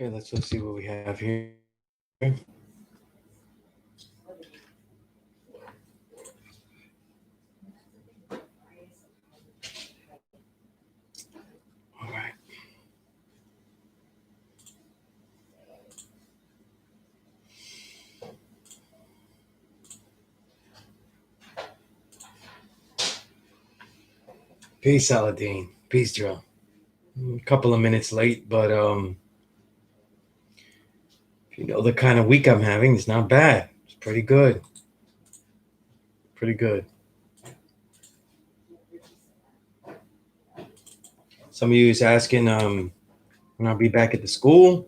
Okay, let's see what we have here. All right. Peace, Aladdin. Peace, Joe. A couple of minutes late, but if you know the kind of week I'm having, it's not bad. It's pretty good. Pretty good. Some of you is asking when I'll be back at the school.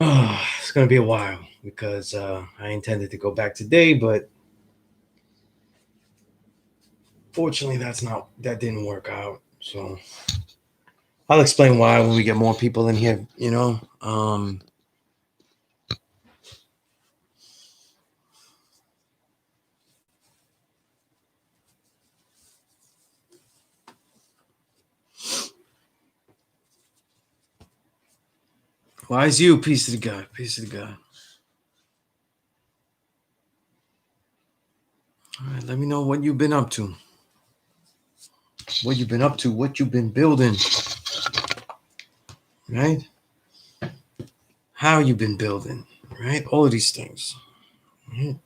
Oh, it's gonna be a while because I intended to go back today, but fortunately that didn't work out. So I'll explain why when we get more people in here, you know. Why is you? Peace to the God. Peace to the God. All right, let me know what you've been up to. What you've been up to, what you've been building. Right? How you've been building, right? All of these things. Right?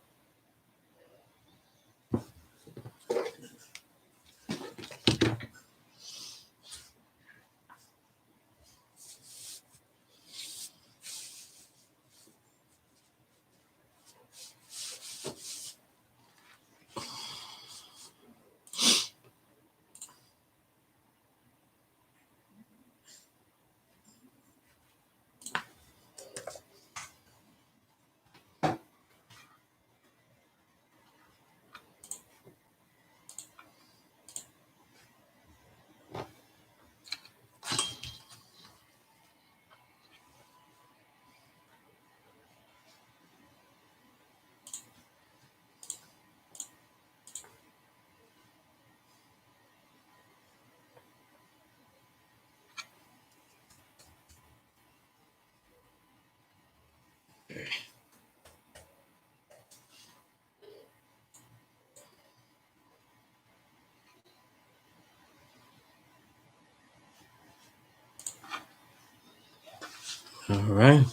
All right.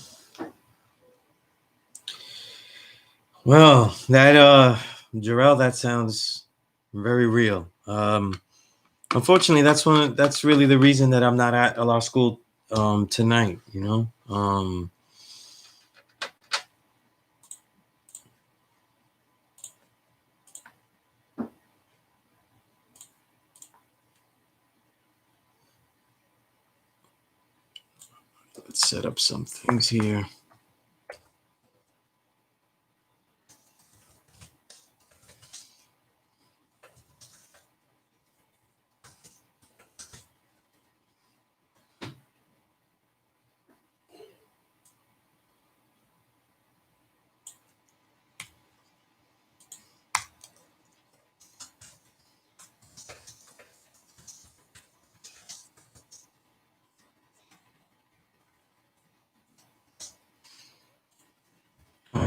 Well, that Jarrell, that sounds very real. Unfortunately, that's really the reason that I'm not at a law school tonight, you know. Let's set up some things here.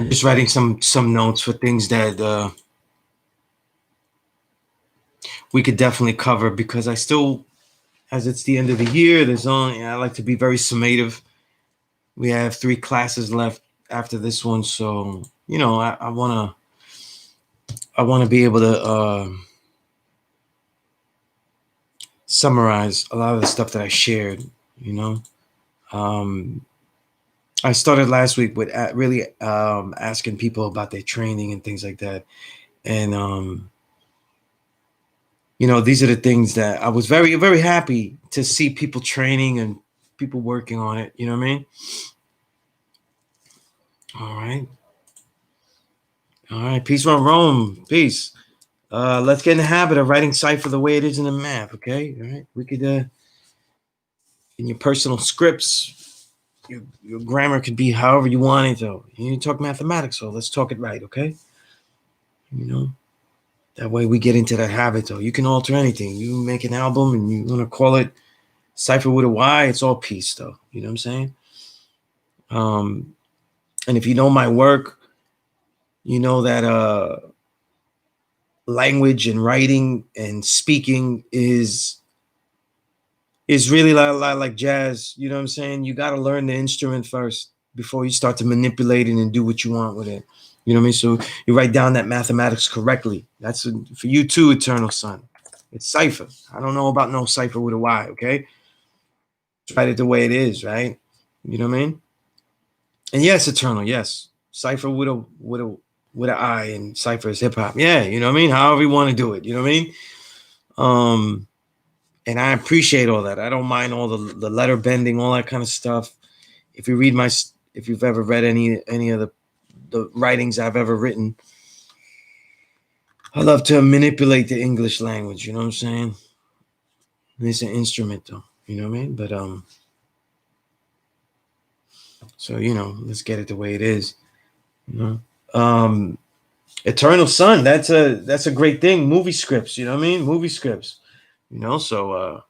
Just writing some notes for things that we could definitely cover, because I still, as it's the end of the year, I like to be very summative. We have 3 classes left after this one, so you know I want to be able to summarize a lot of the stuff that I shared, you know. I started last week with really asking people about their training and things like that. And, you know, these are the things that I was very, very happy to see people training and people working on it. You know what I mean? All right. All right. Peace from Rome. Peace. Let's get in the habit of writing cipher the way it is in the math. Okay. All right. We could, in your personal scripts, your grammar could be however you want it. So you talk mathematics, so let's talk it right. Okay. You know, that way we get into that habit. So you can alter anything. You make an album and you want to call it Cipher with a Y, it's all peace, though. You know what I'm saying? And if you know my work, you know that language and writing and speaking is really like jazz. You know what I'm saying? You got to learn the instrument first before you start to manipulate it and do what you want with it. You know what I mean? So you write down that mathematics correctly. That's for you too, Eternal Son. It's cipher. I don't know about no cipher with a Y, okay? Just write it the way it is, right? You know what I mean? And yes, Eternal, yes. Cipher with an I, and cipher is hip hop. Yeah, you know what I mean? However you want to do it. You know what I mean? And I appreciate all that. I don't mind all the letter bending, all that kind of stuff. If you've ever read any of the writings I've ever written, I love to manipulate the English language. You know what I'm saying? It's an instrument, though. You know what I mean? But so let's get it the way it is. You know, Eternal Sun. That's a great thing. Movie scripts. You know what I mean? Movie scripts. So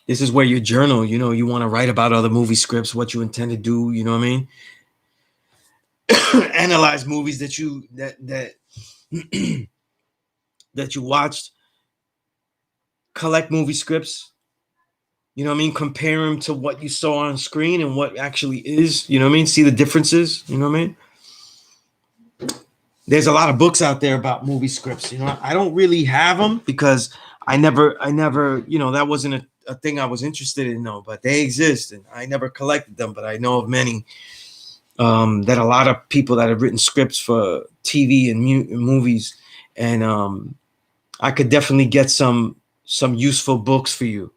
this is where your journal. You want to write about other movie scripts, what you intend to do. You know what I mean? Analyze movies that you that you watched. Collect movie scripts. You know what I mean? Compare them to what you saw on screen and what actually is. You know what I mean? See the differences. You know what I mean? There's a lot of books out there about movie scripts. I don't really have them because I never, that wasn't a thing I was interested in. No, but they exist, and I never collected them. But I know of many that a lot of people that have written scripts for TV and movies, and I could definitely get some useful books for you.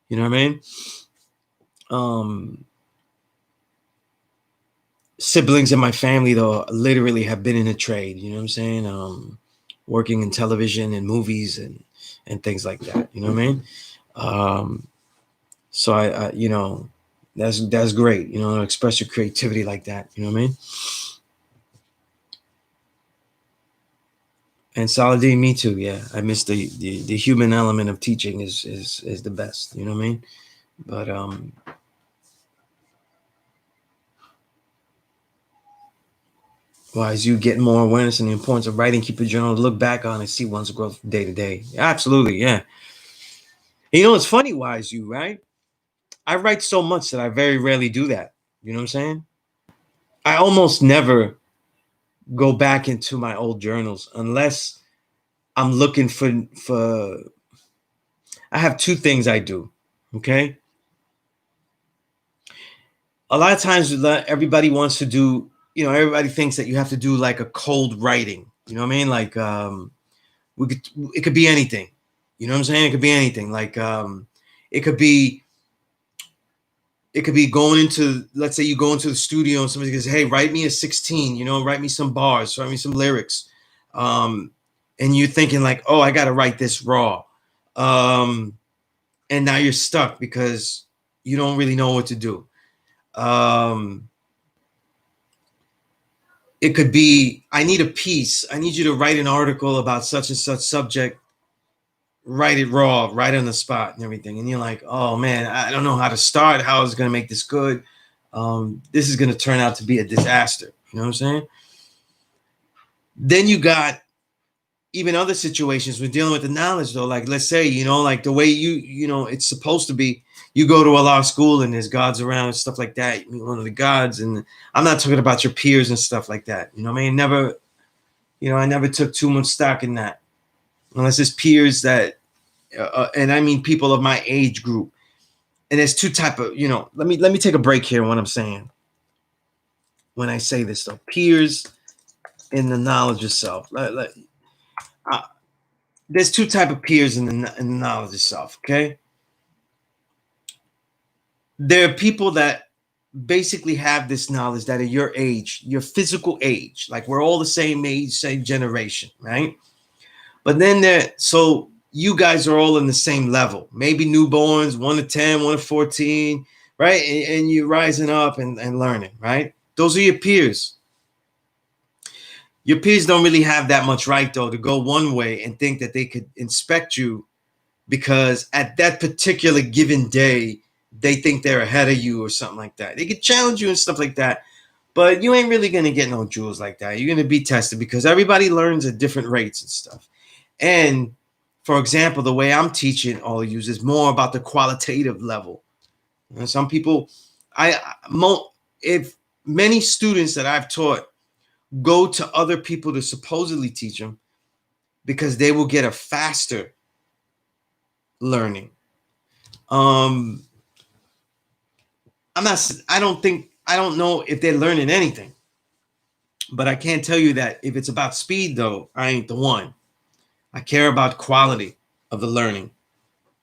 You know what I mean? Siblings in my family, though, literally have been in a trade. You know what I'm saying? Working in television and movies and things like that. You know what I mean? So I that's great. Express your creativity like that. You know what I mean? And Saladin, me too. Yeah, I miss the human element of teaching is the best. You know what I mean? But as you get more awareness in the importance of writing, keep a journal to look back on and see one's growth day to day. Absolutely, yeah. And it's funny, Wise you, right? I write so much that I very rarely do that. You know what I'm saying? I almost never go back into my old journals unless I'm looking for. I have two things I do. Okay. A lot of times, everybody wants to do. Everybody thinks that you have to do like a cold writing. You know what I mean? Like, it could be anything. You know what I'm saying? It could be anything. Like, it could be going into, let's say you go into the studio and somebody goes, hey, write me a 16, write me some bars, write me some lyrics. And you're thinking like, oh, I got to write this raw. And now you're stuck because you don't really know what to do. It could be, I need a piece. I need you to write an article about such and such subject. Write it raw, right on the spot and everything. And you're like, oh man, I don't know how to start. How is it going to make this good? This is going to turn out to be a disaster. You know what I'm saying? Then you got even other situations with dealing with the knowledge, though. Like, let's say, like the way it's supposed to be. You go to a law school and there's gods around and stuff like that. You meet one of the gods, and I'm not talking about your peers and stuff like that. You know what I mean? I never took too much stock in that, unless it's peers that, and I mean people of my age group. And there's two type of, let me take a break here. What I'm saying when I say this, though, peers in the knowledge of self. There's two type of peers in the knowledge of self. Okay. There are people that basically have this knowledge that are your age, your physical age, like we're all the same age, same generation, right? But then so you guys are all in the same level, maybe newborns, 1 to 10, 1 to 14, right? And you're rising up and learning, right? Those are your peers. Your peers don't really have that much right, though, to go one way and think that they could inspect you because at that particular given day, they think they're ahead of you or something like that. They could challenge you and stuff like that, but you ain't really going to get no jewels like that. You're going to be tested because everybody learns at different rates and stuff. And for example, the way I'm teaching all use is more about the qualitative level. And some people, if many students that I've taught go to other people to supposedly teach them because they will get a faster learning. I don't know if they're learning anything, but I can't tell you that if it's about speed, though, I ain't the one. I care about quality of the learning,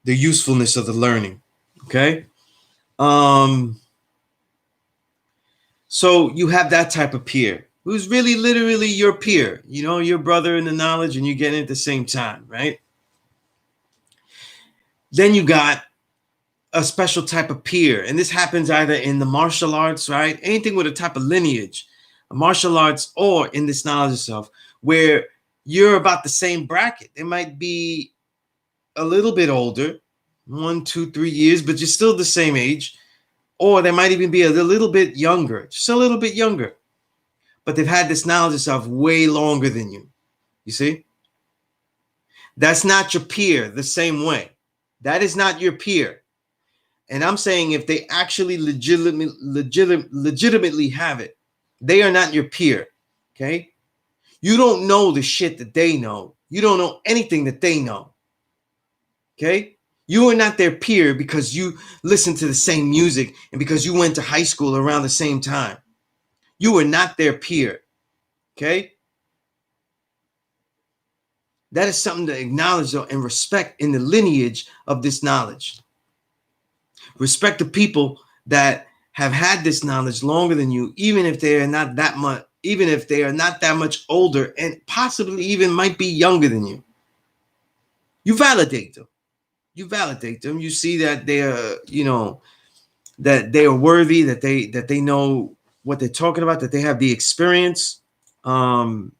the usefulness of the learning. Okay. So you have that type of peer who's really literally your peer, your brother in the knowledge, and you get it at the same time, right? Then you got a special type of peer, and this happens either in the martial arts, right? Anything with a type of lineage, a martial arts, or in this knowledge of self, where you're about the same bracket. They might be a little bit older, 1, 2, 3 years, but you're still the same age. Or they might even be a little bit younger, just a little bit younger. But they've had this knowledge of self way longer than you. You see? That's not your peer the same way. That is not your peer. And I'm saying if they actually legitimately have it, they are not your peer. Okay? You don't know the shit that they know. You don't know anything that they know. Okay? You are not their peer because you listen to the same music and because you went to high school around the same time. You are not their peer. Okay? That is something to acknowledge and respect in the lineage of this knowledge. Respect the people that have had this knowledge longer than you, even if they are not that much older and possibly even might be younger than you. You validate them. You see that they're, that they are worthy, that they know what they're talking about, that they have the experience. But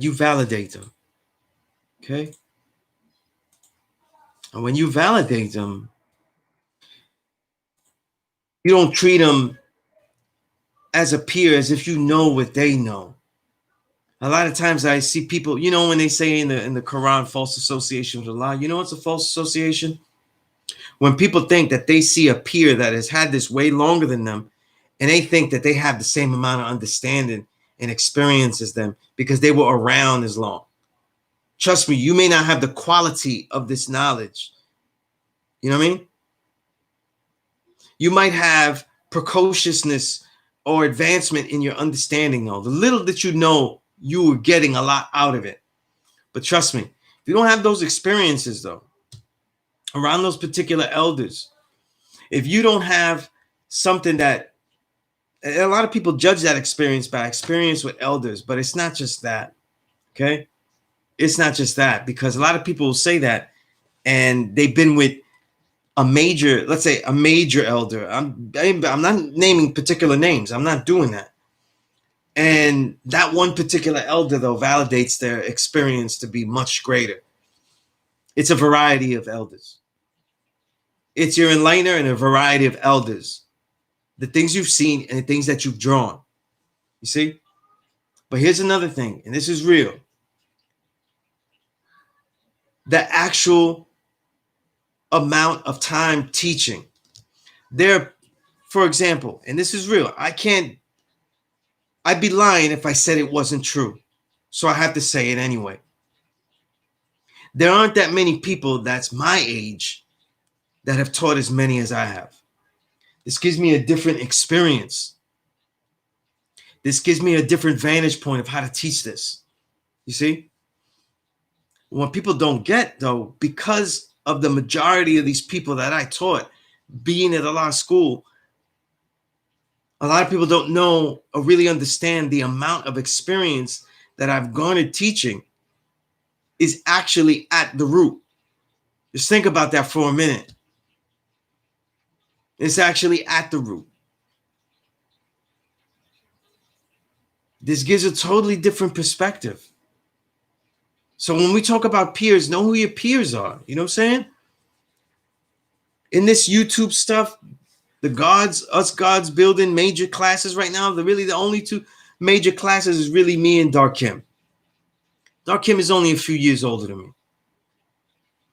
you validate them. Okay? And when you validate them, you don't treat them as a peer as if you know what they know. A lot of times I see people, when they say in the Quran, false association with Allah, what's a false association? When people think that they see a peer that has had this way longer than them, and they think that they have the same amount of understanding and experience as them because they were around as long. Trust me, you may not have the quality of this knowledge. You know what I mean? You might have precociousness or advancement in your understanding, though. The little that you know, you were getting a lot out of it. But trust me, if you don't have those experiences, though, around those particular elders, if you don't have something that, a lot of people judge that experience by experience with elders, but it's not just that. Okay? It's not just that, because a lot of people will say that and they've been with a major, let's say a major elder. I'm not naming particular names. I'm not doing that. And that one particular elder, though, validates their experience to be much greater. It's a variety of elders. It's your enlightener and a variety of elders. The things you've seen and the things that you've drawn. You see? But here's another thing, and this is real. The actual amount of time teaching. There, for example, and this is real, I'd be lying if I said it wasn't true. So I have to say it anyway. There aren't that many people that's my age that have taught as many as I have. This gives me a different experience. This gives me a different vantage point of how to teach this. You see? What people don't get, though, because of the majority of these people that I taught being at a law school, a lot of people don't know or really understand the amount of experience that I've garnered teaching is actually at the root. Just think about that for a minute. It's actually at the root. This gives a totally different perspective. So when we talk about peers, know who your peers are. You know what I'm saying? In this YouTube stuff, us gods building major classes right now, the only two major classes is really me and Dark Kim. Dark Kim is only a few years older than me.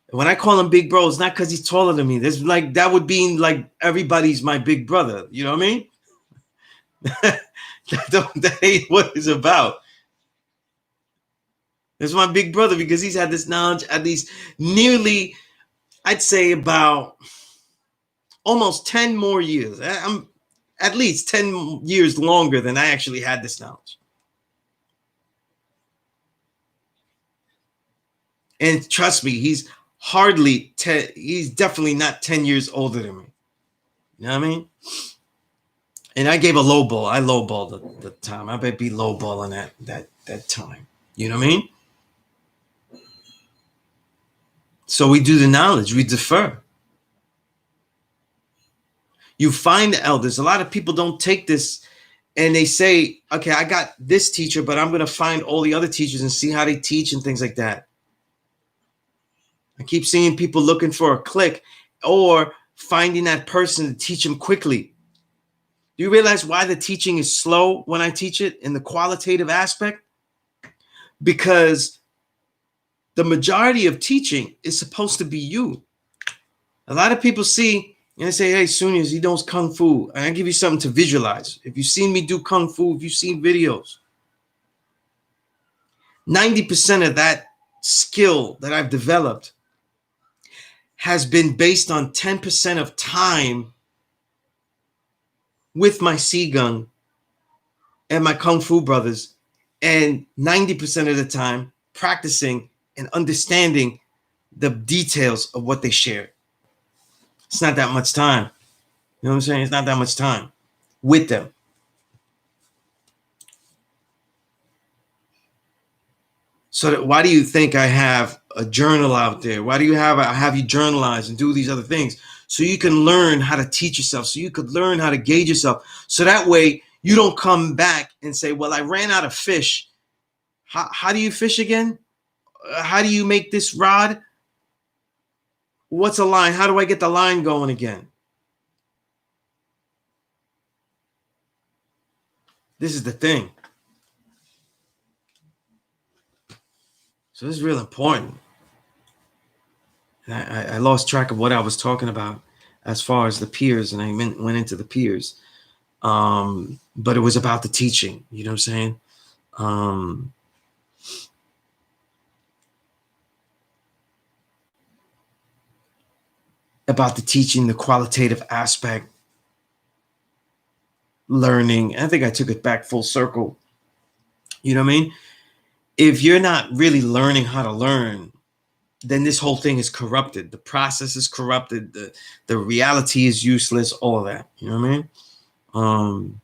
And when I call him big bro, it's not because he's taller than me. There's like, that would be like everybody's my big brother. You know what I mean? that ain't what it's about. That's my big brother because he's had this knowledge at least nearly, I'd say about almost 10 more years. I'm at least 10 years longer than I actually had this knowledge. And trust me, he's hardly 10, he's definitely not 10 years older than me. You know what I mean? And I gave a low ball. I lowballed the time. I bet be lowballing that time. You know what I mean? So we do the knowledge, we defer. You find the elders. A lot of people don't take this and they say, okay, I got this teacher, but I'm going to find all the other teachers and see how they teach and things like that. I keep seeing people looking for a click or finding that person to teach them quickly. Do you realize why the teaching is slow when I teach it in the qualitative aspect? Because the majority of teaching is supposed to be you. A lot of people see and they say, hey, Sunez, he knows Kung Fu. And I give you something to visualize. If you've seen me do Kung Fu, if you've seen videos, 90% of that skill that I've developed has been based on 10% of time with my Sigung and my Kung Fu brothers, and 90% of the time practicing and understanding the details of what they share. It's not that much time. You know what I'm saying? It's not that much time with them. So why do you think I have a journal out there? Why do I have you journalize and do these other things? So you can learn how to teach yourself. So you could learn how to gauge yourself. So that way you don't come back and say, well, I ran out of fish. How do you fish again? How do you make this rod? What's a line? How do I get the line going again? This is the thing. So this is real important. And I lost track of what I was talking about as far as the peers, and I went into the peers. But it was about the teaching. You know what I'm saying? About the teaching, the qualitative aspect, learning. I think I took it back full circle. You know what I mean? If you're not really learning how to learn, then this whole thing is corrupted. The process is corrupted. The reality is useless. All of that. You know what I mean?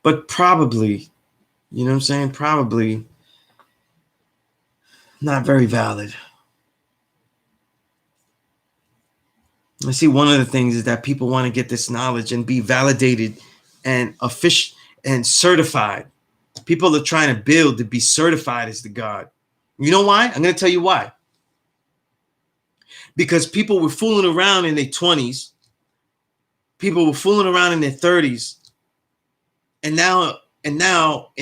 But probably, you know what I'm saying? Probably not very valid. I see one of the things is that people want to get this knowledge and be validated and official and certified. People are trying to build to be certified as the God. You know why? I'm going to tell you why. Because people were fooling around in their 20s. People were fooling around in their 30s. And now in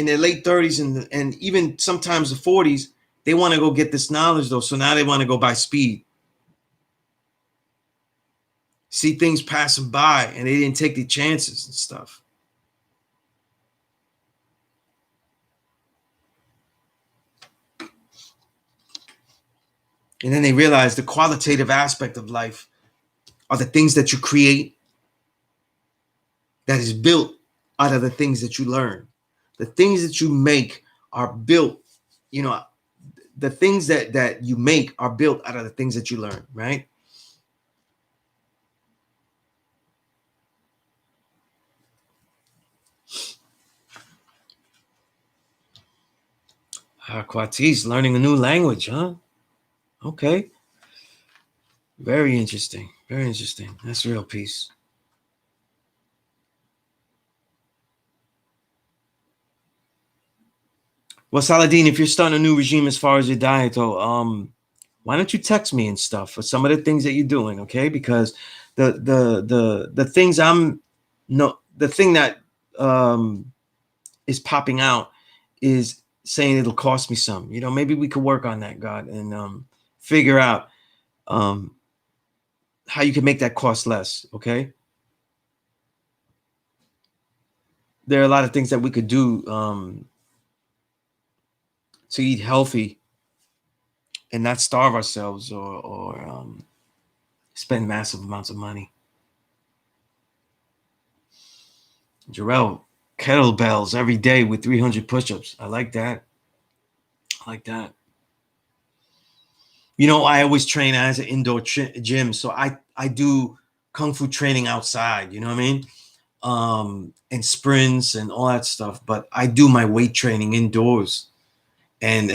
their late 30s and even sometimes the 40s, they want to go get this knowledge though. So now they want to go by speed. See things passing by and they didn't take the chances and stuff. And then they realize the qualitative aspect of life are the things that you create that is built out of the things that you learn. The things that you make are built, you know, the things that you make are built out of the things that you learn, right? Quartis, learning a new language, huh? Okay. Very interesting. Very interesting. That's real peace. Well, Saladin, if you're starting a new regime as far as your diet, though, why don't you text me and stuff for some of the things that you're doing, okay? Because the things I'm no the thing that is popping out is saying it'll cost me some. You know, maybe we could work on that, God, and figure out um, how you can make that cost less. Okay, there are a lot of things that we could do to eat healthy and not starve ourselves or spend massive amounts of money. Jarrell, kettlebells every day with 300 push-ups. I like that. I like that. You know, I always train as an indoor gym, so I do kung fu training outside. You know what I mean? And sprints and all that stuff. But I do my weight training indoors. And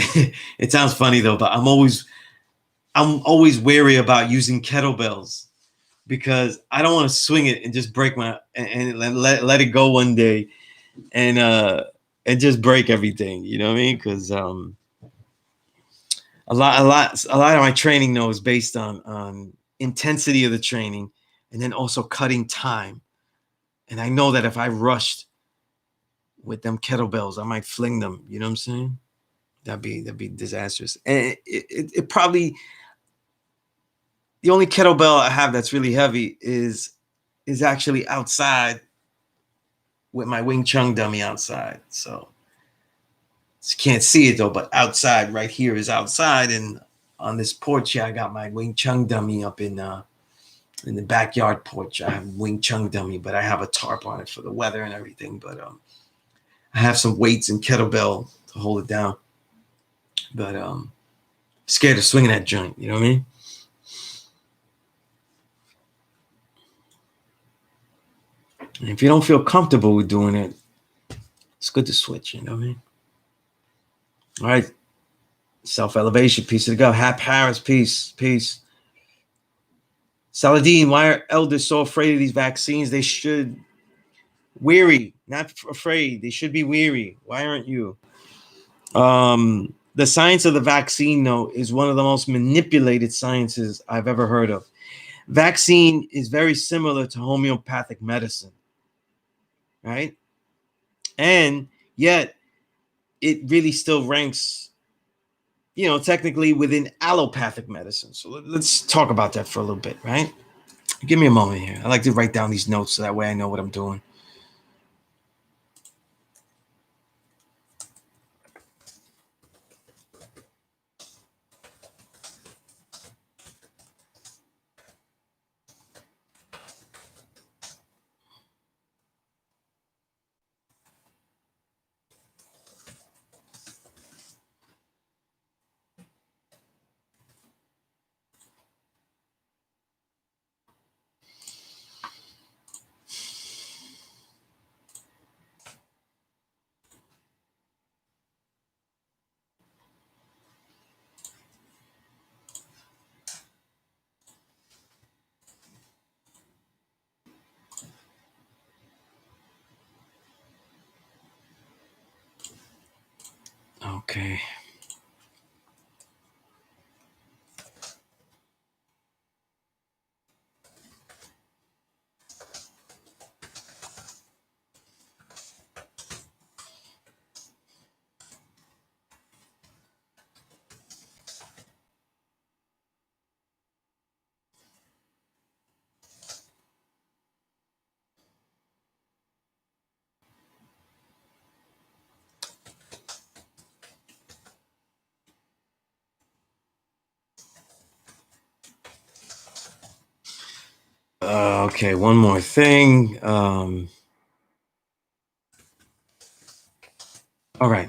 it sounds funny though, but I'm always wary about using kettlebells because I don't want to swing it and just break my and let it go one day and just break everything. You know what I mean? Because a lot of my training though is based on intensity of the training and then also cutting time. And I know that if I rushed with them kettlebells, I might fling them. You know what I'm saying? That'd be disastrous. And it probably the only kettlebell I have that's really heavy is actually outside with my Wing Chun dummy outside. So you can't see it though, but outside right here is outside, and on this porch here I got my Wing Chun dummy up in the backyard porch. I have Wing Chun dummy, but I have a tarp on it for the weather and everything. But I have some weights and kettlebell to hold it down. But scared of swinging that joint. You know what I mean? And if you don't feel comfortable with doing it, it's good to switch. You know what I mean? All right. Self elevation, peace to go. Hap Harris, peace. Saladin, why are elders so afraid of these vaccines? They should weary, not afraid. They should be weary. Why aren't you? The science of the vaccine, though, is one of the most manipulated sciences I've ever heard of. Vaccine is very similar to homeopathic medicine, right? And yet it really still ranks, technically within allopathic medicine. So let's talk about that for a little bit, right? Give me a moment here. I like to write down these notes so that way I know what I'm doing. Okay. Okay, one more thing. All right.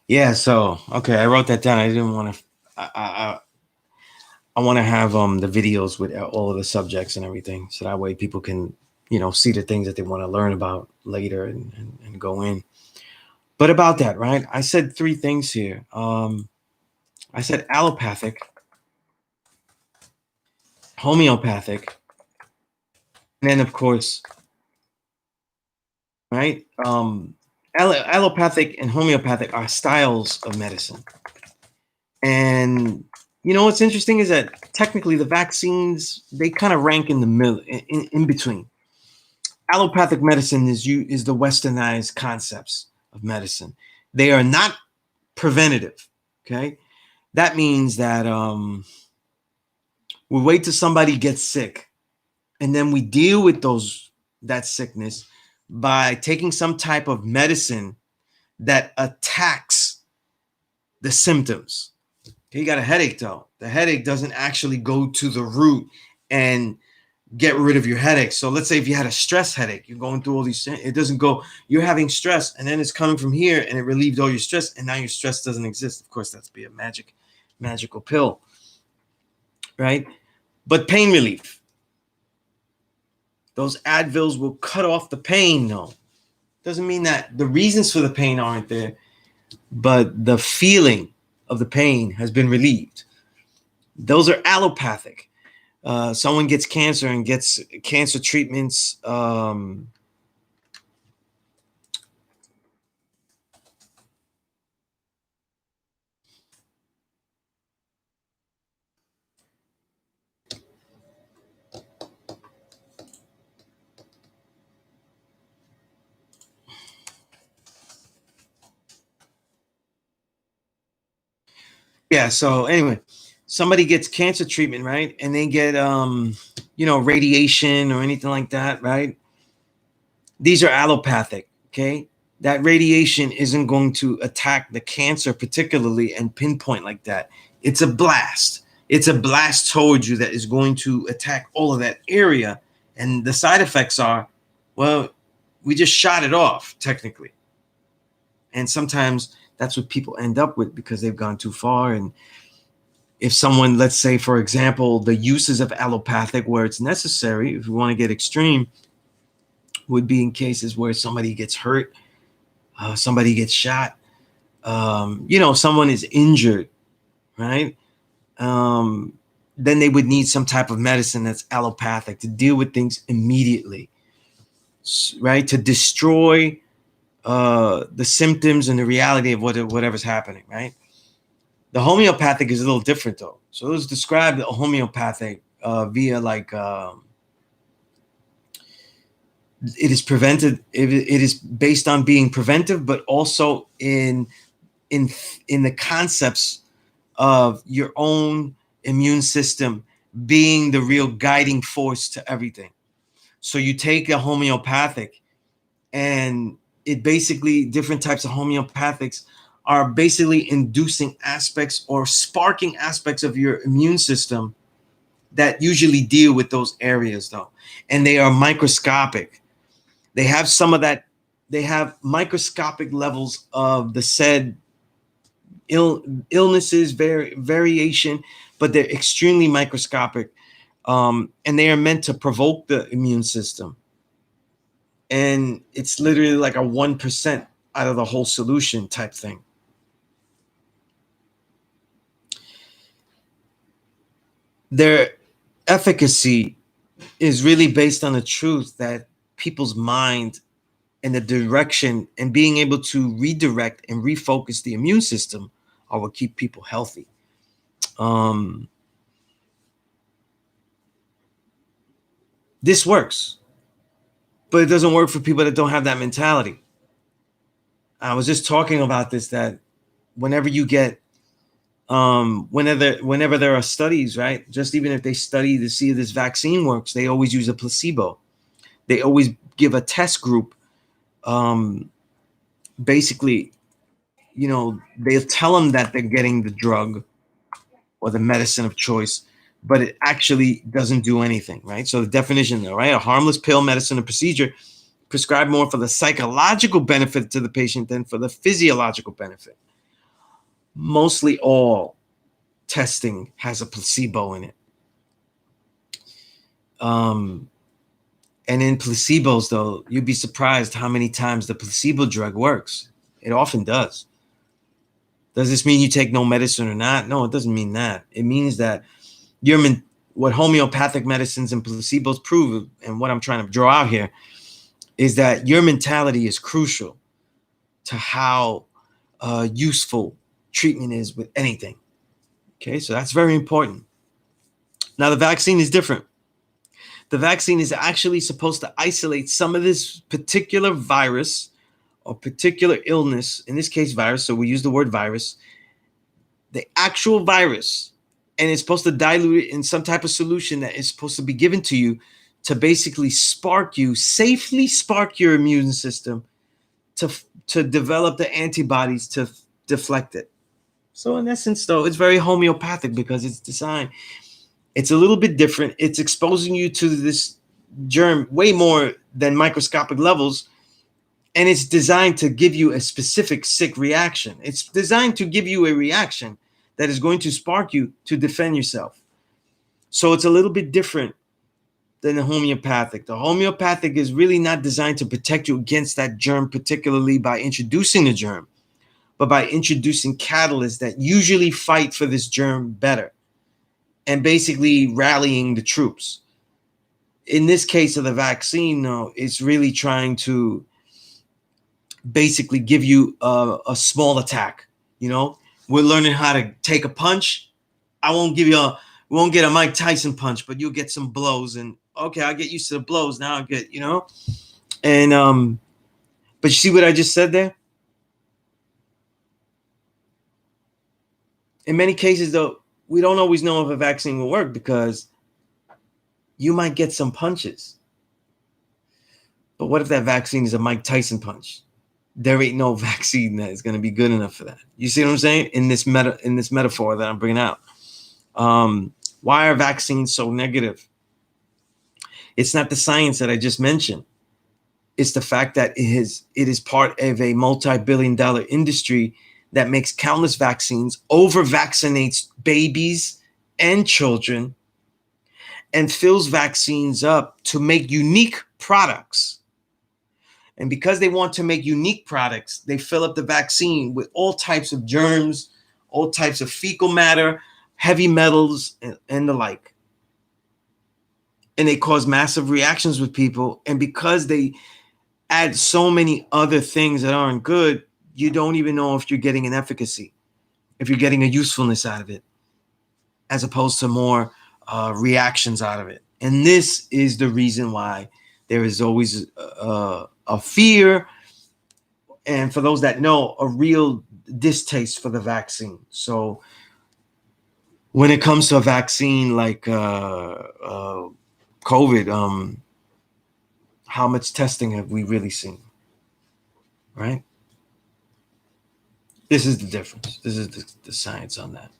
Yeah, so okay, I wrote that down. I didn't want to I want to have the videos with all of the subjects and everything, so that way people can see the things that they want to learn about later and go in. But about that, right? I said three things here. I said allopathic, homeopathic, And then, of course, right, allopathic and homeopathic are styles of medicine. And you know what's interesting is that technically the vaccines, they kind of rank in the middle, in between. Allopathic medicine is the westernized concepts of medicine. They are not preventative. Okay, that means that we wait till somebody gets sick, and then we deal with that sickness by taking some type of medicine that attacks the symptoms. You got a headache though. The headache doesn't actually go to the root and get rid of your headache. So let's say if you had a stress headache, you're going through all these things, it doesn't go, you're having stress and then it's coming from here and it relieved all your stress and now your stress doesn't exist. Of course, that's be a magical pill, right? But pain relief, those Advils will cut off the pain. No, doesn't mean that the reasons for the pain aren't there, but the feeling of the pain has been relieved. Those are allopathic. Someone gets cancer and gets cancer treatments. Yeah. So anyway, somebody gets cancer treatment, right? And they get, radiation or anything like that, right? These are allopathic. Okay. That radiation isn't going to attack the cancer particularly and pinpoint like that. It's a blast. It's a blast towards you that is going to attack all of that area. And the side effects are, well, we just shot it off technically. And sometimes that's what people end up with because they've gone too far. And if someone, let's say, for example, the uses of allopathic where it's necessary, if we want to get extreme, would be in cases where somebody gets hurt, somebody gets shot, someone is injured, right? Then they would need some type of medicine that's allopathic to deal with things immediately, right? To destroy the symptoms and the reality of whatever's happening, right? The homeopathic is a little different though. So it was described homeopathic via it is prevented. It is based on being preventive, but also in the concepts of your own immune system being the real guiding force to everything. So you take a homeopathic and it basically, different types of homeopathics are basically inducing aspects or sparking aspects of your immune system that usually deal with those areas though. And they are microscopic. They have some of that, they have microscopic levels of the said illnesses, variation, but they're extremely microscopic. And they are meant to provoke the immune system. And it's literally like a 1% out of the whole solution type thing. Their efficacy is really based on the truth that people's mind and the direction and being able to redirect and refocus the immune system are what keep people healthy. This works, but it doesn't work for people that don't have that mentality. I was just talking about this, that whenever you get whenever there are studies, right? Just even if they study to see if this vaccine works, they always use a placebo. They always give a test group. Basically, they'll tell them that they're getting the drug or the medicine of choice, but it actually doesn't do anything, right? So the definition there, right? A harmless pill, medicine, or procedure prescribed more for the psychological benefit to the patient than for the physiological benefit. Mostly all testing has a placebo in it. And in placebos, though, you'd be surprised how many times the placebo drug works. It often does. Does this mean you take no medicine or not? No, it doesn't mean that. It means that what homeopathic medicines and placebos prove, and what I'm trying to draw out here, is that your mentality is crucial to how useful treatment is with anything. Okay, so that's very important. Now, the vaccine is different. The vaccine is actually supposed to isolate some of this particular virus or particular illness, in this case, virus. So we use the word virus, the actual virus, and it's supposed to dilute it in some type of solution that is supposed to be given to you to basically safely spark your immune system to develop the antibodies to deflect it. So in essence, though, it's very homeopathic because it's designed. It's a little bit different. It's exposing you to this germ way more than microscopic levels, and it's designed to give you a specific sick reaction. It's designed to give you a reaction that is going to spark you to defend yourself. So it's a little bit different than the homeopathic. The homeopathic is really not designed to protect you against that germ, particularly by introducing the germ, but by introducing catalysts that usually fight for this germ better and basically rallying the troops. In this case of the vaccine, though, it's really trying to basically give you a small attack. You know, we're learning how to take a punch. We won't get a Mike Tyson punch, but you'll get some blows, and okay, I'll get used to the blows. Now I'll get, and but you see what I just said there? In many cases, though, we don't always know if a vaccine will work because you might get some punches. But what if that vaccine is a Mike Tyson punch? There ain't no vaccine that is going to be good enough for that. You see what I'm saying? In this metaphor that I'm bringing out. Why are vaccines so negative? It's not the science that I just mentioned. It's the fact that it is part of a multi-billion-dollar industry that makes countless vaccines, over-vaccinates babies and children, and fills vaccines up to make unique products. And because they want to make unique products, they fill up the vaccine with all types of germs, all types of fecal matter, heavy metals, and the like. And they cause massive reactions with people. And because they add so many other things that aren't good, you don't even know if you're getting an efficacy, if you're getting a usefulness out of it, as opposed to more reactions out of it. And this is the reason why there is always a fear, and for those that know, a real distaste for the vaccine. So when it comes to a vaccine like COVID, how much testing have we really seen, right? This is the difference. This is the science on that.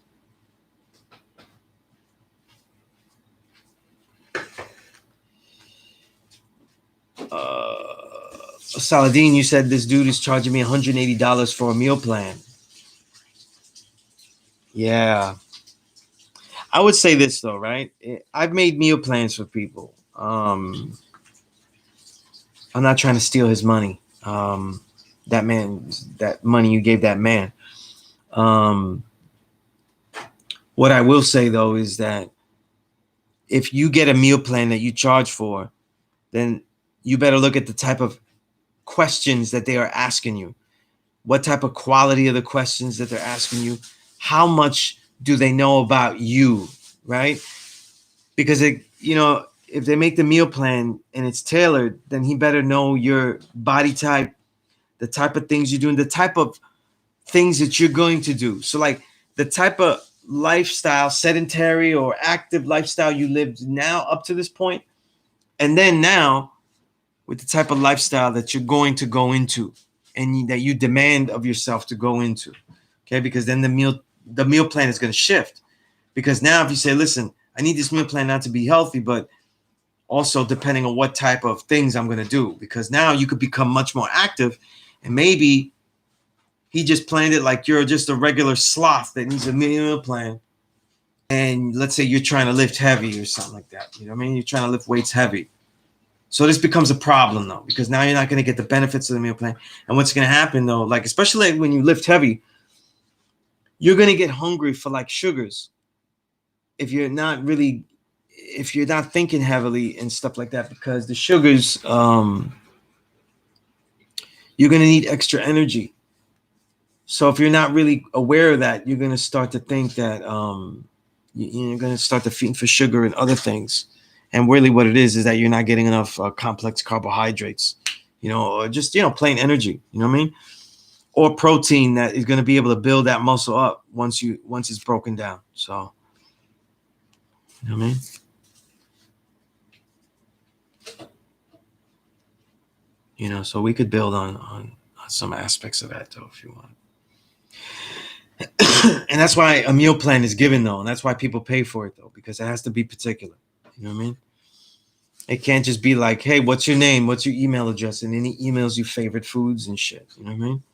Saladin, you said this dude is charging me $180 for a meal plan. Yeah. I would say this though, right? I've made meal plans for people. I'm not trying to steal his money. That money you gave that man. What I will say though is that if you get a meal plan that you charge for, then you better look at the type of questions that they are asking you. What type of quality of the questions that they're asking you? How much do they know about you, right? Because if they make the meal plan and it's tailored, then he better know your body type, the type of things you're doing, the type of things that you're going to do. So like the type of lifestyle, sedentary or active lifestyle you lived now up to this point, and then now with the type of lifestyle that you're going to go into and that you demand of yourself to go into. Okay, because then the meal plan is going to shift. Because now if you say, listen, I need this meal plan not to be healthy, but also depending on what type of things I'm going to do, because now you could become much more active, and maybe he just planned it like you're just a regular sloth that needs a meal plan. And let's say you're trying to lift heavy or something like that. You know what I mean? You're trying to lift weights heavy. So this becomes a problem though, because now you're not going to get the benefits of the meal plan. And what's going to happen though, like especially when you lift heavy, you're going to get hungry for like sugars if you're not really if you're not thinking heavily and stuff like that, because the sugars, you're going to need extra energy. So if you're not really aware of that, you're going to start to think that you're going to start to feed for sugar and other things. And really what it is that you're not getting enough complex carbohydrates, or just, plain energy, you know what I mean? Or protein that is going to be able to build that muscle up once it's broken down. So, you know what I mean? So we could build on some aspects of that, though, if you want. And that's why a meal plan is given, though. And that's why people pay for it, though, because it has to be particular. You know what I mean? It can't just be like, hey, what's your name? What's your email address? And then he emails you favorite foods and shit. You know what I mean?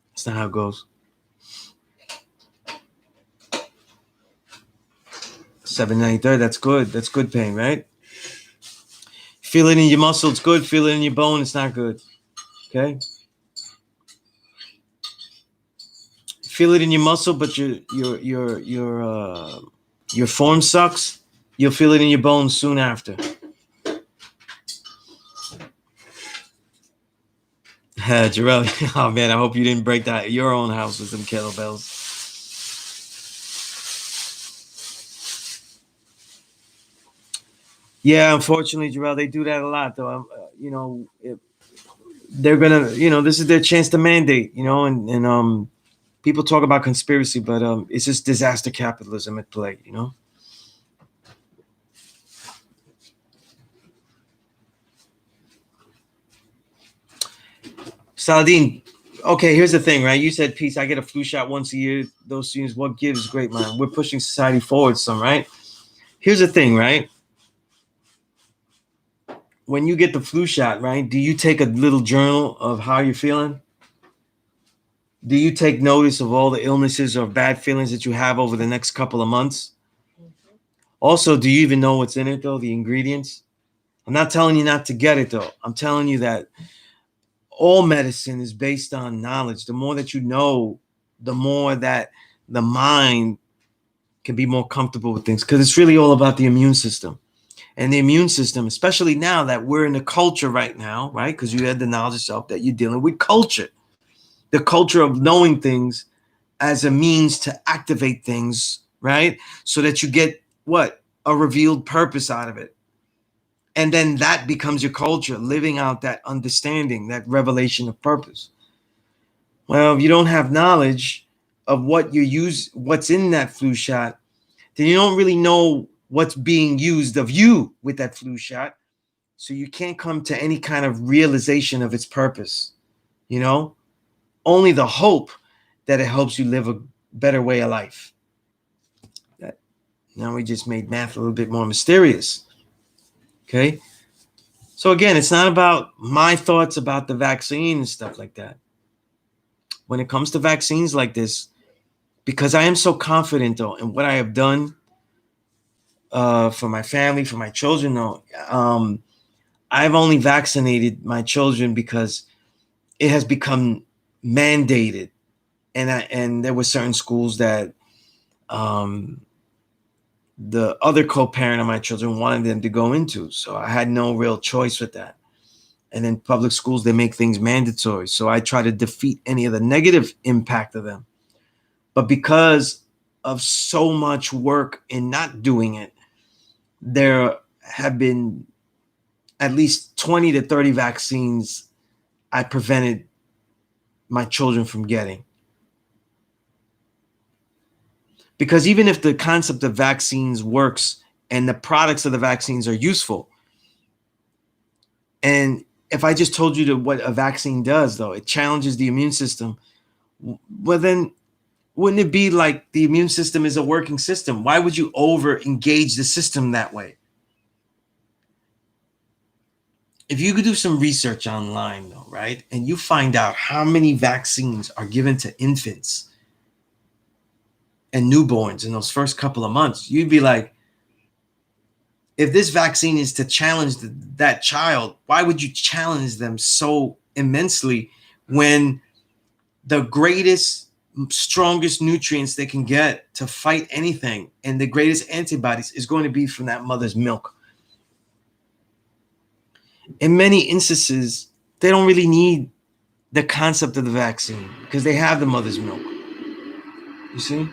That's not how it goes. 793, that's good. That's good pain, right? Feel it in your muscle, it's good. Feel it in your bone, it's not good. Okay? Feel it in your muscle, but your form sucks. You'll feel it in your bones soon after. Jarrell, oh man, I hope you didn't break that your own house with some kettlebells. Yeah, unfortunately, Jarrell, they do that a lot, though. They're gonna, this is their chance to mandate, and people talk about conspiracy, but it's just disaster capitalism at play, Saladin, okay, here's the thing, right? You said, peace, I get a flu shot once a year. Those students, what gives? Great, man. We're pushing society forward some, right? Here's the thing, right? When you get the flu shot, right, do you take a little journal of how you're feeling? Do you take notice of all the illnesses or bad feelings that you have over the next couple of months? Also, do you even know what's in it, though, the ingredients? I'm not telling you not to get it, though. I'm telling you that all medicine is based on knowledge. The more that you know, the more that the mind can be more comfortable with things, because it's really all about the immune system. And the immune system, especially now that we're in a culture right now, right? Because you had the knowledge of self that you're dealing with culture. The culture of knowing things as a means to activate things, right? So that you get what? A revealed purpose out of it. And then that becomes your culture, living out that understanding, that revelation of purpose. Well, if you don't have knowledge of what you use, what's in that flu shot, then you don't really know what's being used of you with that flu shot. So you can't come to any kind of realization of its purpose. Only the hope that it helps you live a better way of life. Now we just made math a little bit more mysterious. Okay. So again, it's not about my thoughts about the vaccine and stuff like that. When it comes to vaccines like this, because I am so confident, though, in what I have done for my family, for my children, though, I've only vaccinated my children because it has become mandated. And there were certain schools that the other co-parent of my children wanted them to go into. So I had no real choice with that. And in public schools, they make things mandatory. So I try to defeat any of the negative impact of them. But because of so much work in not doing it, there have been at least 20 to 30 vaccines I prevented my children from getting. Because even if the concept of vaccines works and the products of the vaccines are useful, and if I just told you what a vaccine does, though, it challenges the immune system, well, then wouldn't it be like the immune system is a working system? Why would you over engage the system that way? If you could do some research online, though, right, and you find out how many vaccines are given to infants and newborns in those first couple of months, you'd be like, if this vaccine is to challenge that child, why would you challenge them so immensely when the greatest strongest nutrients they can get to fight anything, and the greatest antibodies is going to be from that mother's milk. In many instances, they don't really need the concept of the vaccine because they have the mother's milk. You see?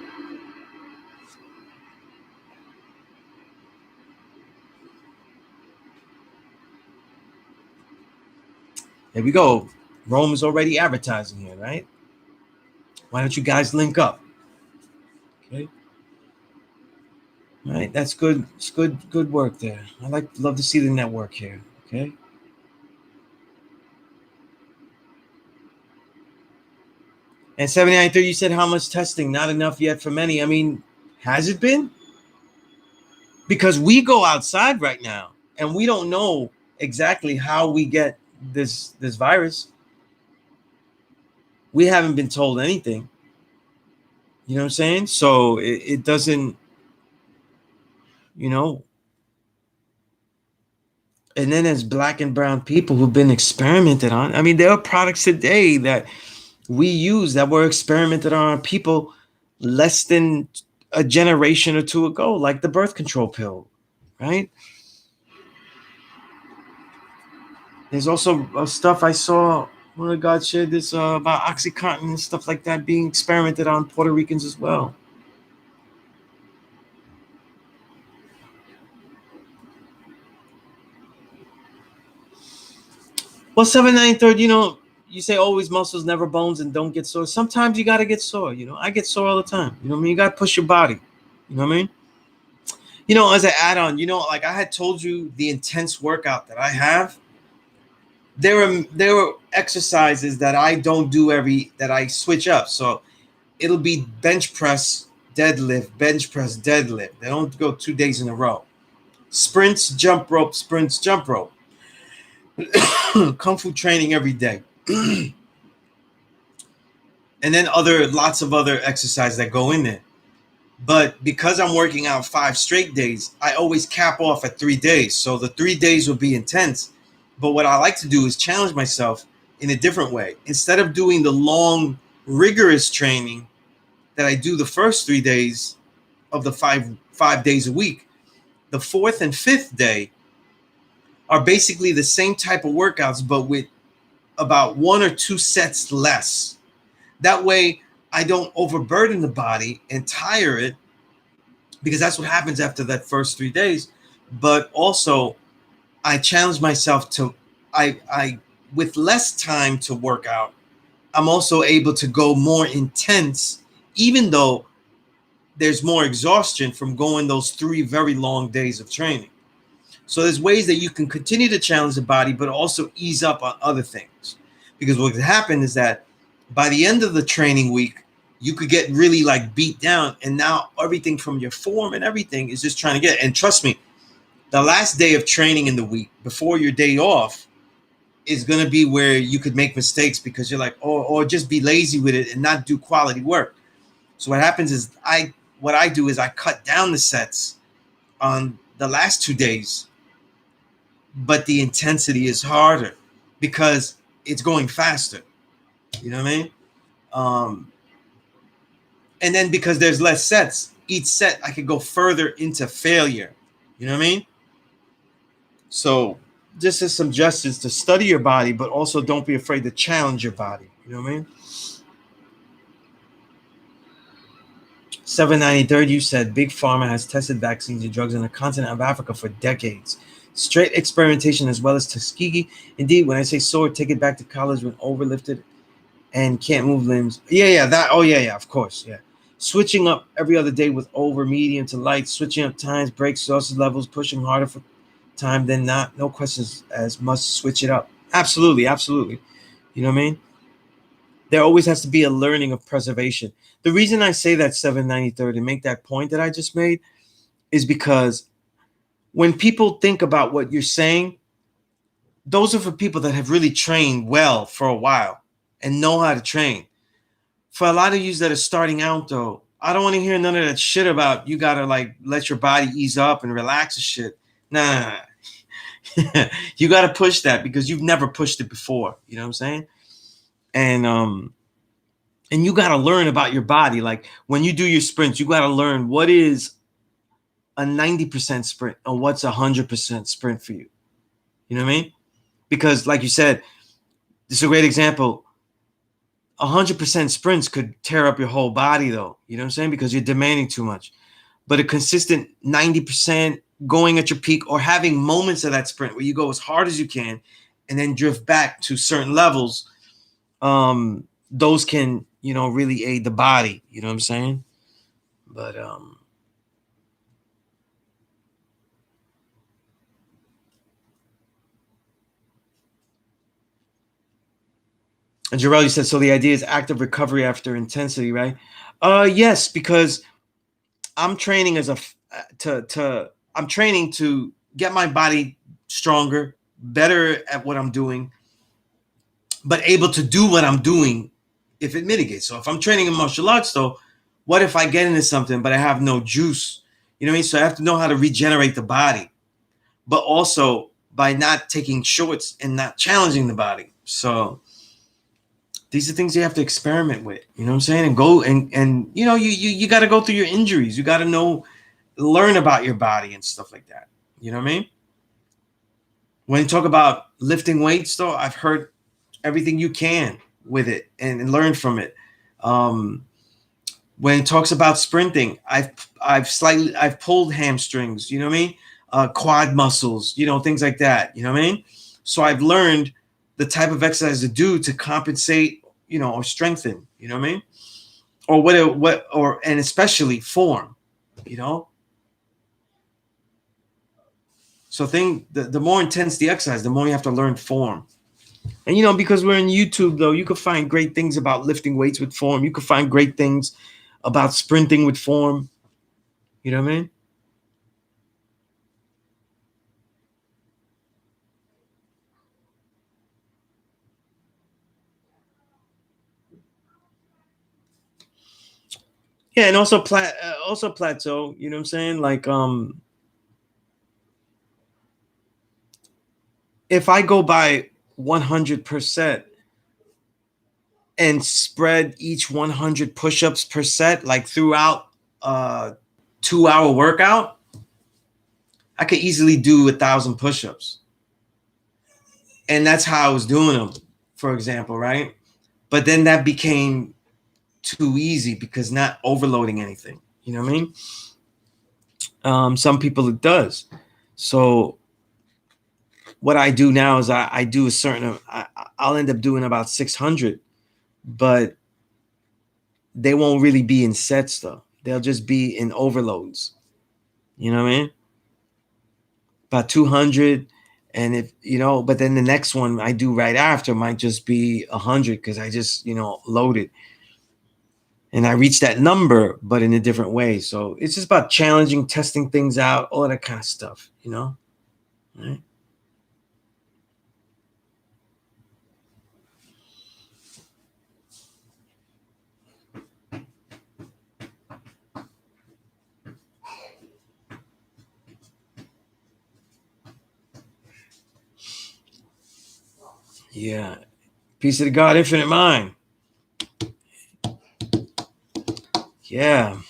There we go. Rome is already advertising here, right? Why don't you guys link up? Okay. All right, that's good. It's good work there. Love to see the network here. Okay. And 79.3, you said how much testing? Not enough yet for many. I mean, has it been? Because we go outside right now and we don't know exactly how we get this virus. We haven't been told anything. You know what I'm saying? So it doesn't, you know. And then there's black and brown people who've been experimented on. I mean, there are products today that we use that were experimented on people less than a generation or two ago, like the birth control pill, right? There's also stuff I saw. One of God shared this about OxyContin and stuff like that being experimented on Puerto Ricans as well. Well, 793rd, you know, you say always muscles, never bones, and don't get sore. Sometimes you got to get sore. You know, I get sore all the time. You know what I mean? You got to push your body. You know what I mean? You know, as an add-on, you know, like I had told you the intense workout that I have. There were exercises that I don't do that I switch up. So it'll be bench press, deadlift, bench press, deadlift. They don't go 2 days in a row. Sprints, jump rope, sprints, jump rope. Kung Fu training every day. And then lots of other exercises that go in there. But because I'm working out 5 straight days, I always cap off at 3 days. So the 3 days will be intense. But what I like to do is challenge myself in a different way. Instead of doing the long, rigorous training that I do the first 3 days of the five days a week, the 4th and 5th day are basically the same type of workouts, but with about 1 or 2 sets less. That way, I don't overburden the body and tire it, because that's what happens after that first 3 days. But also, I challenge myself to, I with less time to work out, I'm also able to go more intense, even though there's more exhaustion from going those 3 very long days of training. So there's ways that you can continue to challenge the body, but also ease up on other things. Because what could happen is that by the end of the training week, you could get really like beat down, and now everything from your form and everything is just trying to get. And trust me, the last day of training in the week before your day off is going to be where you could make mistakes, because you're like, or just be lazy with it and not do quality work. So what happens is what I do is I cut down the sets on the last 2 days, but the intensity is harder because it's going faster. You know what I mean? And then because there's less sets, each set I could go further into failure. You know what I mean? So this is suggestions to study your body, but also don't be afraid to challenge your body. You know what I mean? 793rd, you said Big Pharma has tested vaccines and drugs on the continent of Africa for decades. Straight experimentation as well as Tuskegee. Indeed, when I say sore, take it back to college when overlifted and can't move limbs. Yeah, that. Oh, yeah, of course, yeah. Switching up every other day with over, medium to light, switching up times, breaks, sausage levels, pushing harder for time than not. No questions as must switch it up. Absolutely. You know what I mean? There always has to be a learning of preservation. The reason I say that 793rd and make that point that I just made is because when people think about what you're saying, those are for people that have really trained well for a while and know how to train. For a lot of you that are starting out, though, I don't want to hear none of that shit about you got to like let your body ease up and relax and shit. Nah. You got to push that because you've never pushed it before. You know what I'm saying? And And you got to learn about your body. Like when you do your sprints, you got to learn what is a 90% sprint and what's 100% sprint for you. You know what I mean? Because like you said, this is a great example. 100% sprints could tear up your whole body though. You know what I'm saying? Because you're demanding too much. But a consistent 90% going at your peak, or having moments of that sprint where you go as hard as you can and then drift back to certain levels, those can, you know, really aid the body. You know what I'm saying? But and Jarrell, you said, so the idea is active recovery after intensity, right? Yes, because I'm training as a I'm training to get my body stronger, better at what I'm doing, but able to do what I'm doing if it mitigates. So if I'm training in martial arts, though, what if I get into something but I have no juice? You know what I mean? So I have to know how to regenerate the body, but also by not taking shorts and not challenging the body. So these are things you have to experiment with. You know what I'm saying? And go and you know, you got to go through your injuries. You got to know, learn about your body and stuff like that. You know what I mean? When you talk about lifting weights, though, I've heard everything you can with it and learn from it. When it talks about sprinting, I've pulled hamstrings. You know what I mean? Quad muscles. You know, things like that. You know what I mean? So I've learned the type of exercise to do to compensate, you know, or strengthen. You know what I mean? Or and especially form. You know. So the more intense the exercise, the more you have to learn form. And, you know, because we're in YouTube, though, you can find great things about lifting weights with form. You can find great things about sprinting with form. You know what I mean? Yeah, and also also plateau. You know what I'm saying? Like, if I go by 100% and spread each 100 push-ups per set, like throughout a 2-hour workout, I could easily do 1,000 push-ups. And that's how I was doing them, for example, right? But then that became too easy because not overloading anything. You know what I mean? Some people it does. So what I do now is I do a certain, I'll end up doing about 600, but they won't really be in sets though. They'll just be in overloads. You know what I mean? About 200. And if, you know, but then the next one I do right after might just be 100 because I just, you know, loaded. And I reach that number, but in a different way. So it's just about challenging, testing things out, all that kind of stuff, you know? Right? Yeah. Peace of the God, infinite mind. Yeah.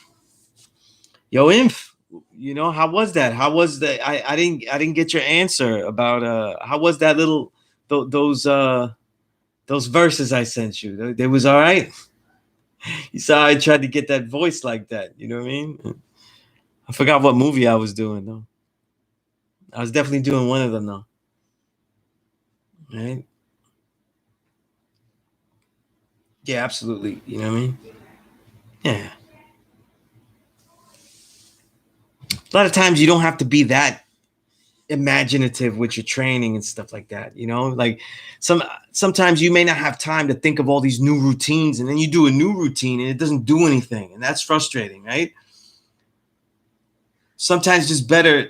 Yo, Inf, you know, how was that? How was the I didn't get your answer about how was that little those verses I sent you? They was all right. You saw I tried to get that voice like that, you know what I mean? I forgot what movie I was doing though. I was definitely doing one of them though. Right? Yeah, absolutely. You know what I mean? Yeah. A lot of times you don't have to be that imaginative with your training and stuff like that, you know, like sometimes you may not have time to think of all these new routines, and then you do a new routine and it doesn't do anything, and that's frustrating, right? Sometimes just better,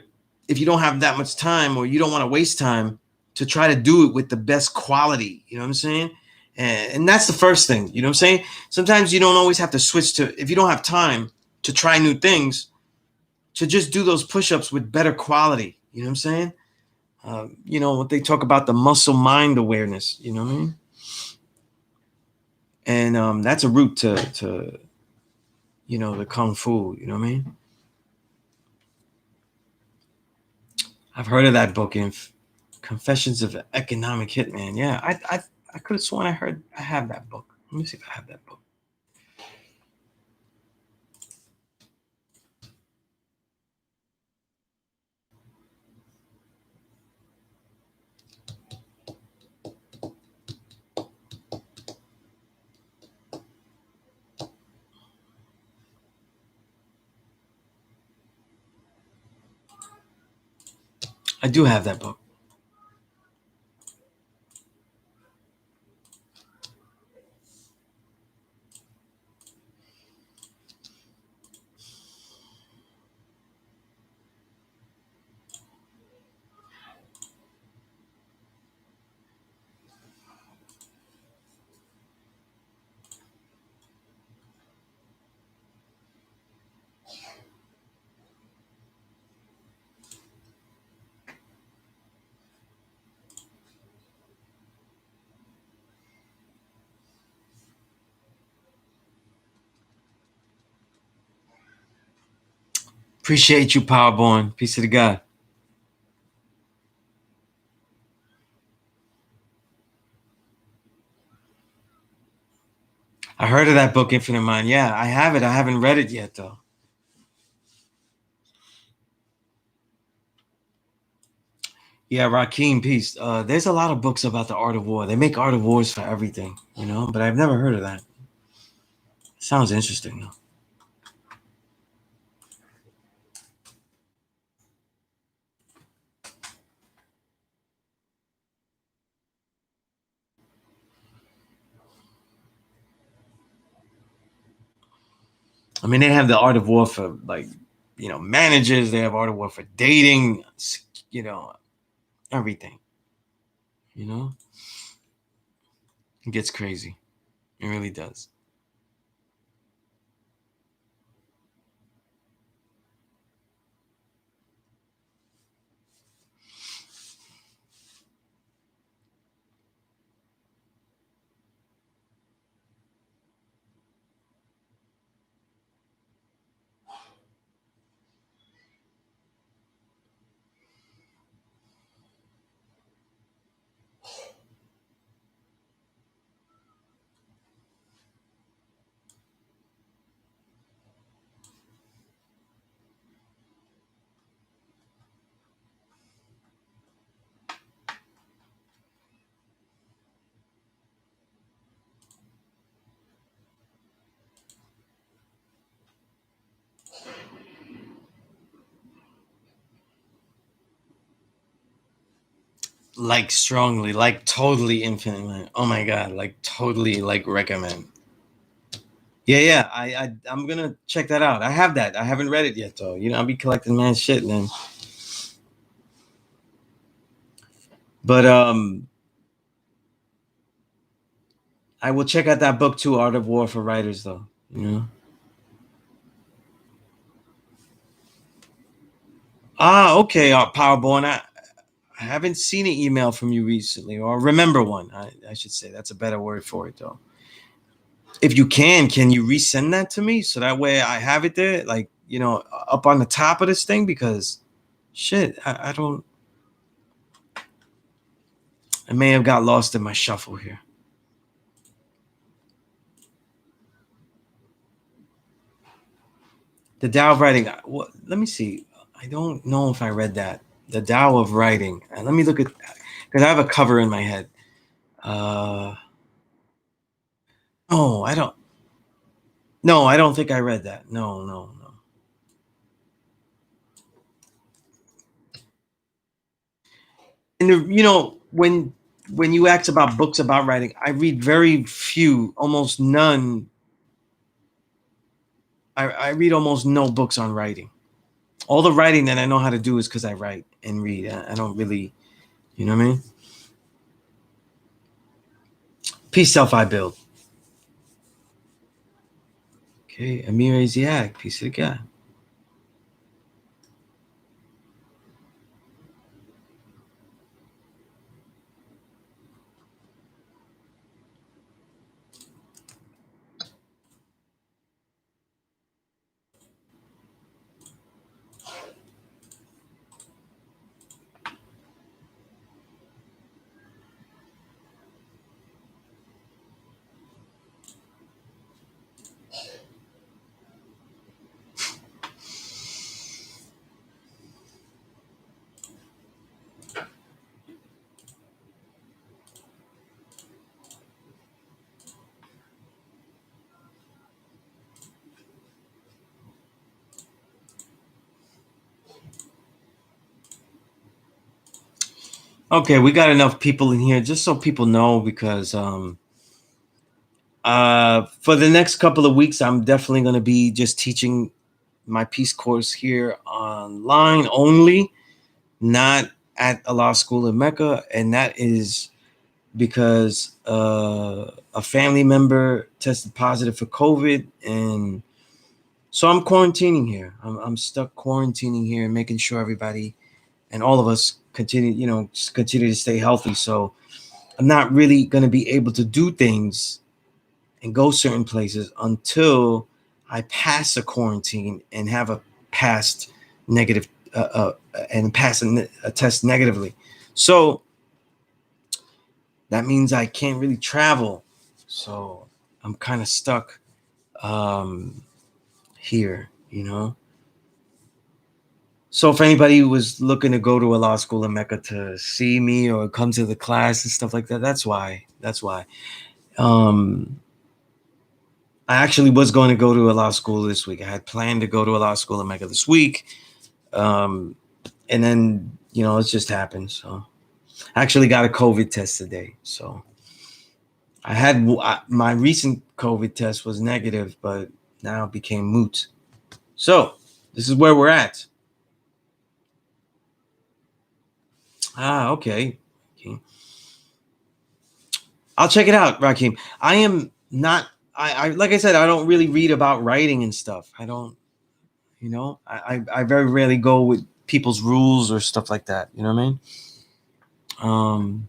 if you don't have that much time or you don't want to waste time, to try to do it with the best quality. You know what I'm saying? And that's the first thing. You know what I'm saying? Sometimes you don't always have to switch to, if you don't have time to try new things, to just do those push-ups with better quality. You know what I'm saying? You know what they talk about, the muscle mind awareness. You know what I mean? and that's a route to the kung fu. You know what I mean? I've heard of that book, in Confessions of an Economic Hitman. Yeah, I could have sworn I have that book. Let me see if I have that book. I do have that book. Appreciate you, Powerborn. Peace to the God. I heard of that book, Infinite Mind. Yeah, I have it. I haven't read it yet, though. Yeah, Rakeem, peace. There's a lot of books about the art of war. They make art of wars for everything, but I've never heard of that. Sounds interesting, though. I mean, they have the art of war for, like, managers. They have art of war for dating, you know, everything. You know, it gets crazy. It really does. Like strongly, like totally infinitely. Oh my god, like totally, like recommend. Yeah. I'm gonna check that out. I have that. I haven't read it yet though. I'll be collecting man shit, man. But I will check out that book too, Art of War for Writers, though. Okay, Powerborn. I haven't seen an email from you recently, or remember one. I should say that's a better word for it, though. If you can you resend that to me so that way I have it there, like up on the top of this thing? Because shit, I don't. I may have got lost in my shuffle here. The Tao of Writing. Let me see. I don't know if I read that. The Tao of Writing. Let me look at, because I have a cover in my head. No, I don't. No, I don't think I read that. No, no, no. And when you ask about books about writing, I read very few, almost none. I read almost no books on writing. All the writing that I know how to do is because I write and read. I don't really, you know what I mean? Peace, self I build. Okay, Amir Asiatic, peace of the guy. Okay, we got enough people in here just so people know, because for the next couple of weeks, I'm definitely going to be just teaching my peace course here online only, not at a law school in Mecca. And that is because a family member tested positive for COVID. And so I'm quarantining here. I'm stuck quarantining here and making sure everybody and all of us continue to stay healthy. So I'm not really going to be able to do things and go certain places until I pass a quarantine and have a passed negative and pass a test negatively. So that means I can't really travel. So I'm kind of stuck um, here. So if anybody was looking to go to a law school in Mecca to see me or come to the class and stuff like that, that's why. That's why. Um, I actually was going to go to a law school this week. I had planned to go to a law school in Mecca this week. And then, it just happened. So I actually got a COVID test today. So I had my recent COVID test was negative, but now it became moot. So this is where we're at. Okay. I'll check it out, Rakim. I am not, I like I said, I don't really read about writing and stuff. I don't, I very rarely go with people's rules or stuff like that. You know what I mean? Um,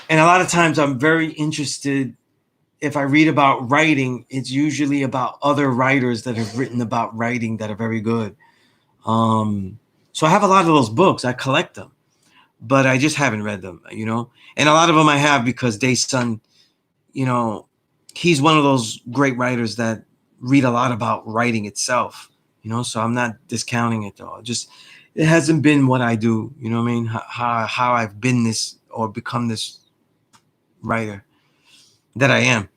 and a lot of times I'm very interested. If I read about writing, it's usually about other writers that have written about writing that are very good. So I have a lot of those books. I collect them, but I just haven't read them. And a lot of them I have because Day-Sun, you know, he's one of those great writers that read a lot about writing itself. So I'm not discounting it though. It hasn't been what I do. You know what I mean? How I've been this or become this writer that I am.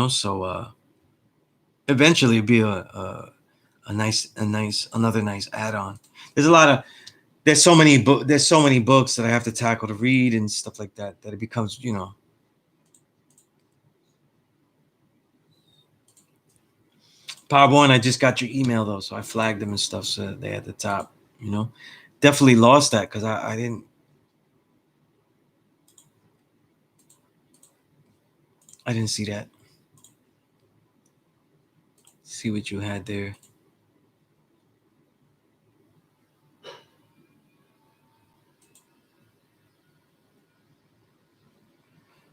So eventually it'd be another nice add-on. There's so many books that I have to tackle to read and stuff like that it becomes. Power One, I just got your email though, so I flagged them and stuff so they at the top. Definitely lost that because I didn't see that. See what you had there.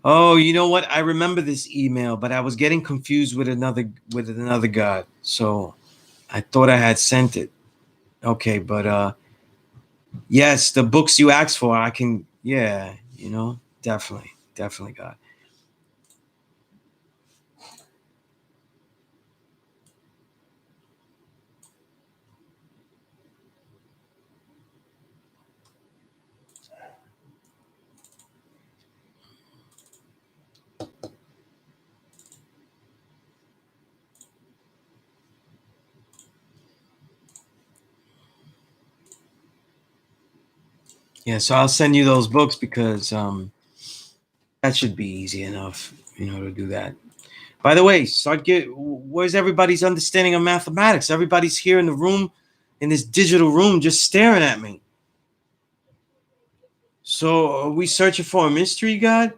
Oh, you know what? I remember this email, but I was getting confused with another god. So I thought I had sent it. Okay, but yes, the books you asked for, I can, yeah, definitely, God. Yeah, so I'll send you those books because that should be easy enough, to do that. By the way, where's everybody's understanding of mathematics? Everybody's here in the room, in this digital room, just staring at me. So are we searching for a mystery god?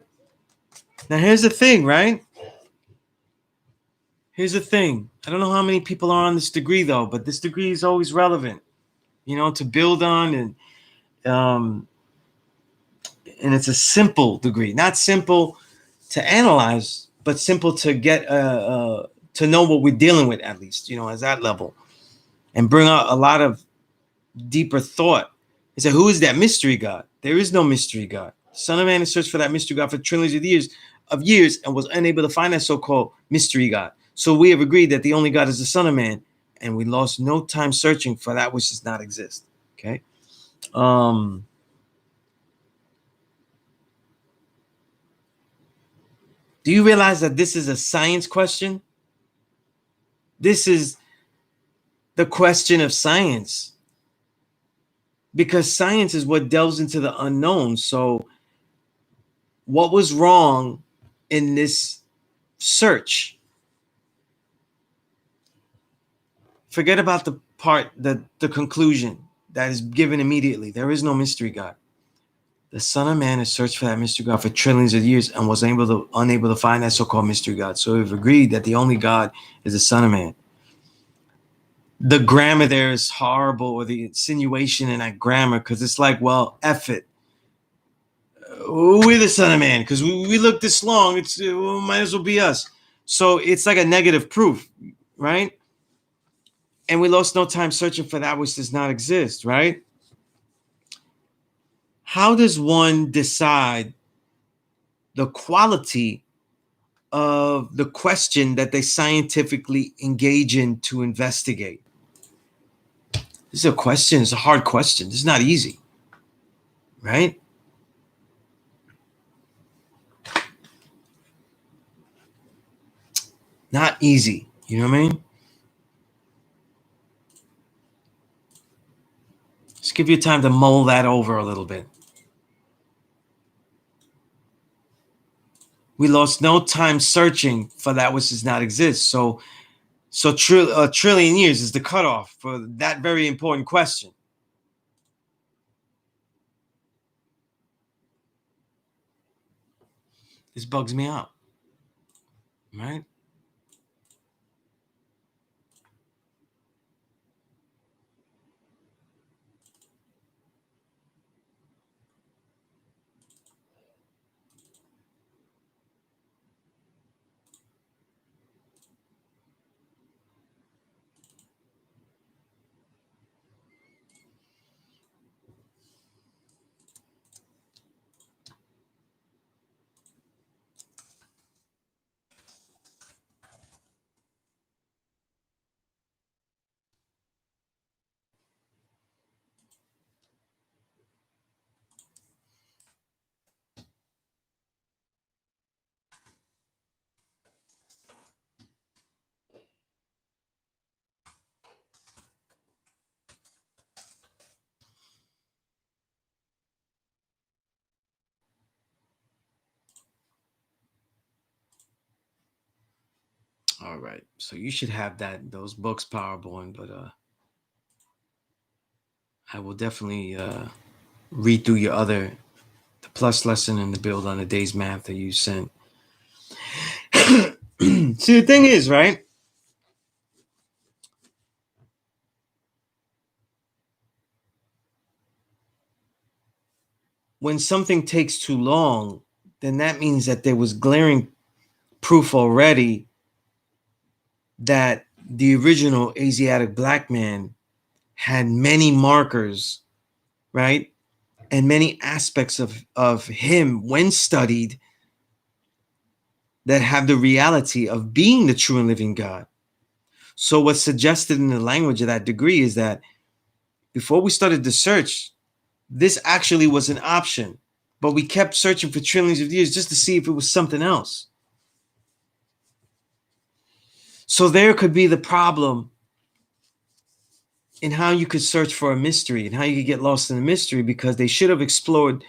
Now here's the thing, right? Here's the thing. I don't know how many people are on this degree though, but this degree is always relevant, to build on, um, and it's a simple degree, not simple to analyze, but simple to get to know what we're dealing with at least, as that level, and bring out a lot of deeper thought. He said, who is that mystery God? There is no mystery God. Son of Man has searched for that mystery God for trillions of years and was unable to find that so-called mystery God. So we have agreed that the only God is the Son of Man, and we lost no time searching for that which does not exist. Okay. Um, do you realize that this is a science question? This is the question of science, because science is what delves into the unknown. So what was wrong in this search? Forget about the part, the conclusion that is given immediately. There is no mystery God. The Son of Man has searched for that mystery God for trillions of years and was unable to find that so-called mystery God. So we've agreed that the only God is the Son of Man. The grammar there is horrible, or the insinuation in that grammar, because it's like, well, F it. We're the Son of Man because we look this long. It's might as well be us. So it's like a negative proof, right? And we lost no time searching for that which does not exist, right? How does one decide the quality of the question that they scientifically engage in to investigate? This is a question. It's a hard question. It's not easy, right? Not easy. You know what I mean? Just give you time to mull that over a little bit. We lost no time searching for that which does not exist. So a trillion years is the cutoff for that very important question. This bugs me out, right? All right. So you should have those books, Powerborn, but I will definitely read through the plus lesson and the build on the day's math that you sent. See, the thing is, right? When something takes too long, then that means that there was glaring proof already that the original Asiatic black man had many markers, right? And many aspects of him, when studied, that have the reality of being the true and living God. So what's suggested in the language of that degree is that before we started the search, this actually was an option, but we kept searching for trillions of years just to see if it was something else. So there could be the problem in how you could search for a mystery and how you could get lost in a mystery, because they should have explored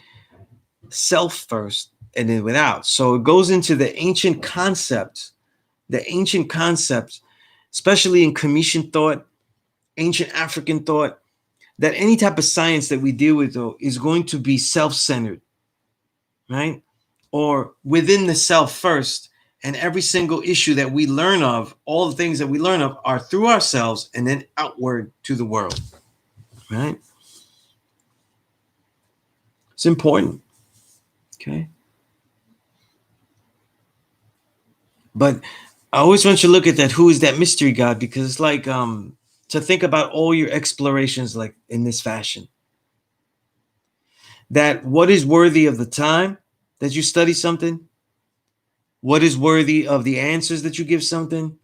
self first and then without. So it goes into the ancient concepts, especially in Comitian thought, ancient African thought, that any type of science that we deal with, though, is going to be self-centered, right? Or within the self first. And every single issue that we learn of, all the things that we learn of, are through ourselves and then outward to the world, right? It's important, okay? But I always want you to look at that. Who is that mystery God? Because it's like to think about all your explorations like in this fashion. That what is worthy of the time that you study something, what is worthy of the answers that you give something,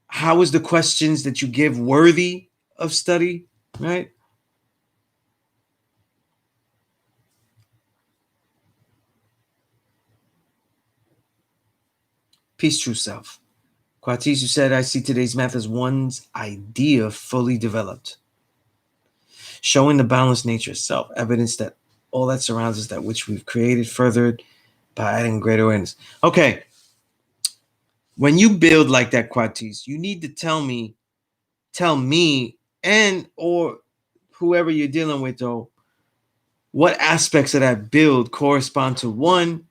how is the questions that you give worthy of study, right? Peace, true self. Quatisu said, I see today's math as one's idea fully developed, showing the balanced nature of self, evidence that all that surrounds us, that which we've created, furthered by adding greater awareness. Okay. When you build like that, Quatis, you need to tell me, and or whoever you're dealing with, though, what aspects of that build correspond to 1,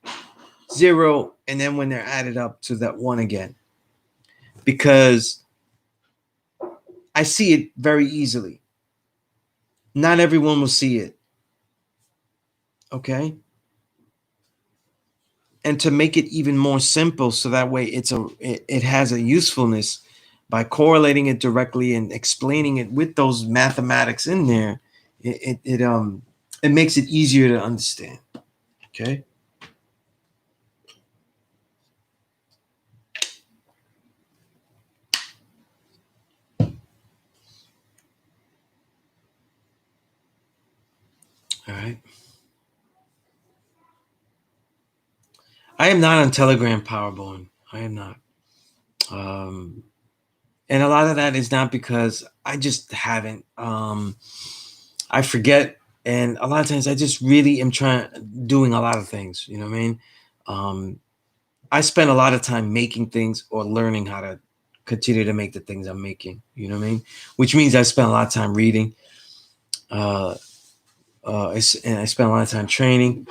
0, and then when they're added up to that 1 again. Because I see it very easily. Not everyone will see it. Okay? And to make it even more simple, so that way it has a usefulness, by correlating it directly and explaining it with those mathematics in there, it makes it easier to understand. Okay. All right. I am not on Telegram, Powerborn. I am not. And a lot of that is not because I just haven't. I forget, and a lot of times I just really am doing a lot of things. You know what I mean? I spend a lot of time making things or learning how to continue to make the things I'm making. You know what I mean? Which means I spend a lot of time reading. And I spend a lot of time training.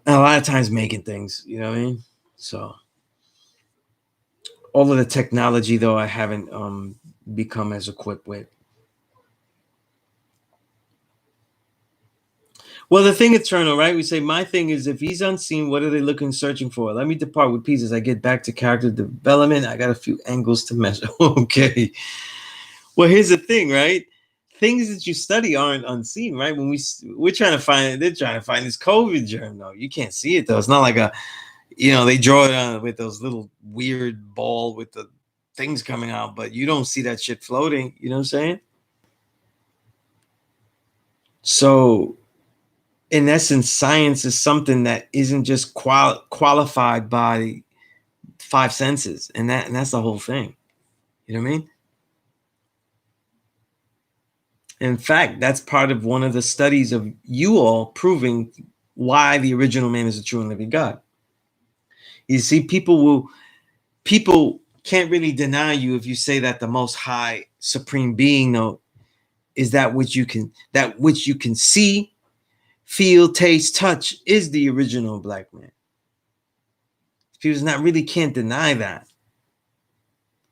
And a lot of times making things. You know what I mean? So all of the technology, though, I haven't become as equipped with. Well, the thing eternal, right? We say, my thing is, if he's unseen, what are they looking, searching for? Let me depart with peace as I get back to character development. I got a few angles to measure. Okay. Well, here's the thing, right? Things that you study aren't unseen, right? When we're trying to find, they're trying to find this COVID germ, though. You can't see it, though. It's not like they draw it on with those little weird ball with the things coming out, but you don't see that shit floating. You know what I'm saying? So, in essence, science is something that isn't just qualified by 5 senses, and that's the whole thing. You know what I mean? In fact, that's part of one of the studies of you all proving why the original man is a true and living God. You see, people can't really deny you if you say that the most high supreme being, though, is that which you can see, feel, taste, touch, is the original black man. People can't deny that.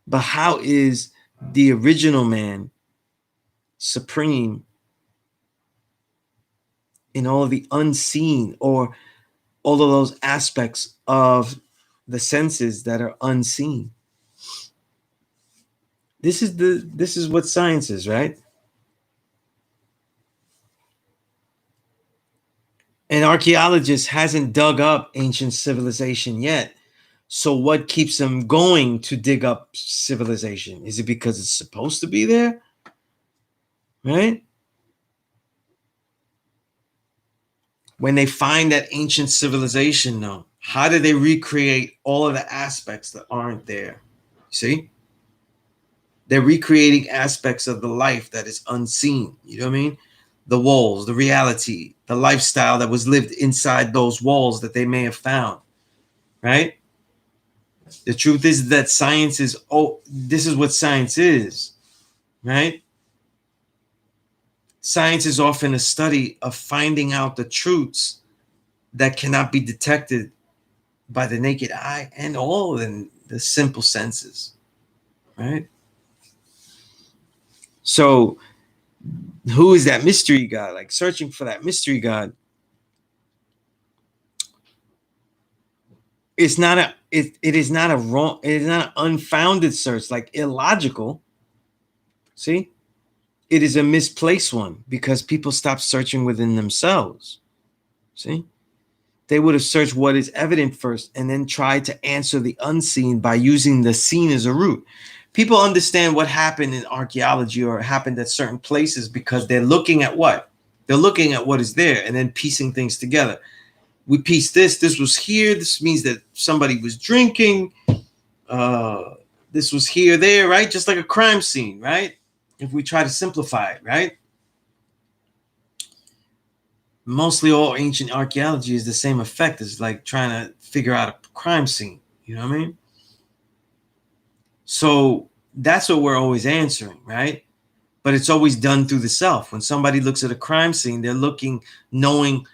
But how is the original man supreme in all of the unseen, or all of those aspects of the senses that are unseen? This is what science is, right? An archaeologist hasn't dug up ancient civilization yet. So what keeps them going to dig up civilization? Is it because it's supposed to be there? Right? When they find that ancient civilization, though, how do they recreate all of the aspects that aren't there? See? They're recreating aspects of the life that is unseen. You know what I mean? The walls, the reality, the lifestyle that was lived inside those walls that they may have found. Right? The truth is that science is, this is what science is. Right? Science is often a study of finding out the truths that cannot be detected by the naked eye and all in the simple senses, right? So who is that mystery God? Like searching for that mystery God. It is not an unfounded search, like illogical. See? It is a misplaced one because people stop searching within themselves. See? They would have searched what is evident first and then tried to answer the unseen by using the seen as a root. People understand what happened in archaeology or happened at certain places because they're looking at what? They're looking at what is there and then piecing things together. We piece this was here. This means that somebody was drinking. This was here, there, right? Just like a crime scene, right? If we try to simplify it, right? Mostly all ancient archaeology is the same effect as like trying to figure out a crime scene. You know what I mean? So that's what we're always answering, right? But it's always done through the self. When somebody looks at a crime scene, they're looking, knowing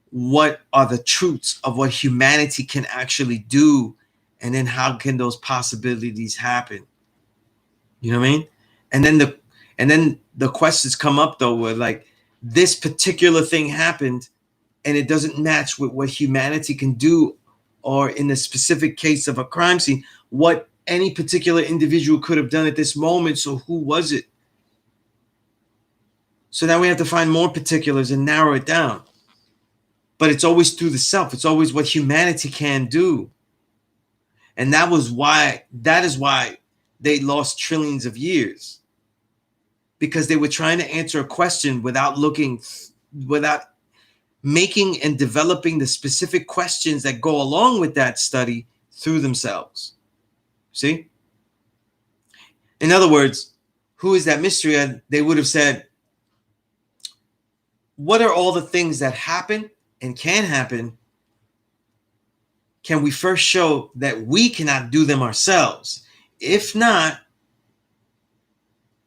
what are the truths of what humanity can actually do, and then how can those possibilities happen. You know what I mean? And then the questions come up though, where like this particular thing happened and it doesn't match with what humanity can do, or in the specific case of a crime scene, what any particular individual could have done at this moment. So who was it? So now we have to find more particulars and narrow it down. But it's always through the self. It's always what humanity can do. And that is why they lost trillions of years. Because they were trying to answer a question without making and developing the specific questions that go along with that study through themselves. See? In other words, who is that mystery? They would have said, what are all the things that happen and can happen? Can we first show that we cannot do them ourselves? If not,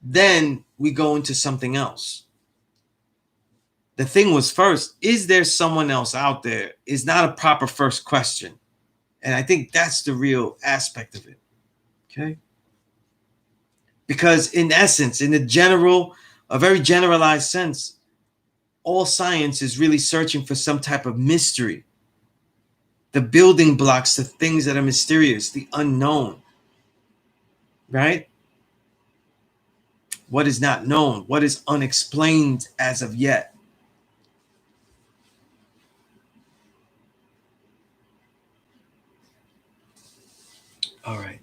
then we go into something else. The thing was first, is there someone else out there? Is not a proper first question. And I think that's the real aspect of it. Okay? Because in essence, in a very generalized sense, all science is really searching for some type of mystery. The building blocks, the things that are mysterious, the unknown. Right? What is not known, what is unexplained as of yet. All right.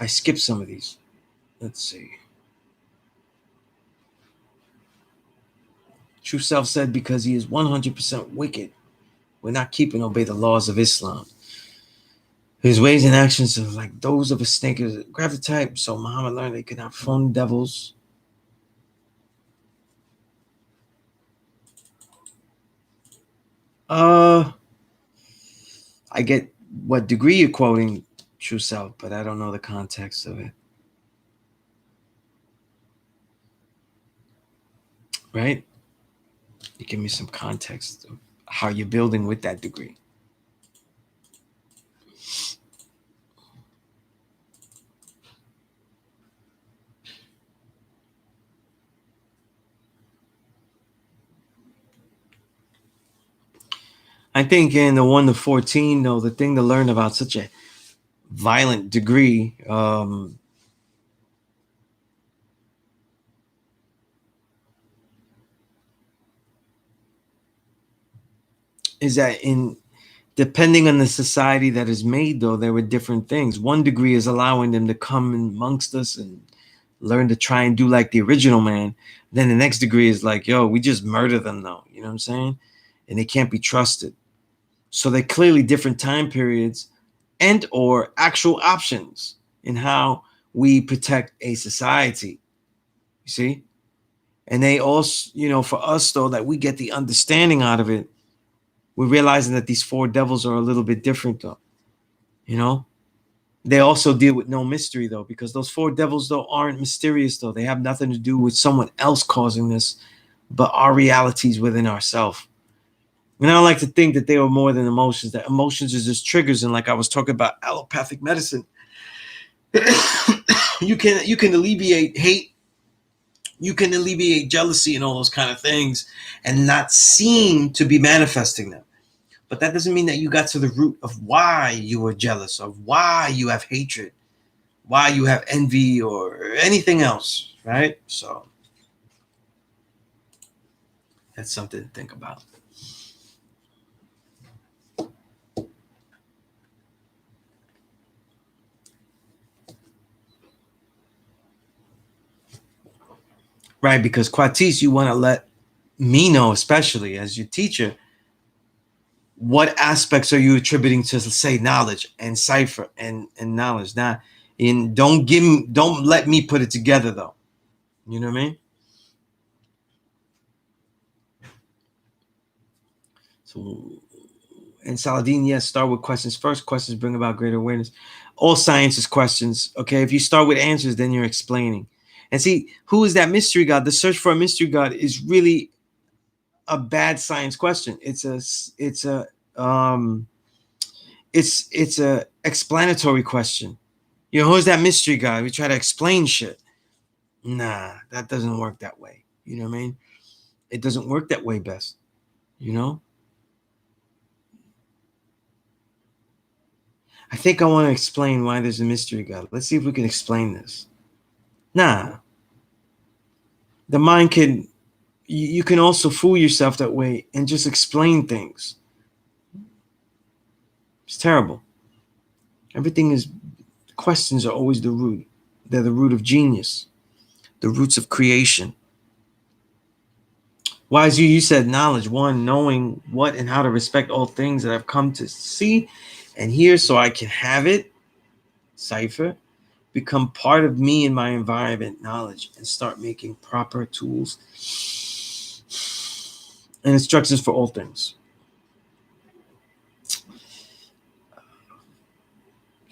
I skipped some of these. Let's see. True Self said, because he is 100% wicked, we're not keeping obey the laws of Islam. His ways and actions are like those of a snake. Grab the type. So Muhammad learned they could not phone devils. I get what degree you're quoting, True Self, but I don't know the context of it. Right? You give me some context of how you're building with that degree. I think in the 1 to 14, though, the thing to learn about such a violent degree is that depending on the society that is made, though, there were different things. 1 degree is allowing them to come amongst us and learn to try and do like the original man. Then the next degree is like, yo, we just murder them, though. You know what I'm saying? And they can't be trusted. So they're clearly different time periods and or actual options in how we protect a society. You see? And they also, for us, though, that we get the understanding out of it, we're realizing that these 4 devils are a little bit different, though. They also deal with no mystery, though, because those 4 devils, though, aren't mysterious, though. They have nothing to do with someone else causing this, but our realities within ourselves. And I don't like to think that they are more than emotions, that emotions is just triggers. And like I was talking about allopathic medicine, you can alleviate hate, you can alleviate jealousy and all those kind of things and not seem to be manifesting them. But that doesn't mean that you got to the root of why you were jealous, of why you have hatred, why you have envy or anything else, right? So that's something to think about. Right, because Quatis, you want to let me know, especially as your teacher, what aspects are you attributing to, say, knowledge and cipher and knowledge? Now, don't let me put it together though. You know what I mean? So, and Saladin, yes, start with questions first. Questions bring about greater awareness. All science is questions. Okay, if you start with answers, then you're explaining. And see, who is that mystery God? The search for a mystery God is really a bad science question. Um, it's a explanatory question. You know, who's that mystery God? We try to explain shit. Nah, that doesn't work that way. You know what I mean? It doesn't work that way best. You know? I think I want to explain why there's a mystery God. Let's see if we can explain this. Nah. The mind can, you can also fool yourself that way and just explain things. It's terrible. Everything is, questions are always the root. They're the root of genius, the roots of creation. Wise you said knowledge. One, knowing what and how to respect all things that I've come to see and hear so I can have it, cipher, become part of me and my environment, knowledge, and start making proper tools and instructions for all things.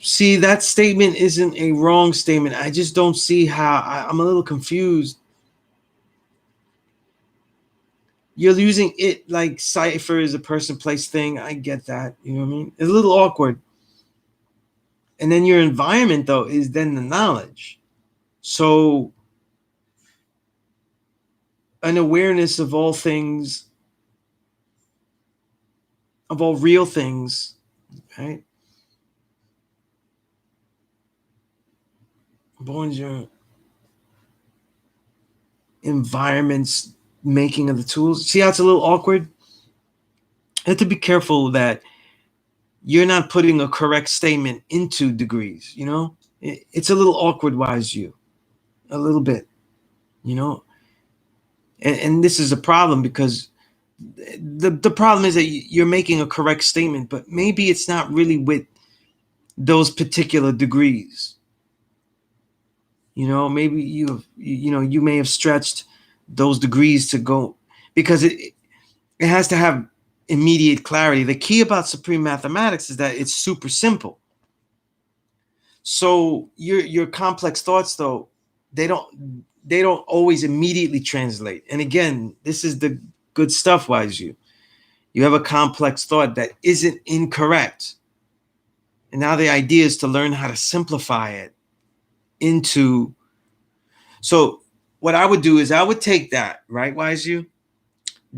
See, that statement isn't a wrong statement. I just don't see how. I'm a little confused. You're using it like cipher is a person, place, thing. I get that. You know what I mean? It's a little awkward. And then your environment, though, is then the knowledge. So, an awareness of all things, of all real things, right? Born your environment's making of the tools. See how it's a little awkward? You have to be careful that you're not putting a correct statement into degrees, you know? It's a little awkward, wise you. A little bit, you know? And this is a problem because the problem is that you're making a correct statement, but maybe it's not really with those particular degrees. You know, maybe you may have stretched those degrees to go because it has to have immediate clarity. The key about supreme mathematics is that it's super simple. So your complex thoughts though, they don't always immediately translate. And again, this is the good stuff, wise you. You have a complex thought that isn't incorrect. And now the idea is to learn how to simplify it into. So what I would do is I would take that, right, wise you,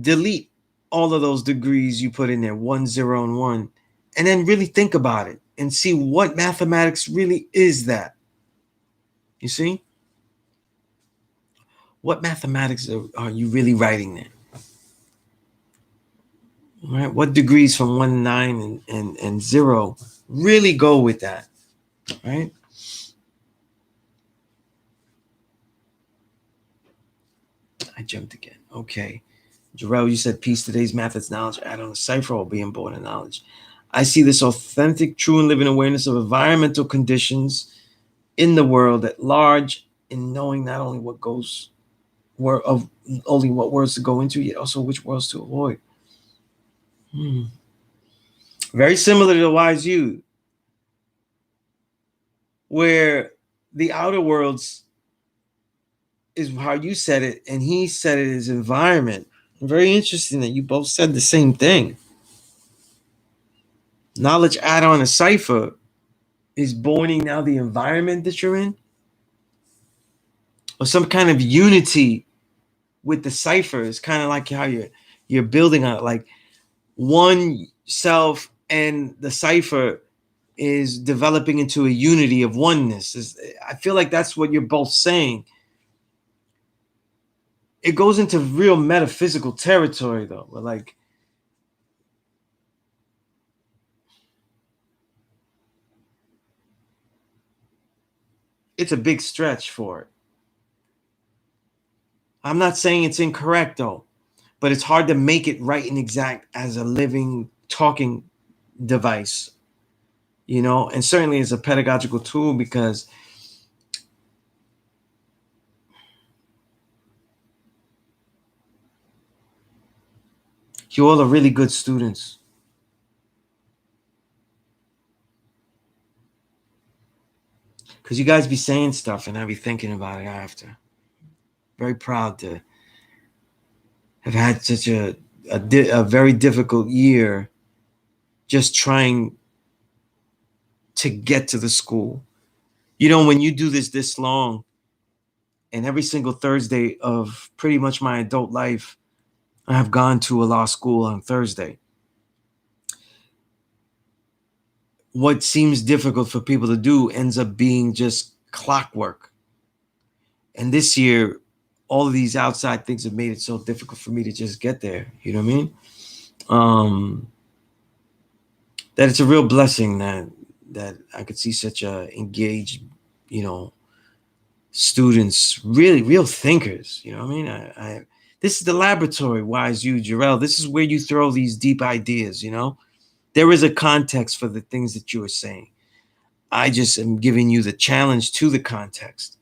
delete all of those degrees you put in there, 1, 0, and 1, and then really think about it and see what mathematics really is that. You see? What mathematics are you really writing there? Right? What degrees from 1, 9, and 0 really go with that? Right? I jumped again. Okay. Jarrell, you said peace. Today's methods, knowledge, add on a cipher or being born in knowledge. I see this authentic, true, and living awareness of environmental conditions in the world at large, in knowing not only what goes of only what words to go into, yet also which worlds to avoid. Very similar to the wise you, where the outer worlds is how you said it, and he said it as environment. Very interesting that you both said the same thing. Knowledge add on a cipher is boning now the environment that you're in, or some kind of unity with the cipher. Is kind of like how you're building on it, like one self and the cipher is developing into a unity of oneness. I feel like that's what you're both saying. It goes into real metaphysical territory though, but like it's a big stretch for it. I'm not saying it's incorrect though, but it's hard to make it right and exact as a living talking device, you know, and certainly as a pedagogical tool, because you all are really good students. Because you guys be saying stuff and I be thinking about it after. Very proud to have had such a very difficult year just trying to get to the school. You know, when you do this long, and every single Thursday of pretty much my adult life, I have gone to a law school on Thursday. What seems difficult for people to do ends up being just clockwork. And this year, all of these outside things have made it so difficult for me to just get there. You know what I mean? That it's a real blessing that I could see such a engaged, you know, students, really real thinkers. You know what I mean? I this is the laboratory, Wise You, Jarrell. This is where you throw these deep ideas. You know, there is a context for the things that you are saying. I just am giving you the challenge to the context,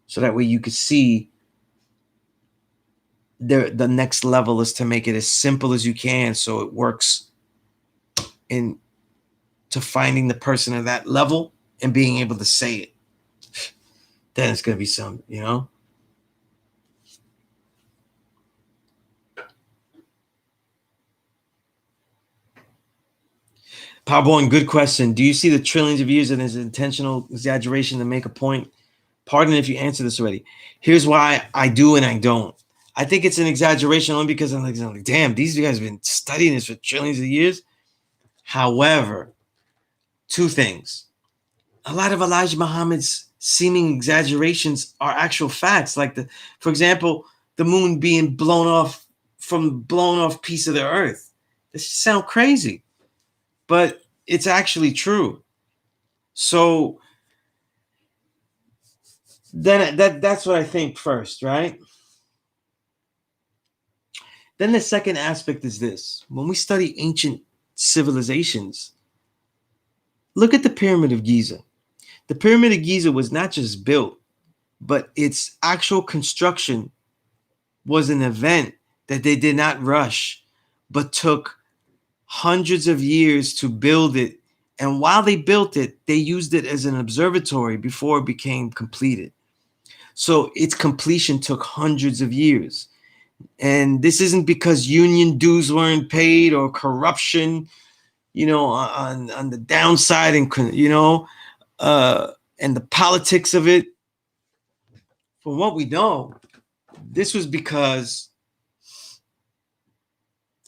so that way you could see the next level is to make it as simple as you can, so it works in to finding the person at that level and being able to say it. Then it's going to be some, you know. Pabon, good question. Do you see the trillions of years as intentional exaggeration to make a point? Pardon if you answered this already. Here's why I do and I don't. I think it's an exaggeration only because I'm like, damn, these guys have been studying this for trillions of years. However, two things. A lot of Elijah Muhammad's seeming exaggerations are actual facts. Like for example, the moon being blown off from blown off piece of the earth. This sounds crazy, but it's actually true. So then that's what I think first, right? Then the second aspect is this. When we study ancient civilizations, look at the Pyramid of Giza. The Pyramid of Giza was not just built, but its actual construction was an event that they did not rush, but took hundreds of years to build it. And while they built it, they used it as an observatory before it became completed. So its completion took hundreds of years. And this isn't because union dues weren't paid or corruption, you know, on the downside, and, you know, and the politics of it. From what we know, this was because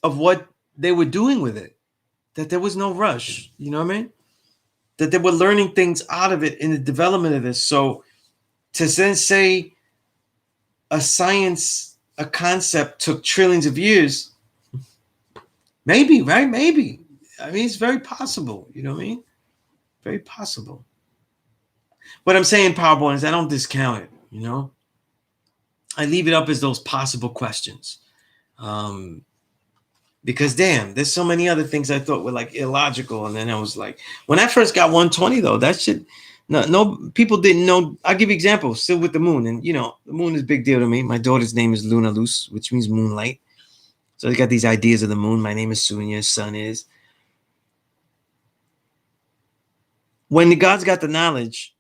of what they were doing with it, that there was no rush, you know what I mean? That they were learning things out of it in the development of this. So to then say a science, a concept took trillions of years, maybe, right? Maybe. I mean, it's very possible, you know what I mean? Very possible. What I'm saying, PowerPoint, is I don't discount it, you know? I leave it up as those possible questions. Because damn, there's so many other things I thought were like illogical. And then I was like, when I first got 120 though, that shit, no people didn't know. I'll give you examples, still with the moon. And you know, the moon is a big deal to me. My daughter's name is Luna Luz, which means moonlight. So they got these ideas of the moon. My name is Sunya, sun is. When the gods got the knowledge,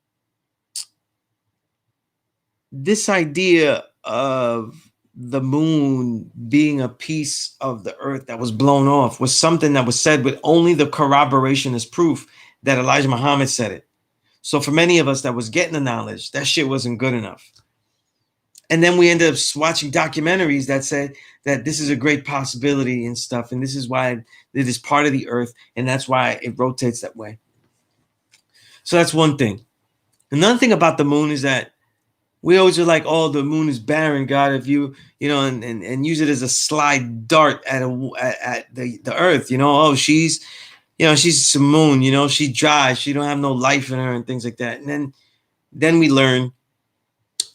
this idea of the moon being a piece of the earth that was blown off was something that was said with only the corroboration as proof that Elijah Muhammad said it. So for many of us that was getting the knowledge, that shit wasn't good enough. And then we ended up watching documentaries that said that this is a great possibility and stuff. And this is why it is part of the earth. And that's why it rotates that way. So that's one thing. Another thing about the moon is that we always are like, oh, the moon is barren, God, if you know, and use it as a slide dart at the earth, you know, oh, she's, you know, she's some moon, you know, she dry, she don't have no life in her and things like that. And then we learn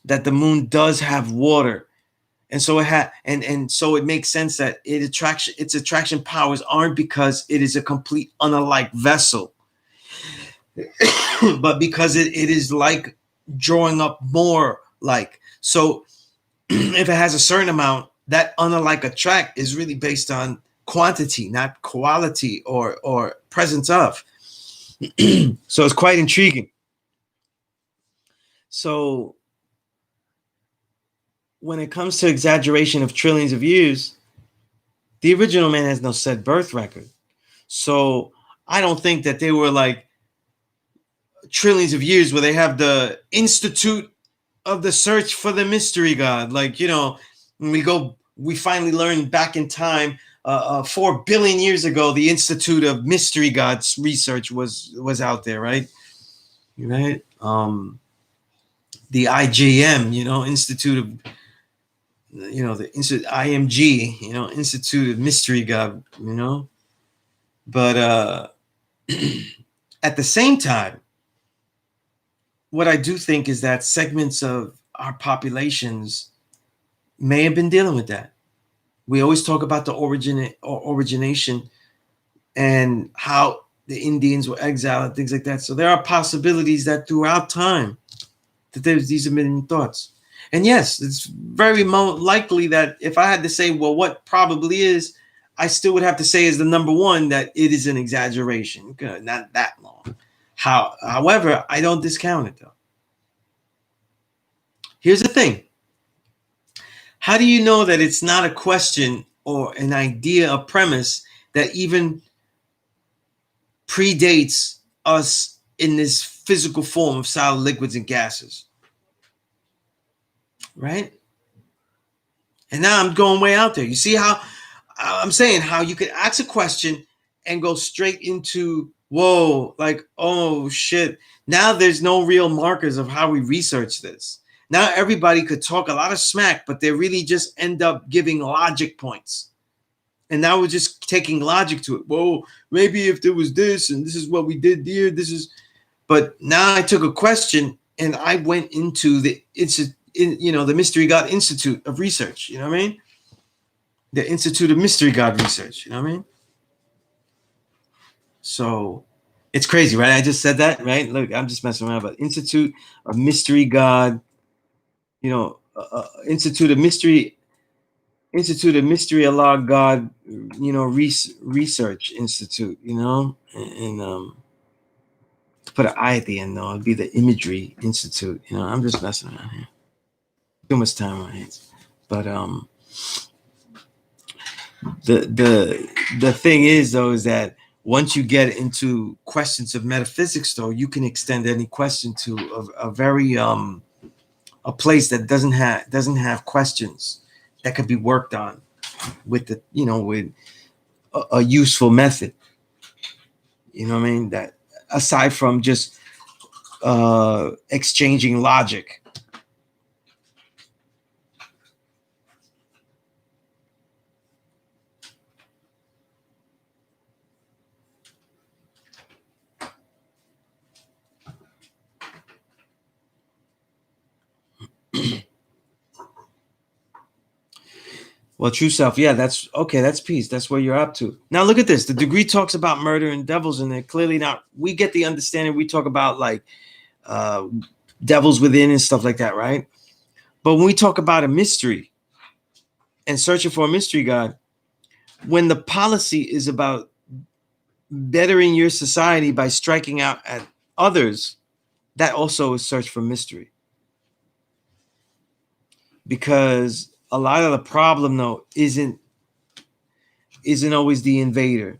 that the moon does have water. And so so it makes sense that its attraction powers aren't because it is a complete unalike vessel, but because it is like drawing up more like. So if it has a certain amount, that unalike attract is really based on quantity, not quality or presence of. So it's quite intriguing. So when it comes to exaggeration of trillions of years, the original man has no set birth record. So I don't think that they were like trillions of years where they have the institute of the search for the mystery god. Like, when we finally learned back in time, 4 billion years ago, the Institute of Mystery Gods research was out there, right? Right. The IJM, Institute of, the IMG, Institute of Mystery God, but at the same time, what I do think is that segments of our populations may have been dealing with that. We always talk about the origination and how the Indians were exiled and things like that. So there are possibilities that throughout time that these have been thoughts. And yes, it's very likely that if I had to say, well, what probably is, I still would have to say is the number one that it is an exaggeration. Good, not that long. However, I don't discount it though. Here's the thing. How do you know that it's not a question or an idea, a premise that even predates us in this physical form of solid liquids and gases? Right? And now I'm going way out there. You see how I'm saying how you could ask a question and go straight into, whoa, like, oh shit. Now there's no real markers of how we research this. Now everybody could talk a lot of smack, but they really just end up giving logic points. And now we're just taking logic to it. Whoa, maybe if there was this and this is what we did here, but now I took a question and I went into the Mystery God Institute of Research. You know what I mean? The Institute of Mystery God Research. You know what I mean? So it's crazy, right? I just said that, right? Look, I'm just messing around, but Institute of Mystery God, Institute of Mystery Allah God, Research Institute, and to put an I at the end though, it'd be the Imagery Institute. I'm just messing around here. Too much time on my hands. But the thing is though is that once you get into questions of metaphysics though, you can extend any question to a very a place that doesn't have questions that could be worked on with with a useful method. You know what I mean? That aside from just exchanging logic. Well, true self, yeah, that's okay. That's peace. That's where you're up to. Now, look at this. The degree talks about murder and devils, and they're clearly not. We get the understanding. We talk about like devils within and stuff like that, right? But when we talk about a mystery and searching for a mystery God, when the policy is about bettering your society by striking out at others, that also is search for mystery. Because a lot of the problem, though, isn't always the invader.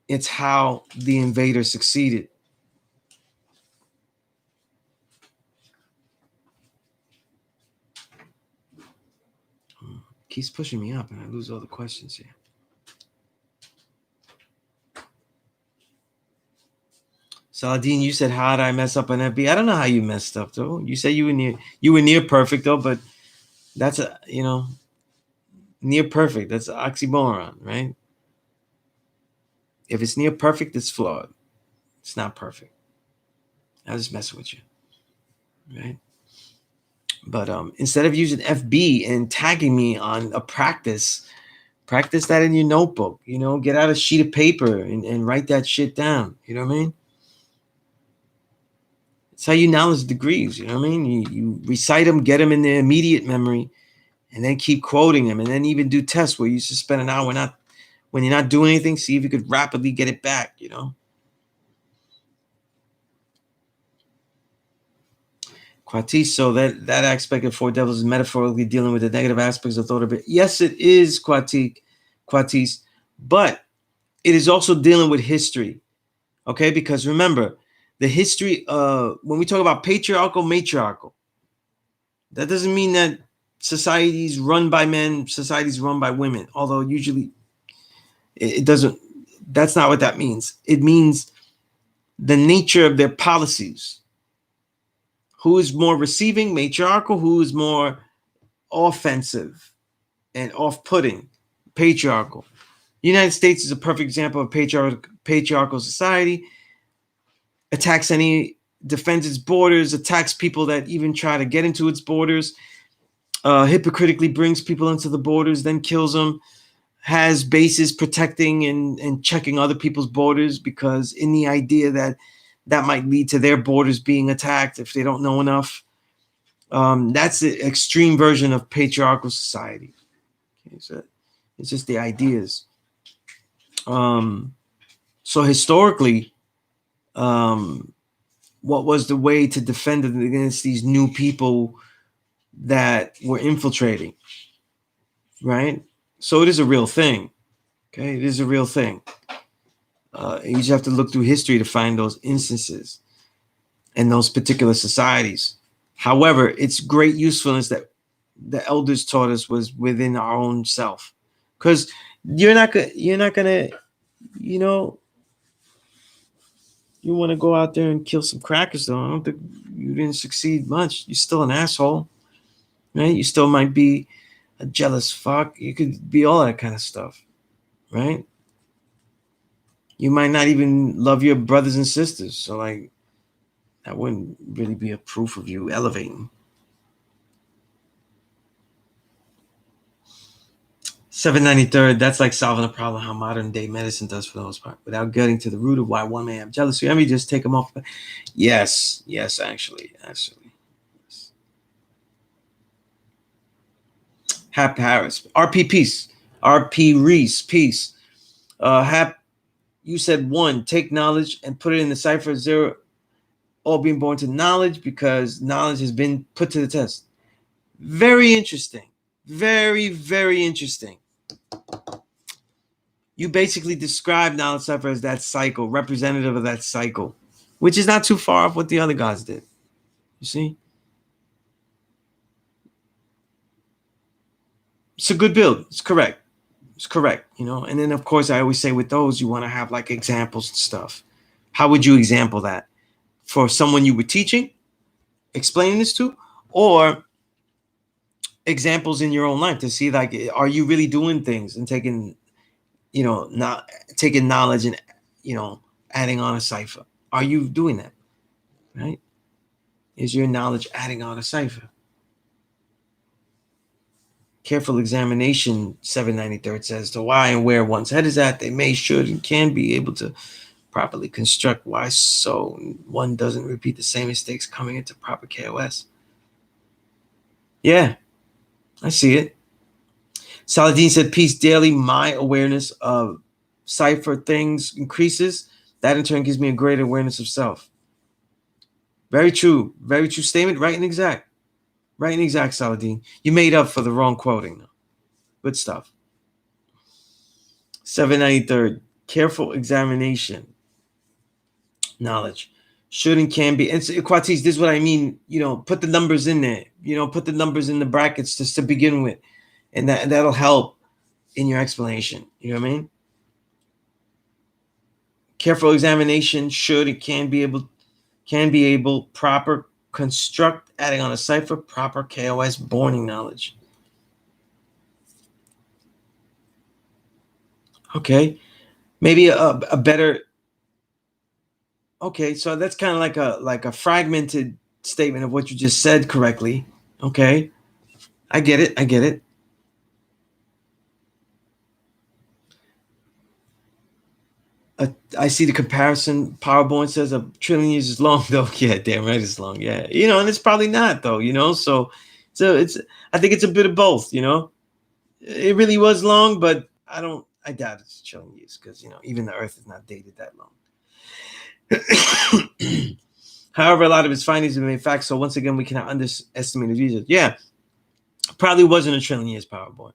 It's how the invader succeeded. Keeps pushing me up and I lose all the questions here. Saladin, you said how did I mess up an FB? I don't know how you messed up though. You said you were near perfect though, but that's near perfect. That's an oxymoron, right? If it's near perfect, it's flawed. It's not perfect. I was just messing with you, right? But instead of using FB and tagging me on a practice that in your notebook. Get out a sheet of paper and write that shit down. You know what I mean? It's how you knowledge degrees. You know what I mean? You recite them, get them in the immediate memory, and then keep quoting them, and then even do tests where you just spend an hour when you're not doing anything, see if you could rapidly get it back. Quatis, so that aspect of Four Devils is metaphorically dealing with the negative aspects of thought of it. Yes, it is, Quatis, but it is also dealing with history. Okay, because remember, the history, when we talk about patriarchal, matriarchal, that doesn't mean that societies run by men, societies run by women, although usually it doesn't. That's not what that means. It means the nature of their policies. Who is more receiving, matriarchal? Who is more offensive and off-putting, patriarchal? The United States is a perfect example of patriarchal society. Attacks any, defends its borders, attacks people that even try to get into its borders, hypocritically brings people into the borders, then kills them, has bases protecting and checking other people's borders because in the idea that might lead to their borders being attacked if they don't know enough. That's the extreme version of patriarchal society. Okay, so it's just the ideas. So historically, what was the way to defend it against these new people that were infiltrating, right? So it is a real thing. Okay, it is a real thing. You just have to look through history to find those instances in those particular societies. However, its great usefulness that the elders taught us was within our own self, because you're not gonna, you know, you want to go out there and kill some crackers though. I don't think you didn't succeed much. You're still an asshole, right? You still might be a jealous fuck. You could be all that kind of stuff, right? You might not even love your brothers and sisters. So like that wouldn't really be a proof of you elevating. 793rd, that's like solving a problem how modern day medicine does for the most part, without getting to the root of why one may have jealousy. Let me just take them off. Yes, actually. Hap Harris, RP Peace, RP Reese Peace. Hap, you said 1, take knowledge and put it in the cipher. 0, all being born to knowledge because knowledge has been put to the test. Very interesting. Very, very interesting. You basically describe knowledge cipher as that cycle, representative of that cycle, which is not too far off what the other gods did. You see? It's a good build. It's correct. And then, of course, I always say with those, you want to have like examples and stuff. How would you example that? For someone you were teaching, explaining this to, or examples in your own life to see like, are you really doing things and taking, not taking knowledge and, adding on a cipher? Are you doing that? Right? Is your knowledge adding on a cipher? Careful examination, 793rd says, to why and where one's head is at, they may, should, and can be able to properly construct why so one doesn't repeat the same mistakes coming into proper KOS. Yeah, I see it. Saladin said, peace daily. My awareness of cipher things increases. That in turn gives me a greater awareness of self. Very true. Very true statement. Right and exact. Saladin. You made up for the wrong quoting, though. Good stuff. 793rd. Careful examination. Knowledge. Should and can be. And Quatis, this is what I mean. Put the numbers in there. Put the numbers in the brackets just to begin with. And that'll help in your explanation. You know what I mean? Careful examination should and can be able proper construct, adding on a cipher, proper KOS borning knowledge. Okay, maybe a better. Okay, so that's kind of like a fragmented statement of what you just said correctly. Okay, I get it. I get it. I see the comparison. Powerborn says a trillion years is long, though. Yeah, damn right it's long. Yeah, and it's probably not, though. So it's. I think it's a bit of both. It really was long, but I doubt it's a trillion years because even the Earth is not dated that long. However, a lot of its findings have been facts. So once again, we cannot underestimate the reasons. Yeah, probably wasn't a trillion years, Powerborn,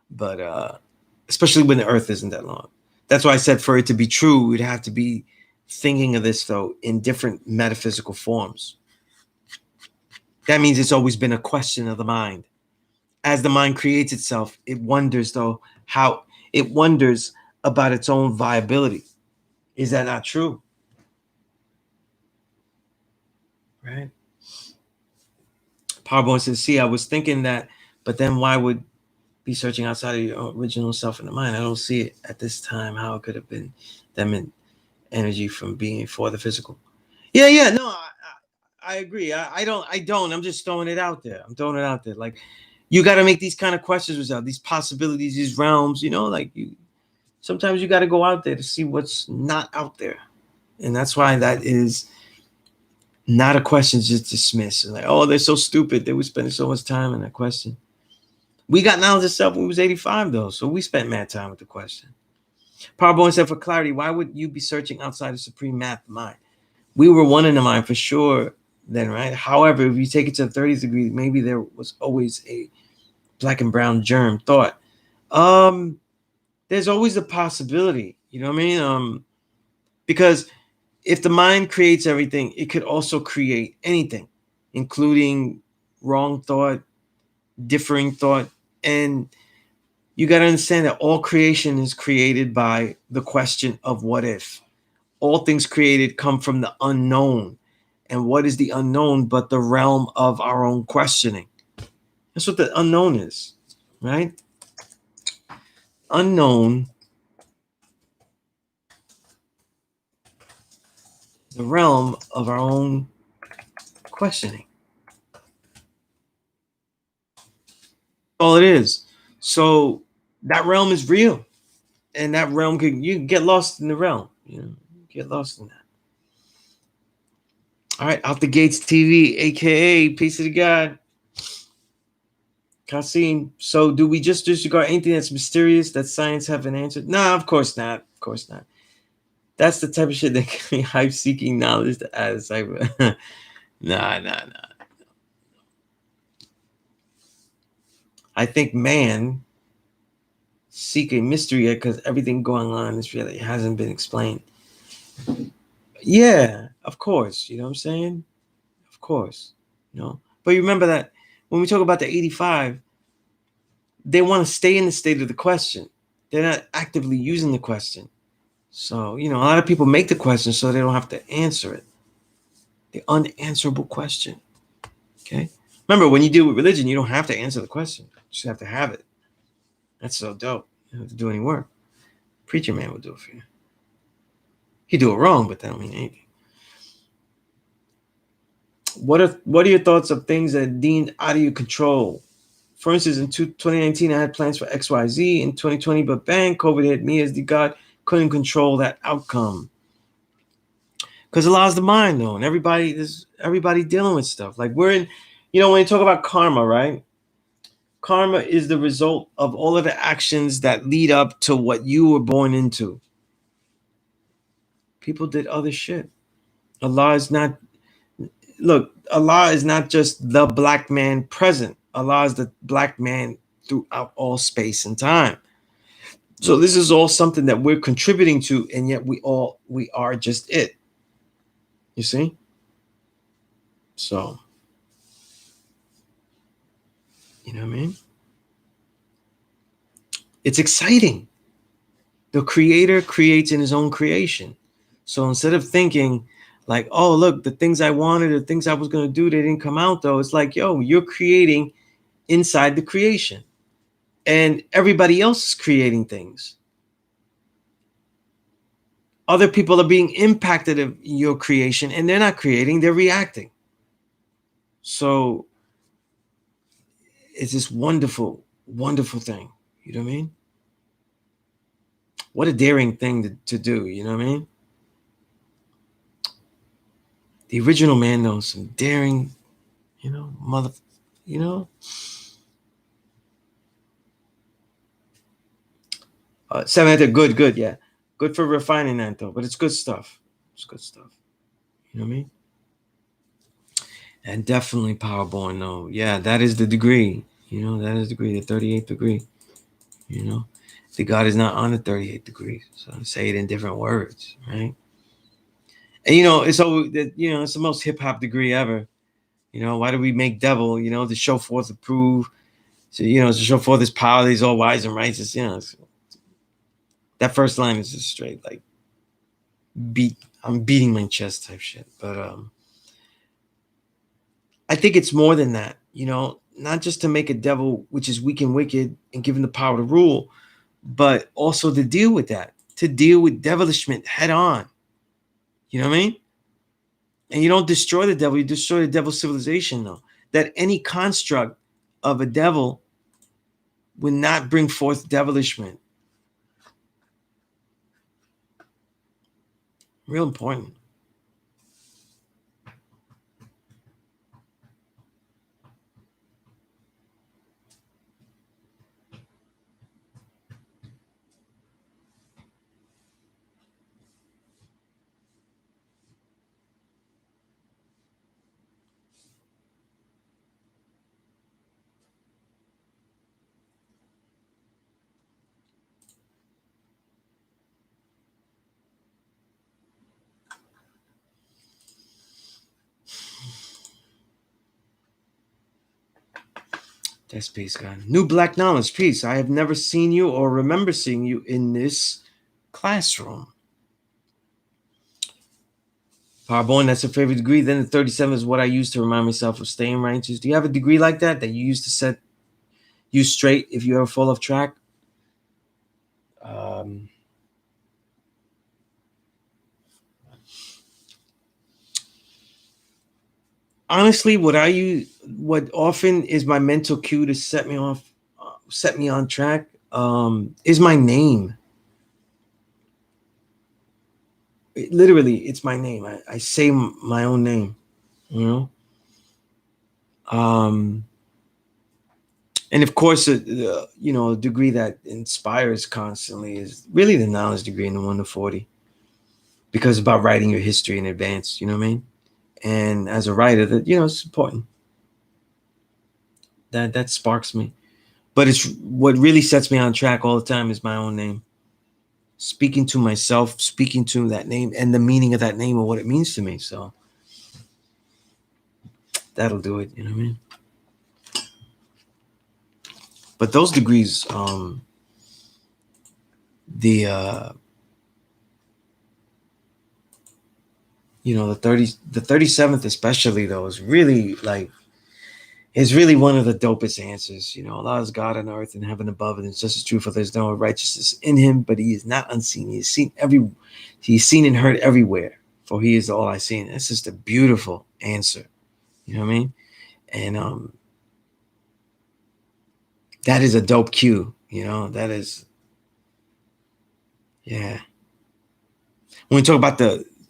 but especially when the Earth isn't that long. That's why I said for it to be true, we'd have to be thinking of this though in different metaphysical forms. That means it's always been a question of the mind. As the mind creates itself, it wonders though how it wonders about its own viability. Is that not true? Right? Powerborn says, see, I was thinking that, but then why would be searching outside of your original self in the mind? I don't see it at this time how it could have been them in energy from being for the physical. Yeah, no, I agree. I don't. I'm just throwing it out there. I'm throwing it out there. Like, you got to make these kind of questions out, these possibilities, these realms. Sometimes you got to go out there to see what's not out there, and that's why that is not a question just dismissed. Like, oh, they're so stupid. They were spending so much time in that question. We got knowledge of self when we was 85, though, so we spent mad time with the question. Powerborn said, for clarity, why would you be searching outside of supreme math mind? We were one in the mind for sure then, right? However, if you take it to the 30th degree, maybe there was always a black and brown germ thought. There's always a possibility, you know what I mean? Because if the mind creates everything, it could also create anything, including wrong thought, differing thought. And you got to understand that all creation is created by the question of what if. All things created come from the unknown. And what is the unknown but the realm of our own questioning? That's what the unknown is, right? Unknown, the realm of our own questioning. All it is. So that realm is real. And that realm you can get lost in the realm. Get lost in that. All right, Out the Gates TV, aka Piece of the God. Kasim, so do we just disregard anything that's mysterious that science haven't answered? Nah, of course not. Of course not. That's the type of shit that can be hype seeking knowledge to add a cyber. Nah. I think man seek a mystery because everything going on in this reality hasn't been explained. Yeah, of course. You know what I'm saying? Of course. But you remember that when we talk about the 85, they want to stay in the state of the question. They're not actively using the question. So, a lot of people make the question so they don't have to answer it. The unanswerable question. Okay? Remember, when you deal with religion, you don't have to answer the question. You just have to have it. That's so dope. You don't have to do any work. Preacher man will do it for you. He do it wrong, but that don't mean anything. What are your thoughts of things that are deemed out of your control? For instance, in 2019, I had plans for XYZ in 2020, but bang, COVID hit me as the God couldn't control that outcome. Because Allah is the mind, though, and everybody dealing with stuff. Like we're in, when you talk about karma, right? Karma is the result of all of the actions that lead up to what you were born into. People did other shit. Allah is not just the black man present. Allah is the black man throughout all space and time. So this is all something that we're contributing to, and yet we are just it. You see? So, you know what I mean? It's exciting. The creator creates in his own creation. So instead of thinking like, oh, look, the things I wanted, the things I was going to do, they didn't come out though. It's like, yo, you're creating inside the creation. And everybody else is creating things. Other people are being impacted of your creation and they're not creating, they're reacting. So it's this wonderful, wonderful thing. You know what I mean? What a daring thing to do. You know what I mean? The original man knows some daring, mother, you know. 7 good, yeah, good for refining that though. But it's good stuff. It's good stuff. You know what I mean? And definitely Powerborn though. Yeah, that is the degree. That is the degree, the 38th degree. The God is not on the 38th degree. So I say it in different words, right? And it's it's the most hip hop degree ever. Why do we make devil? To show forth, to prove, to show forth his power. He's all wise and righteous. That first line is just straight like I'm beating my chest type shit. But I think it's more than that. Not just to make a devil which is weak and wicked and give him the power to rule, but also to deal with that, to deal with devilishment head on. You know what I mean? And you don't destroy the devil, you destroy the devil's civilization, though. That any construct of a devil would not bring forth devilishment. Real important. That's peace, God. New black knowledge, peace. I have never seen you or remember seeing you in this classroom. Powerborn, that's a favorite degree. Then the 37 is what I use to remind myself of staying righteous. Do you have a degree like that you use to set you straight if you ever fall off track? Honestly, what often is my mental cue to set me on track, is my name. Literally, it's my name. I say my own name, and of course, a degree that inspires constantly is really the knowledge degree in the 1 to 40, because it's about writing your history in advance. You know what I mean? And as a writer, that it's important. That sparks me. But it's what really sets me on track all the time is my own name. Speaking to myself, speaking to that name and the meaning of that name and what it means to me. So that'll do it. You know what I mean? But those degrees, the 37th especially though is really one of the dopest answers. Allah is God on earth and heaven above, and it's just as true, for there's no righteousness in him, but he is not unseen. He is seen and heard everywhere, for he is all I see. And it's just a beautiful answer. You know what I mean? And that is a dope cue. That is, yeah. When we talk about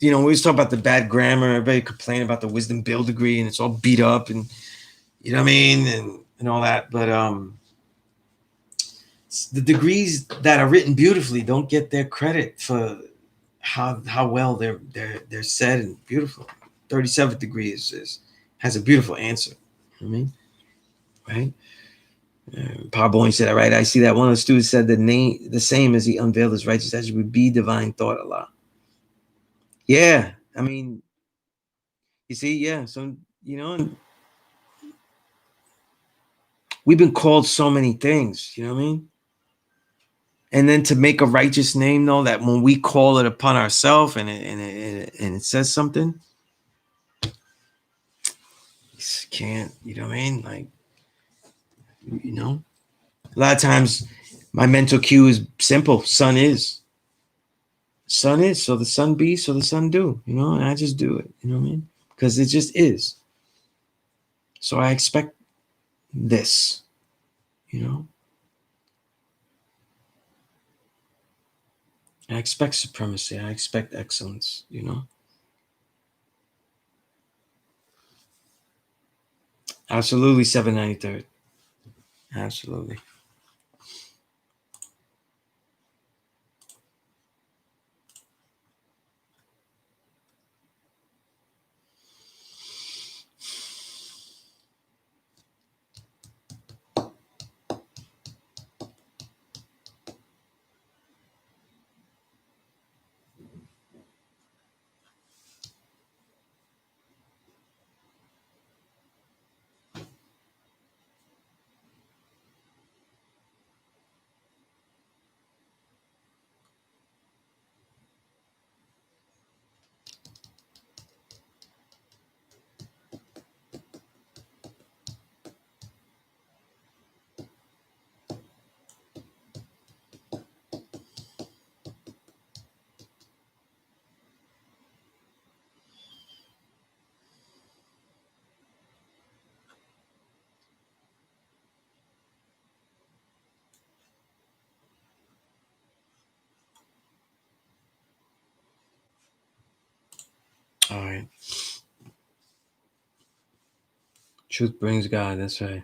we always talk about the bad grammar, everybody complain about the wisdom build degree and it's all beat up and you know what I mean, and all that. But the degrees that are written beautifully don't get their credit for how well they're said and beautiful. 37th degree has a beautiful answer. You know what I mean, right? Powerborn said, "All right, I see that one of the students said the same as he unveiled his righteous attribute, be divine thought Allah." Yeah, I mean, you see, yeah. So we've been called so many things. You know what I mean? And then to make a righteous name, though, that when we call it upon ourselves and it says something, can't, you know what I mean? Like, a lot of times my mental cue is simple. Sun is, so the sun be, so the sun do, and I just do it, you know what I mean? Because it just is. So I expect this. You know, I expect supremacy. I expect excellence. You know, absolutely 793rd. Absolutely. All right. Truth brings God. That's right.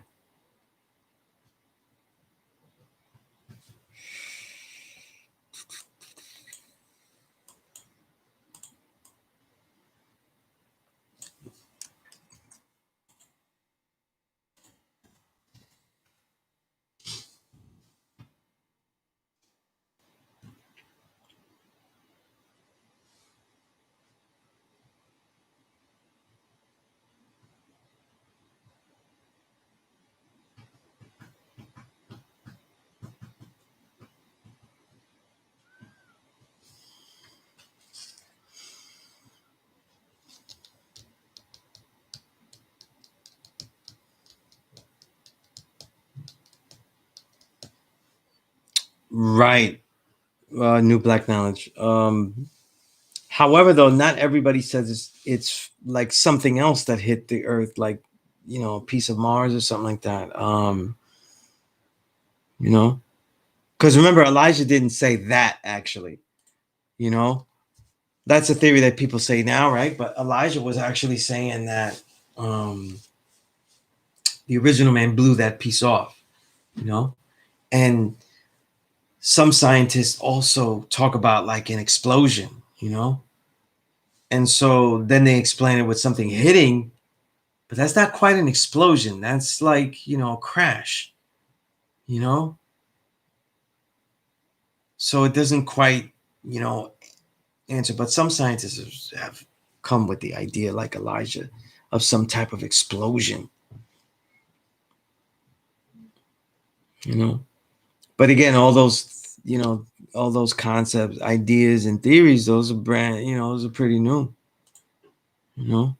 Right. New black knowledge. However, though, not everybody says it's like something else that hit the earth, like, you know, a piece of Mars or something like that. You know, because remember, Elijah didn't say that actually. You know, that's a theory that people say now, right? But Elijah was actually saying that um, the original man blew that piece off. You know, and some scientists also talk about like an explosion. You know, and so then they explain it with something hitting, but that's not quite an explosion. That's like, you know, a crash, you know? So it doesn't quite, you know, answer. But some scientists have come with the idea, like Elijah, of some type of explosion, you know? But again, all those, you know, all those concepts, ideas, and theories, those are brand, you know, those are pretty new, you know?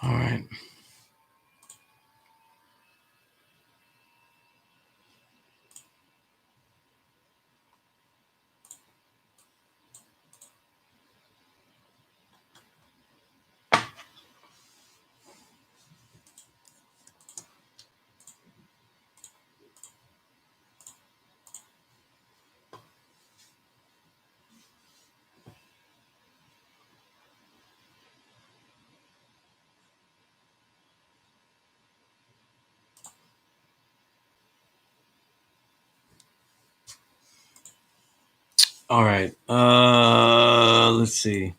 All right. All right. Let's see.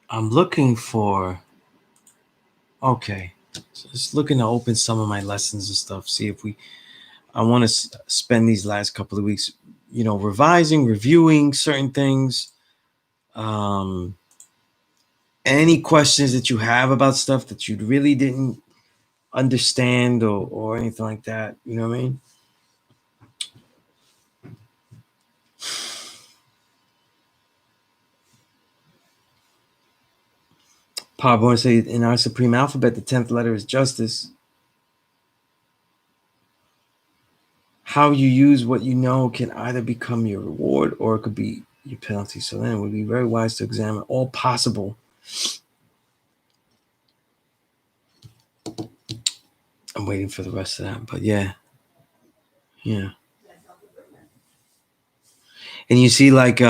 I'm looking for. Okay. So just looking to open some of my lessons and stuff. See if we. I want to spend these last couple of weeks, revising, reviewing certain things. Um, any questions that you have about stuff that you really didn't understand or anything like that. You know what I mean? Powerborn say in our supreme alphabet, the 10th letter is justice. How you use what you know can either become your reward or it could be your penalty. So then it would be very wise to examine all possible. I'm waiting for the rest of that, but yeah. And you see, like,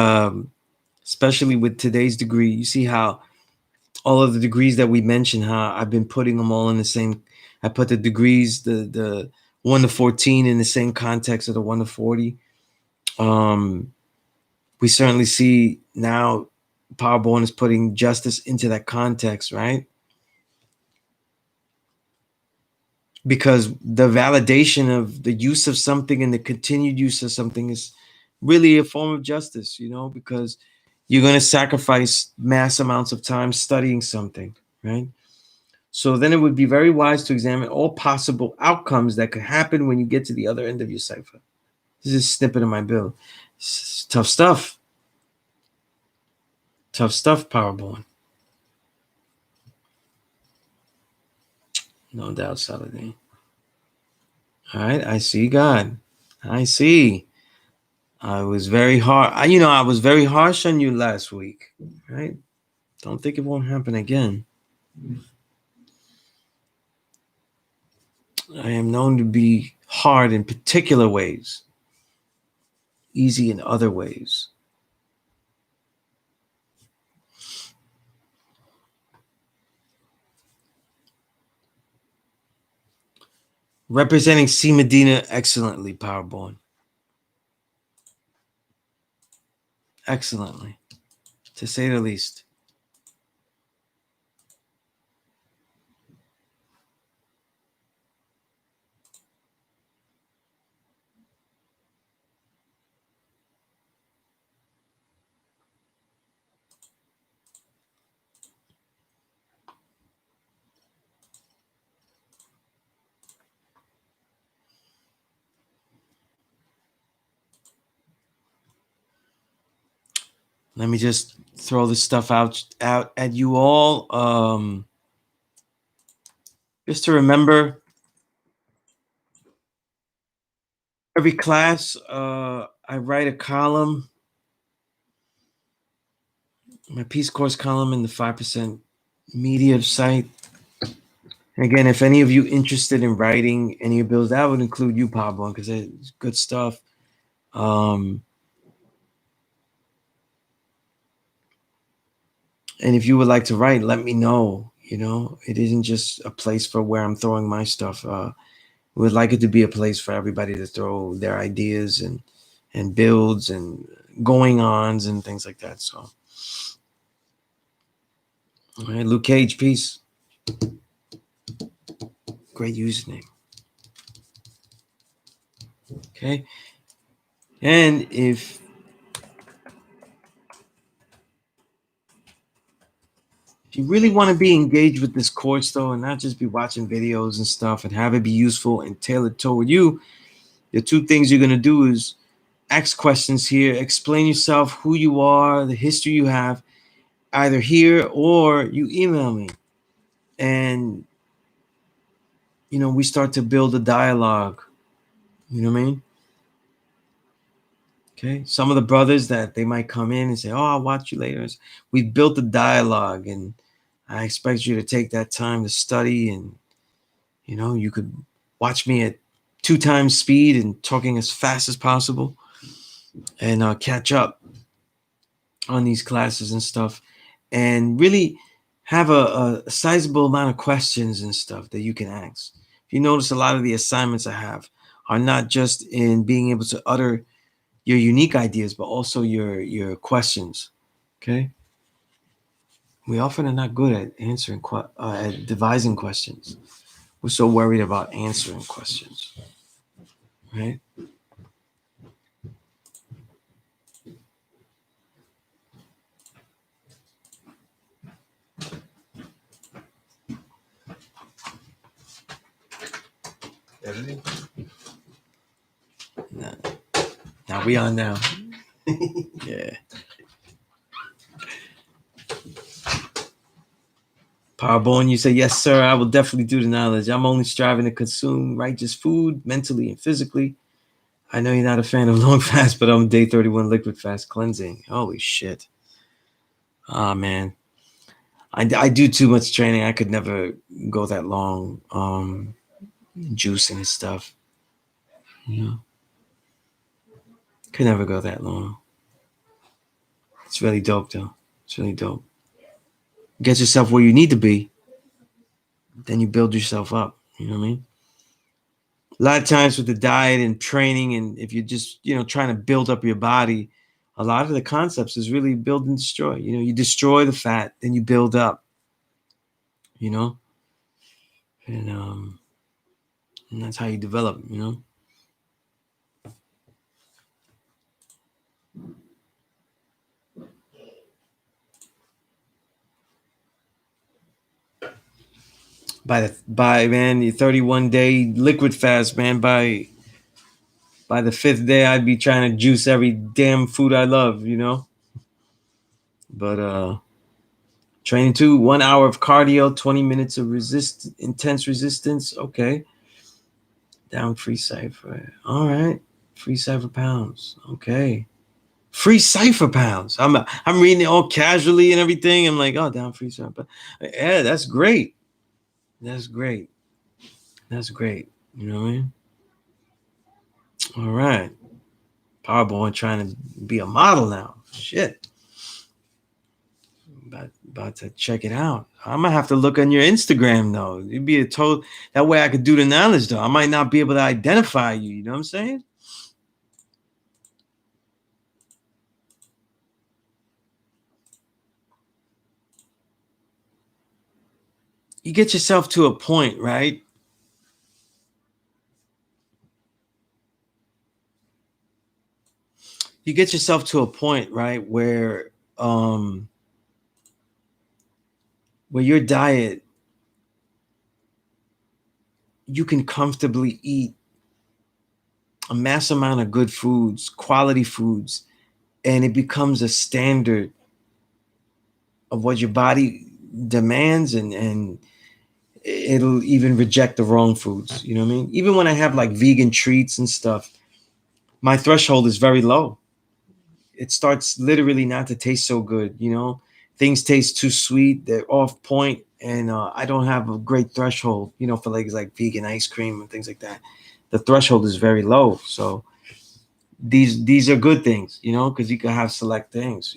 especially with today's degree, you see how all of the degrees that we mentioned, how I've been putting them all in the same. I put the degrees, the 1 to 14 in the same context of the 1 to 40. We certainly see now Powerborn is putting justice into that context, right? Because the validation of the use of something and the continued use of something is really a form of justice, because you're going to sacrifice mass amounts of time studying something, right? So then it would be very wise to examine all possible outcomes that could happen when you get to the other end of your cipher. This is a snippet of my bill. Tough stuff. Tough stuff, Powerborn. No doubt, Saladin. All right, I see God. I see. I was very hard. I was very harsh on you last week, right? Don't think it won't happen again. I am known to be hard in particular ways, easy in other ways. Representing C. Medina excellently, Powerborn. Excellently, to say the least. Let me just throw this stuff out at you all. Just to remember, every class, I write a column, my Peace Course column in the 5% media site. And again, if any of you interested in writing any of bills, that would include you, Pablo, because it's good stuff. And if you would like to write, let me know. It isn't just a place for where I'm throwing my stuff. We would like it to be a place for everybody to throw their ideas and builds and going ons and things like that. So, all right, Luke Cage, peace. Great username. Okay. And if you really want to be engaged with this course, though, and not just be watching videos and stuff and have it be useful and tailored toward you, the two things you're going to do is ask questions here, explain yourself, who you are, the history you have, either here or you email me. And, we start to build a dialogue. You know what I mean? Okay. Some of the brothers that they might come in and say, "Oh, I'll watch you later." We've built a dialogue, and I expect you to take that time to study, and you could watch me at 2 times speed and talking as fast as possible, and catch up on these classes and stuff, and really have a sizable amount of questions and stuff that you can ask. If you notice, a lot of the assignments I have are not just in being able to utter your unique ideas, but also your questions. Okay, we often are not good at answering at devising questions. We're so worried about answering questions, right? Now, now we on now. Yeah. Powerborn, you say, yes, sir, I will definitely do the knowledge. I'm only striving to consume righteous food mentally and physically. I know you're not a fan of long fast, but I'm day 31 liquid fast cleansing. Holy shit. Ah, man. I do too much training. I could never go that long juicing and stuff. You know, could never go that long. It's really dope, though. It's really dope. Get yourself where you need to be, then you build yourself up. You know what I mean? A lot of times with the diet and training, and if you're just trying to build up your body, a lot of the concepts is really build and destroy. You destroy the fat, then you build up. You know, and that's how you develop. By man, your 31-day liquid fast, man. By the fifth day, I'd be trying to juice every damn food I love. But training too, 1 hour of cardio, 20 minutes of intense resistance. Okay. Down free cipher. All right. Free cipher pounds. Okay. Free cipher pounds. I'm reading it all casually and everything. I'm like, oh, down free cipher. Yeah, that's great. That's great. That's great. You know what I mean? All right. Powerball trying to be a model now. Shit. About to check it out. I'm gonna have to look on your Instagram though. It'd be a total that way I could do the knowledge though. I might not be able to identify you. You know what I'm saying? You get yourself to a point, right? You get yourself to a point, right, where your diet, you can comfortably eat a mass amount of good foods, quality foods, and it becomes a standard of what your body demands, and it'll even reject the wrong foods. You know what I mean? Even when I have like vegan treats and stuff, my threshold is very low. It starts literally not to taste so good. Things taste too sweet, they're off point, and I don't have a great threshold, for like vegan ice cream and things like that. The threshold is very low. So these are good things, because you can have select things.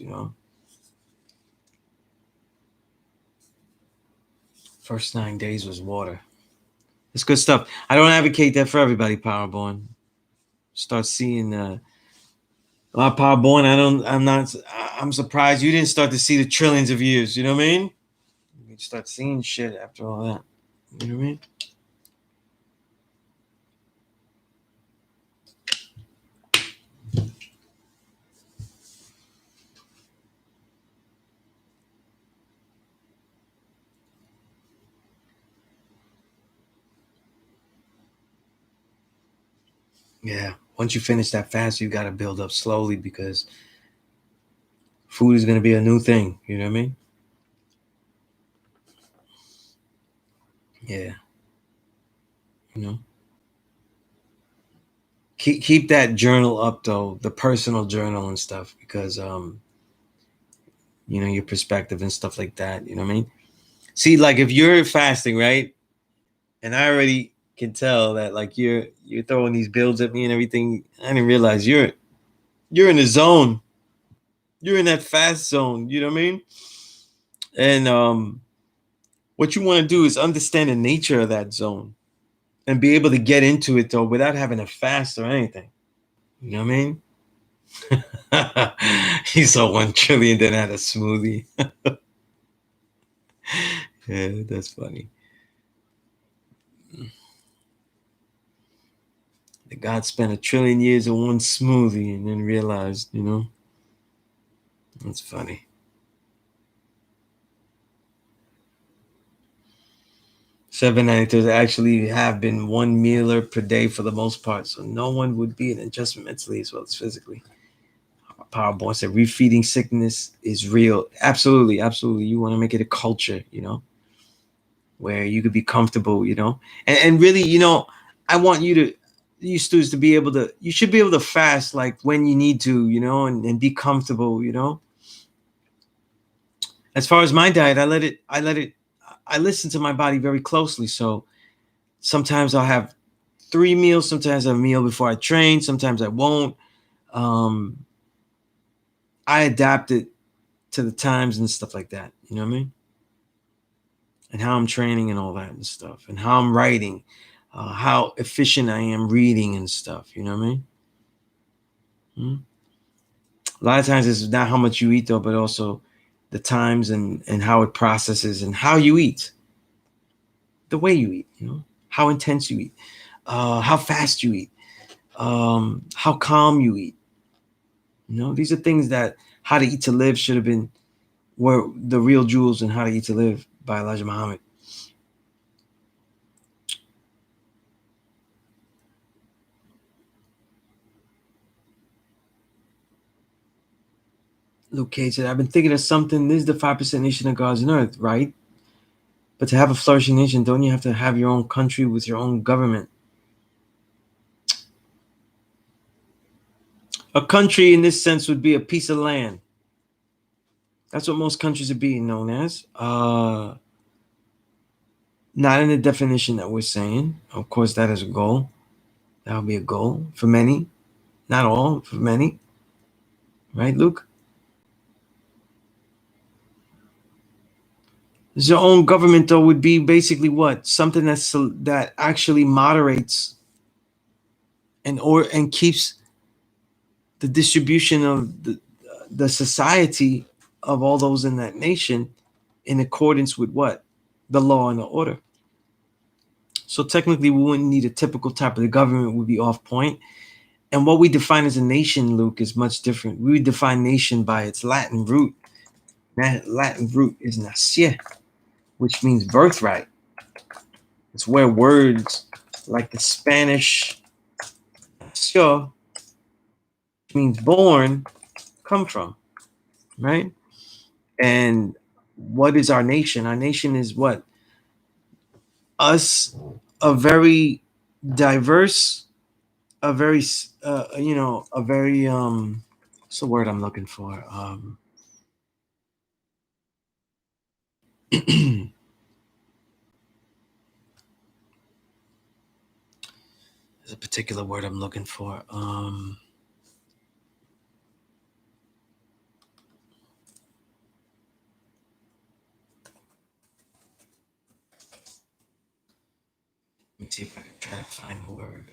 First 9 days was water. It's good stuff. I don't advocate that for everybody, Powerborn. Start seeing Powerborn. I'm surprised you didn't start to see the trillions of years. You know what I mean? You start seeing shit after all that. You know what I mean? Yeah. Once you finish that fast, you got to build up slowly because food is going to be a new thing. You know what I mean? Yeah. You know? keep that journal up though, the personal journal and stuff, because you know, your perspective and stuff like that. You know what I mean? See, like if you're fasting, right? And I already can tell that like you're throwing these builds at me and everything. I didn't realize you're in the zone. You're in that fast zone. You know what I mean? And what you want to do is understand the nature of that zone and be able to get into it though without having to fast or anything. You know what I mean? He saw 1 trillion, then had a smoothie. Yeah, that's funny. The God spent 1 trillion years on one smoothie and then realized, you know, that's funny. Seven nights actually have been one mealer per day for the most part, so no one would be in adjustment mentally as well as physically. Powerborn said refeeding sickness is real. Absolutely, absolutely. You want to make it a culture, you know, where you could be comfortable, you know, and really, you know, I want you students to be able to, you should be able to fast like when you need to, you know, and be comfortable, you know. As far as my diet, I listen to my body very closely. So sometimes I'll have 3 meals, sometimes I have a meal before I train, sometimes I won't. Um, I adapt it to the times and stuff like that. You know what I mean? And how I'm training and all that and stuff, and how I'm writing, how efficient I am reading and stuff. You know what I mean? Hmm? A lot of times it's not how much you eat though, but also the times and how it processes and how you eat, the way you eat. You know, how intense you eat, how fast you eat, how calm you eat. You know, these are things that How to Eat to Live should have been were the real jewels in How to Eat to Live by Elijah Muhammad. Luke Cage said, I've been thinking of something. This is the 5% nation of God's on earth, right? But to have a flourishing nation, don't you have to have your own country with your own government? A country in this sense would be a piece of land. That's what most countries are being known as. Not in the definition that we're saying. Of course, that is a goal. That would be a goal for many. Not all, for many. Right, Luke? Your own government, though, would be basically what? Something that actually moderates and keeps the distribution of the society of all those in that nation in accordance with what? The law and the order. So technically, we wouldn't need a typical type of the government would be off point. And what we define as a nation, Luke, is much different. We would define nation by its Latin root. That Latin root is nacer, which means birthright. It's where words like the Spanish nació, which means born, come from, right? And what is our nation? Our nation is what? Us, a very diverse, a very, a very, what's the word I'm looking for? There's a particular word I'm looking for. Let me see if I can try to find the word.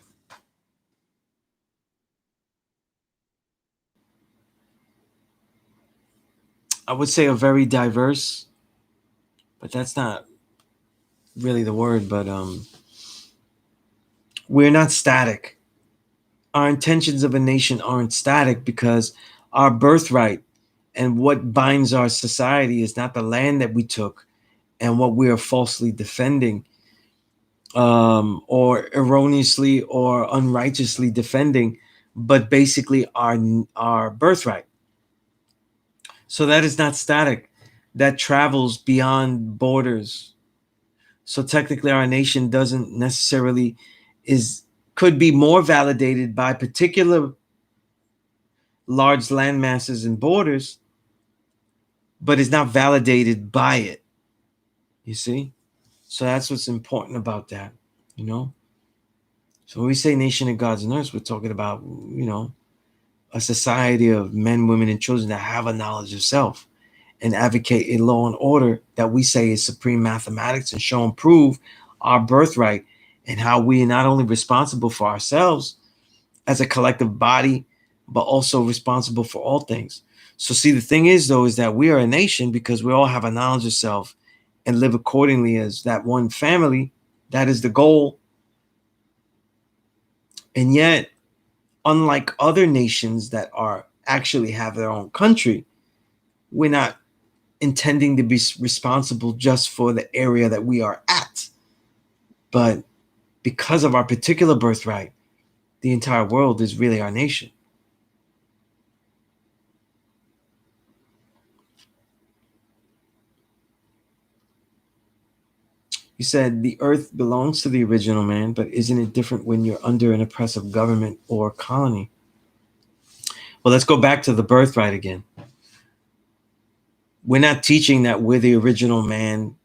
I would say a very diverse, but that's not really the word. But we're not static. Our intentions of a nation aren't static because our birthright and what binds our society is not the land that we took and what we are falsely defending, or erroneously or unrighteously defending, but basically our birthright. So that is not static. That travels beyond borders. So technically, our nation doesn't necessarily is could be more validated by particular large land masses and borders, but is not validated by it. You see? So that's what's important about that, you know? So when we say nation of gods and earths, we're talking about, a society of men, women, and children that have a knowledge of self and advocate a law and order that we say is supreme mathematics, and show and prove our birthright and how we are not only responsible for ourselves as a collective body, but also responsible for all things. So see, the thing is, though, is that we are a nation because we all have a knowledge of self and live accordingly as that one family. That is the goal. And yet, unlike other nations that are actually have their own country, we're not intending to be responsible just for the area that we are at. But because of our particular birthright, the entire world is really our nation. You said the earth belongs to the original man, but isn't it different when you're under an oppressive government or colony? Well, let's go back to the birthright again. We're not teaching that we're the original man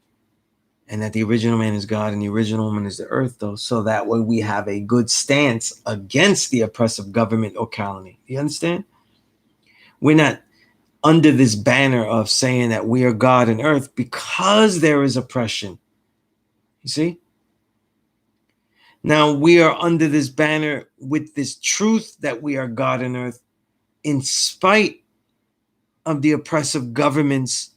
and that the original man is God and the original woman is the earth, though, so that way we have a good stance against the oppressive government or colony. You understand? We're not under this banner of saying that we are God and earth because there is oppression. You see? Now we are under this banner with this truth that we are God and earth in spite of the oppressive governments,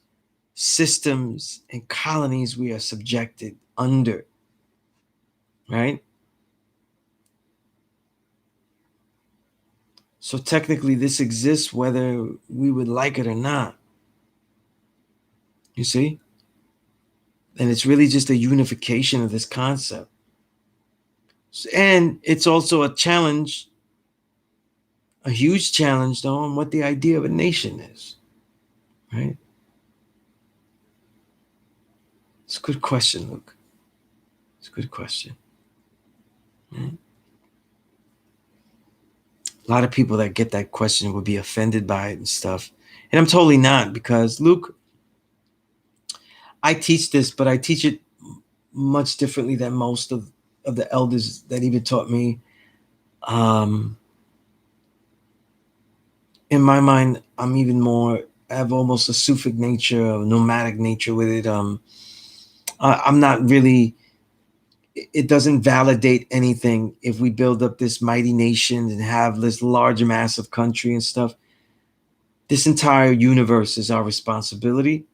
systems, and colonies we are subjected under. Right? So technically this exists whether we would like it or not. You see? And it's really just a unification of this concept. And it's also a challenge, a huge challenge, though, on what the idea of a nation is. Right? It's a good question, Luke. It's a good question. Right? A lot of people that get that question would be offended by it and stuff. And I'm totally not, because, Luke, I teach this, but I teach it much differently than most of the elders that even taught me. In my mind, I'm even more, I have almost a Sufic nature, a nomadic nature with it. I'm not really, it doesn't validate anything if we build up this mighty nation and have this large massive country and stuff. This entire universe is our responsibility.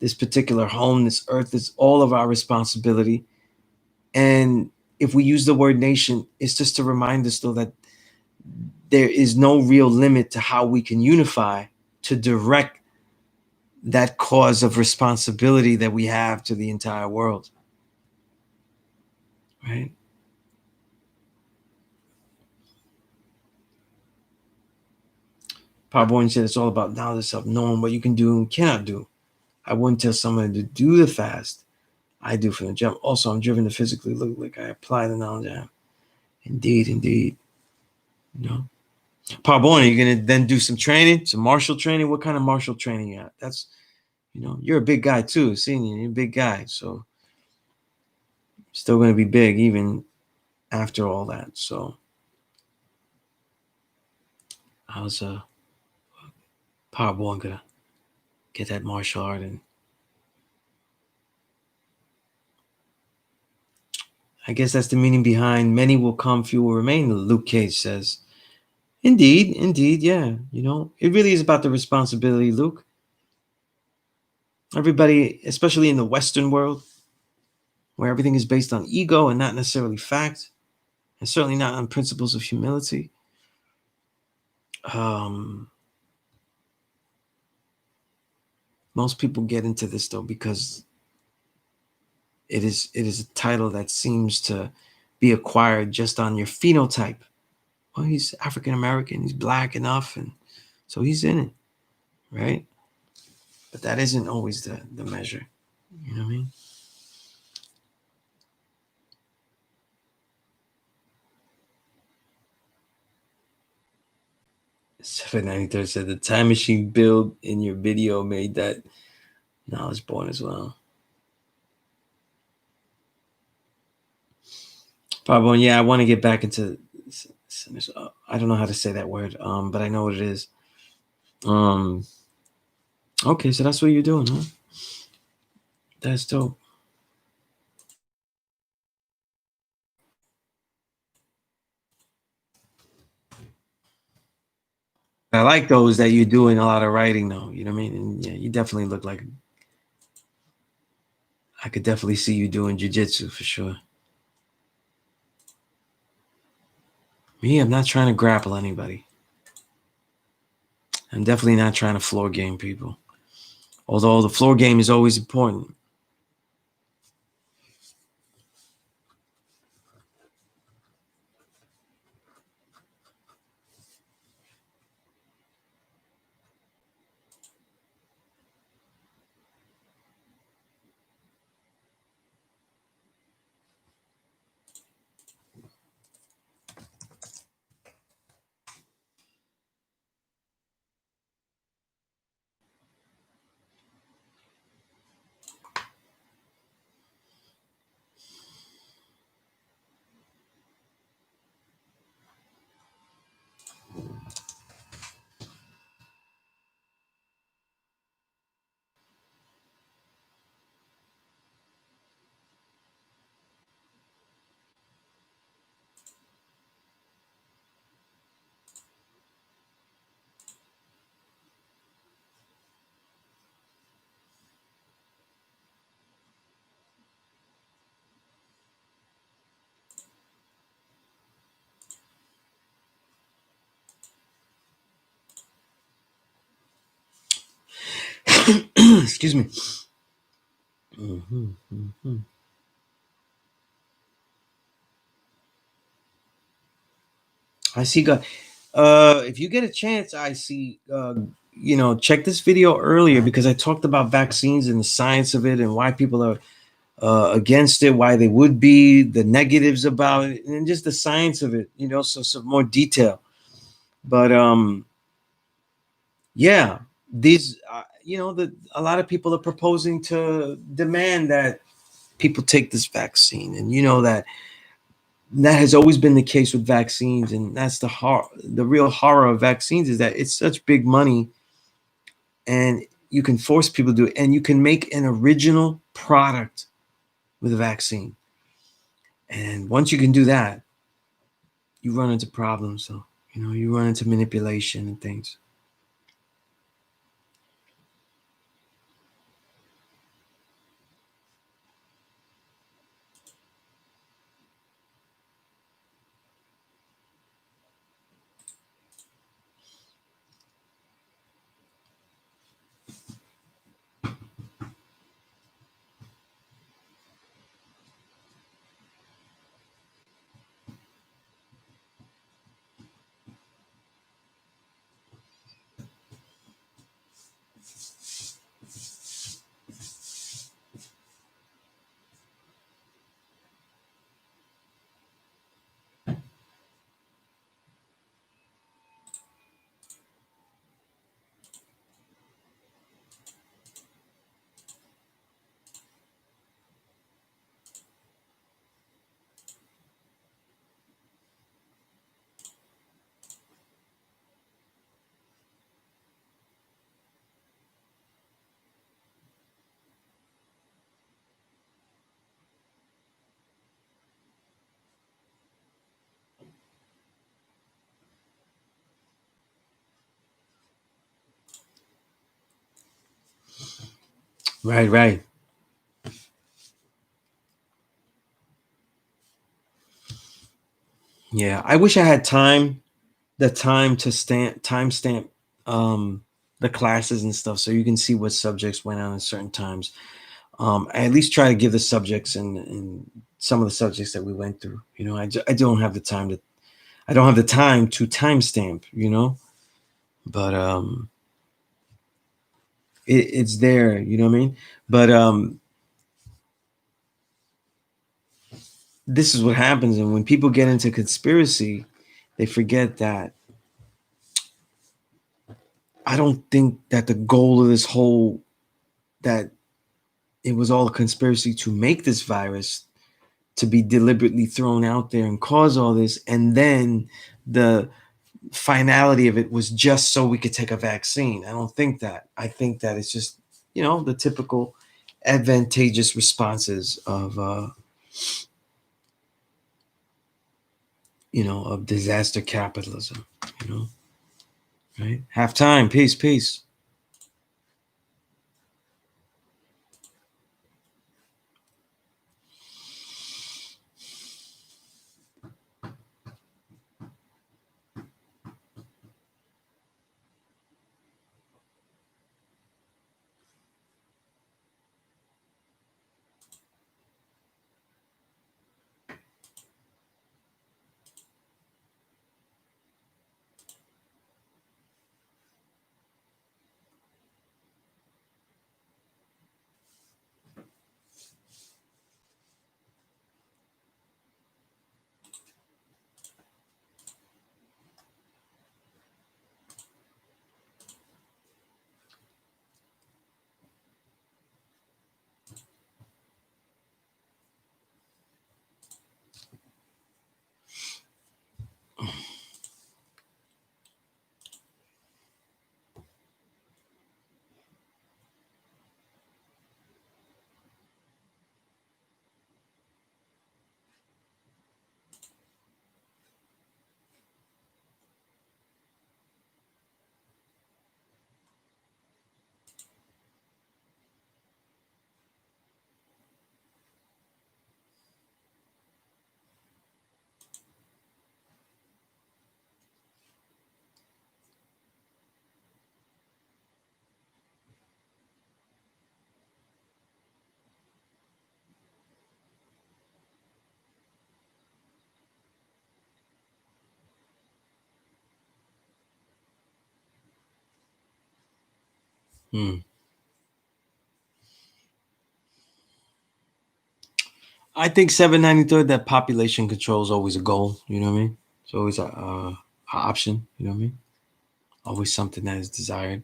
This particular home, this earth, is all of our responsibility. And if we use the word nation, it's just to remind us, though, that there is no real limit to how we can unify to direct that cause of responsibility that we have to the entire world. Right? Parborn said it's all about knowledge of self, knowing what you can do and cannot do. I wouldn't tell someone to do the fast. I do for the jump. Also, I'm driven to physically look like I apply the knowledge I have. Indeed, indeed. You know? Parborn, are you going to then do some training, some martial training? What kind of martial training you have? That's, you're a big guy too. Seeing you're a big guy. So still going to be big even after all that. So I was Parborn going to get that martial art, and I guess that's the meaning behind many will come, few will remain, Luke Cage says. Indeed, indeed, yeah. It really is about the responsibility, Luke. Everybody, especially in the Western world, where everything is based on ego and not necessarily fact, and certainly not on principles of humility. Most people get into this, though, because it is a title that seems to be acquired just on your phenotype. Well, he's African American, he's black enough, and so he's in it, right? But that isn't always the measure. You know what I mean? 793 said the time machine build in your video made that knowledge born as well. Probably, yeah, I want to get back into. I don't know how to say that word, but I know what it is. Okay, so that's what you're doing, huh? That's dope. I like those that you're doing a lot of writing, though. You know what I mean? And yeah, you definitely look like. I could definitely see you doing jujitsu for sure. Me, I'm not trying to grapple anybody. I'm definitely not trying to floor game people. Although the floor game is always important. Excuse me. I see. God, if you get a chance, I see. Check this video earlier because I talked about vaccines and the science of it and why people are against it, why they would be, the negatives about it, and just the science of it. So some more detail. But yeah, these, a lot of people are proposing to demand that people take this vaccine, and that has always been the case with vaccines, and that's the real horror of vaccines is that it's such big money, and you can force people to do it, and you can make an original product with a vaccine, and once you can do that, you run into problems. So you run into manipulation and things. Right. Yeah, I wish I had the time to timestamp the classes and stuff so you can see what subjects went on at certain times. I at least try to give the subjects and some of the subjects that we went through. I don't have the time to timestamp, but it's there, you know what I mean? But this is what happens, and when people get into conspiracy, they forget that I don't think that the goal of this whole, that it was all a conspiracy to make this virus to be deliberately thrown out there and cause all this, and then the finality of it was just so we could take a vaccine. I don't think that. I think that it's just, the typical advantageous responses of of disaster capitalism, right? Half time. Peace, peace. Hmm. I think 793, that population control is always a goal. You know what I mean? It's always a option. You know what I mean? Always something that is desired.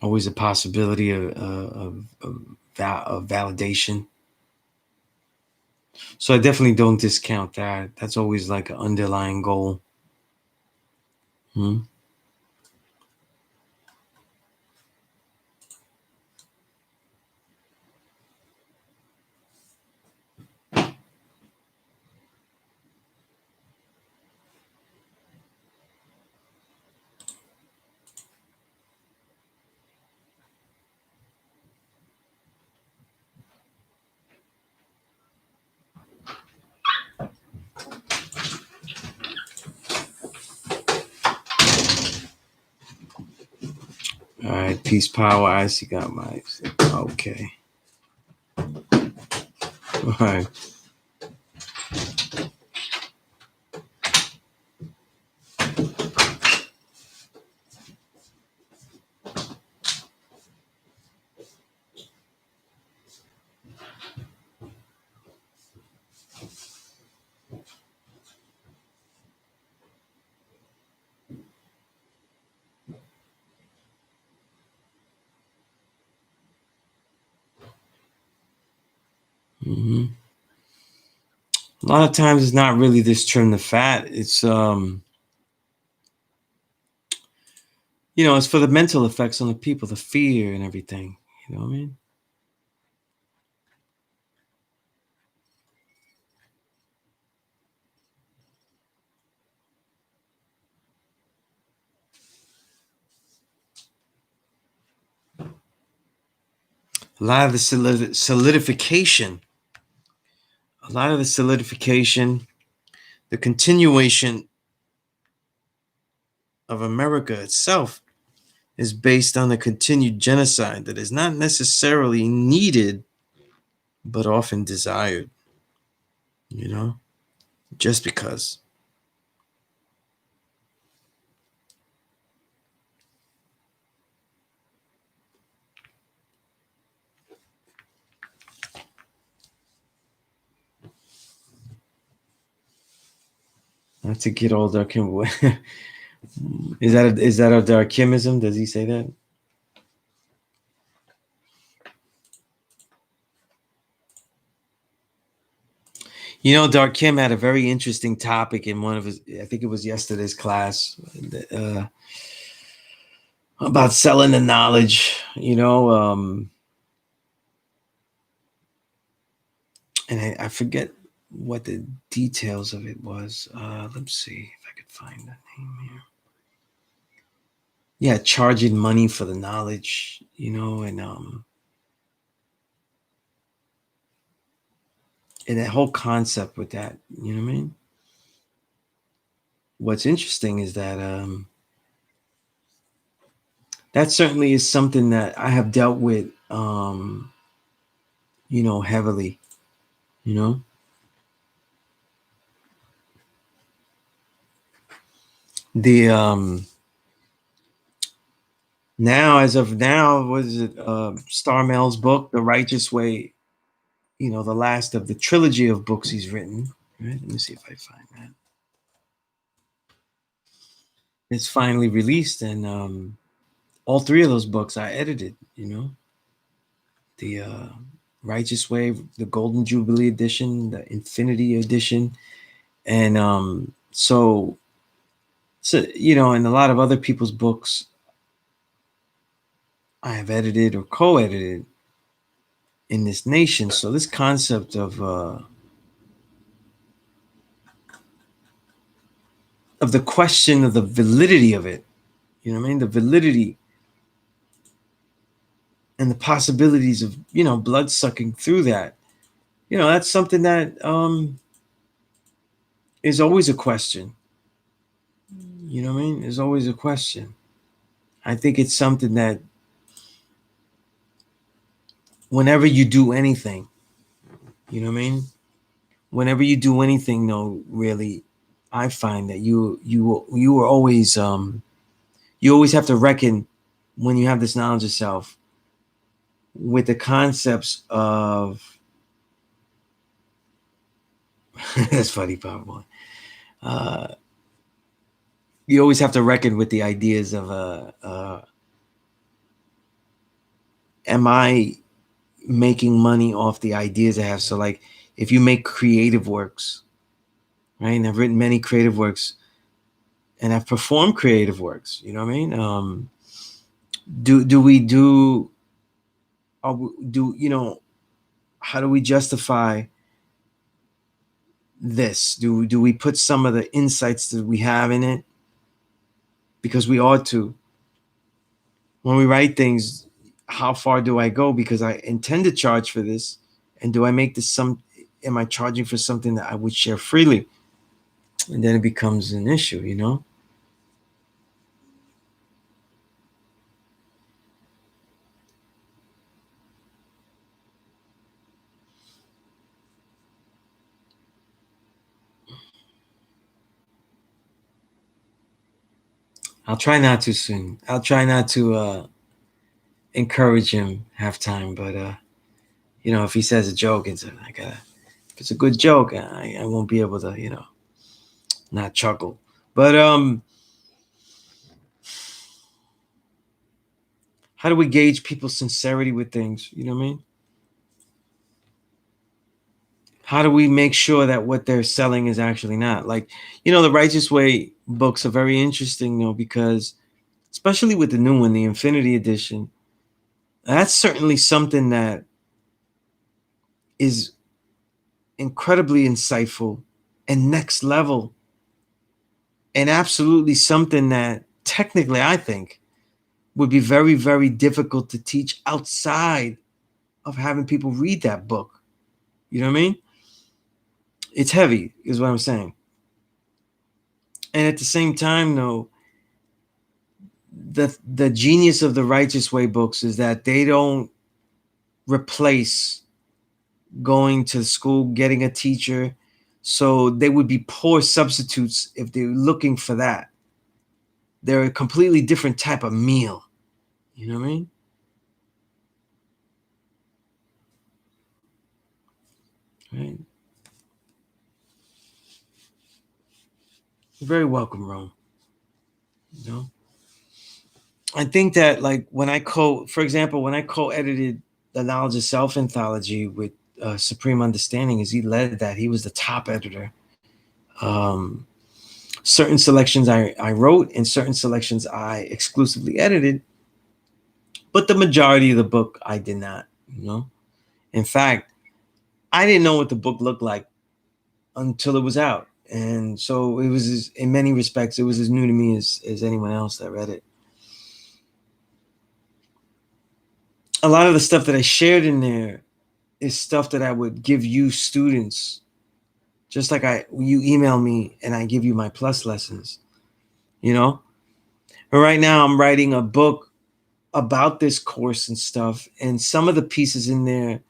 Always a possibility of validation. So I definitely don't discount that. That's always like an underlying goal. Hmm? All right, peace, power. I see. Got my okay. All right. Hmm. A lot of times it's not really this trim the fat. It's it's for the mental effects on the people, the fear and everything. You know what I mean? A lot of the solidification, the continuation of America itself is based on the continued genocide that is not necessarily needed, but often desired, just because. Not to get older, I can Is that a Darkimism? Does he say that? You know, Dark Kim had a very interesting topic in one of his, I think it was yesterday's class, uh, about selling the knowledge, and I forget what the details of it was. Let's see if I could find the name here. Yeah, charging money for the knowledge, and that whole concept with that, you know what I mean? What's interesting is that that certainly is something that I have dealt with, heavily, you know. The Now, as of now, what is it? Starmel's book, The Righteous Way, the last of the trilogy of books he's written. Right? Let me see if I find that. It's finally released, and all three of those books I edited, the Righteous Way, the Golden Jubilee edition, the Infinity edition, and so and a lot of other people's books I have edited or co-edited in this nation. So this concept of the question of the validity of it, you know what I mean? The validity and the possibilities of, blood sucking through that. That's something that is always a question. You know what I mean? Is always a question. I think it's something that whenever you do anything, you know what I mean? Whenever you do anything, though, really, I find that you are always you always have to reckon when you have this knowledge of self with the concepts of that's funny, Papa. Uh, you always have to reckon with the ideas of am I making money off the ideas I have? So like if you make creative works, right? And I've written many creative works and I've performed creative works, you know what I mean? Do we do do how do we justify this? Do we put some of the insights that we have in it? Because we ought to. When we write things, how far do I go? Because I intend to charge for this. And do I make this am I charging for something that I would share freely? And then it becomes an issue. I'll try not to soon. I'll try not to encourage him half time, but if he says a joke, if it's a good joke, I won't be able to, not chuckle. But how do we gauge people's sincerity with things? You know what I mean? How do we make sure that what they're selling is actually not like, the Righteous Way books are very interesting though, because especially with the new one, the Infinity Edition, that's certainly something that is incredibly insightful and next level, and absolutely something that technically I think would be very, very difficult to teach outside of having people read that book. You know what I mean? It's heavy, is what I'm saying. And at the same time, though, the genius of the Righteous Way books is that they don't replace going to school, getting a teacher. So they would be poor substitutes if they're looking for that. They're a completely different type of meal. You know what I mean? Right? You're very welcome, Rome. You know, I think that like for example, when I co-edited the Knowledge of Self anthology with Supreme Understanding, as he led that, he was the top editor. Um, certain selections I wrote, and certain selections I exclusively edited, but the majority of the book I did not. You know, in fact, I didn't know what the book looked like until it was out, and so it was in many respects it was as new to me as anyone else that read it. A lot of the stuff that I shared in there is stuff that I would give you students, just like you email me and I give you my plus lessons, you know. But right now I'm writing a book about this course and stuff, and some of the pieces in there,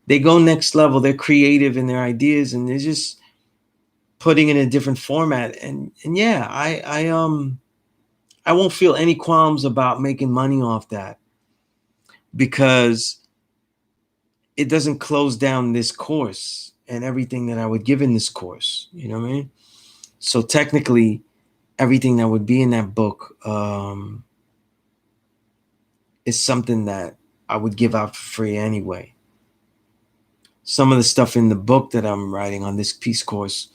they go next level. They're creative in their ideas, and they're just putting it in a different format. And yeah, I won't feel any qualms about making money off that, because it doesn't close down this course and everything that I would give in this course. You know what I mean? So technically, everything that would be in that book is something that I would give out for free anyway. Some of the stuff in the book that I'm writing on this P.E.A.C.E course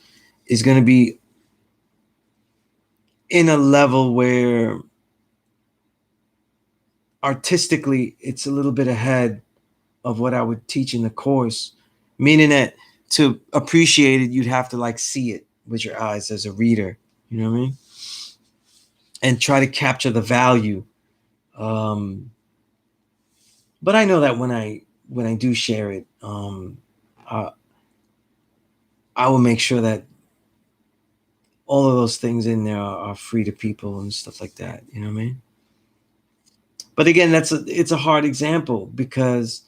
is going to be in a level where artistically it's a little bit ahead of what I would teach in the course, meaning that to appreciate it, you'd have to like see it with your eyes as a reader, you know what I mean? And try to capture the value. Um, but I know that when I do share it, I, I will make sure that all of those things in there are free to people and stuff like that. You know what I mean? But again, it's a hard example, because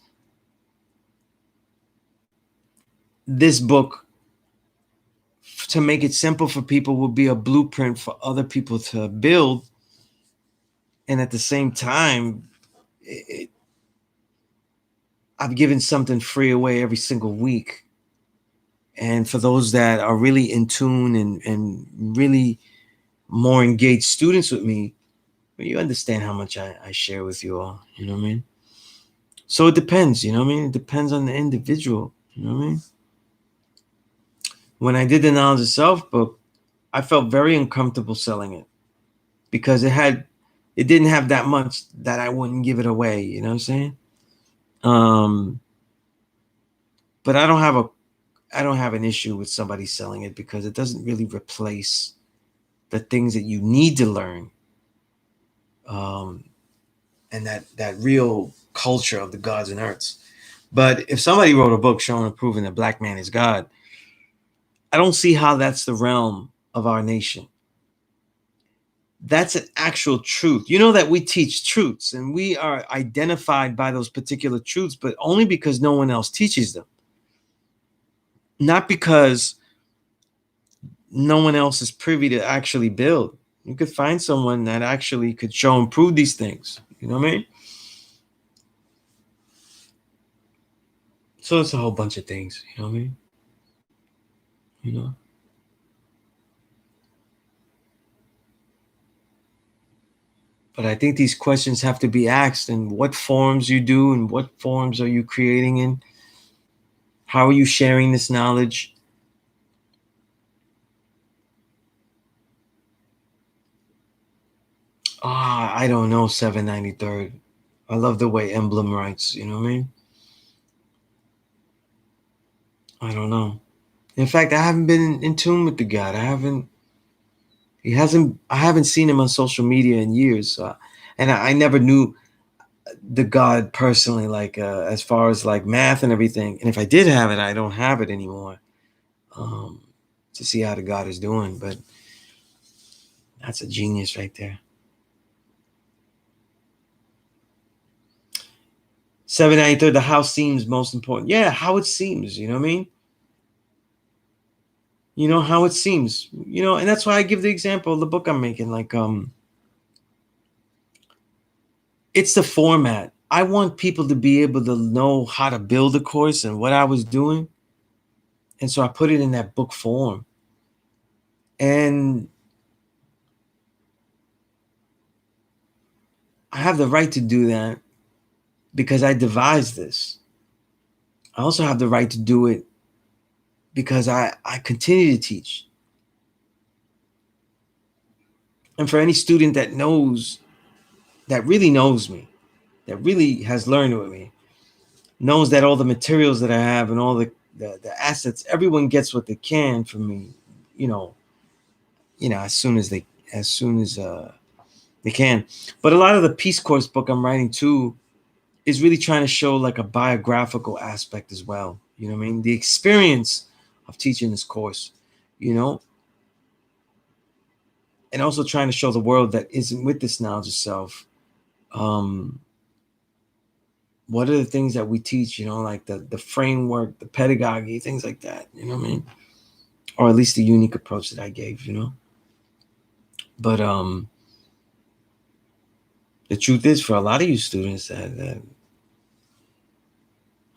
this book, to make it simple for people, will be a blueprint for other people to build, and at the same time, I've given something free away every single week. And for those that are really in tune and really more engaged students with me, you understand how much I share with you all. You know what I mean? So it depends. You know what I mean? It depends on the individual. You know what I mean? When I did the Knowledge of Self book, I felt very uncomfortable selling it, because it didn't have that much that I wouldn't give it away. You know what I'm saying? Um, but I don't have an issue with somebody selling it, because it doesn't really replace the things that you need to learn, and that real culture of the gods and earths. But if somebody wrote a book showing and proving that black man is God, I don't see how that's the realm of our nation. That's an actual truth. You know that we teach truths and we are identified by those particular truths, but only because no one else teaches them. Not because no one else is privy to actually build. You could find someone that actually could show and prove these things. You know what I mean? So it's a whole bunch of things. You know what I mean? You know? But I think these questions have to be asked, and what forms you do and what forms are you creating in? How are you sharing this knowledge? I don't know, 793rd. I love the way Emblem writes, you know what I mean? I don't know. In fact, I haven't been in tune with the guy. I haven't seen him on social media in years. And I never knew the God personally, like as far as like math and everything. And if I did have it, I don't have it anymore, um, to see how the God is doing. But that's a genius right there. 793rd, the how seems most important. Yeah, how it seems, you know what I mean? You know, how it seems, you know, and that's why I give the example of the book I'm making. Like, it's the format. I want people to be able to know how to build a course and what I was doing. And so I put it in that book form. And I have the right to do that because I devised this. I also have the right to do it because I continue to teach. And for any student that knows, that really knows me, that really has learned with me, knows that all the materials that I have and all the assets, everyone gets what they can from me, you know, as soon as they can. But a lot of the Peace Course book I'm writing too is really trying to show like a biographical aspect as well. You know what I mean? The experience of teaching this course, you know, and also trying to show the world that isn't with this knowledge of self. Um, what are the things that we teach, you know, like the framework, the pedagogy, things like that, you know what I mean? Or at least the unique approach that I gave, you know. But the truth is, for a lot of you students, that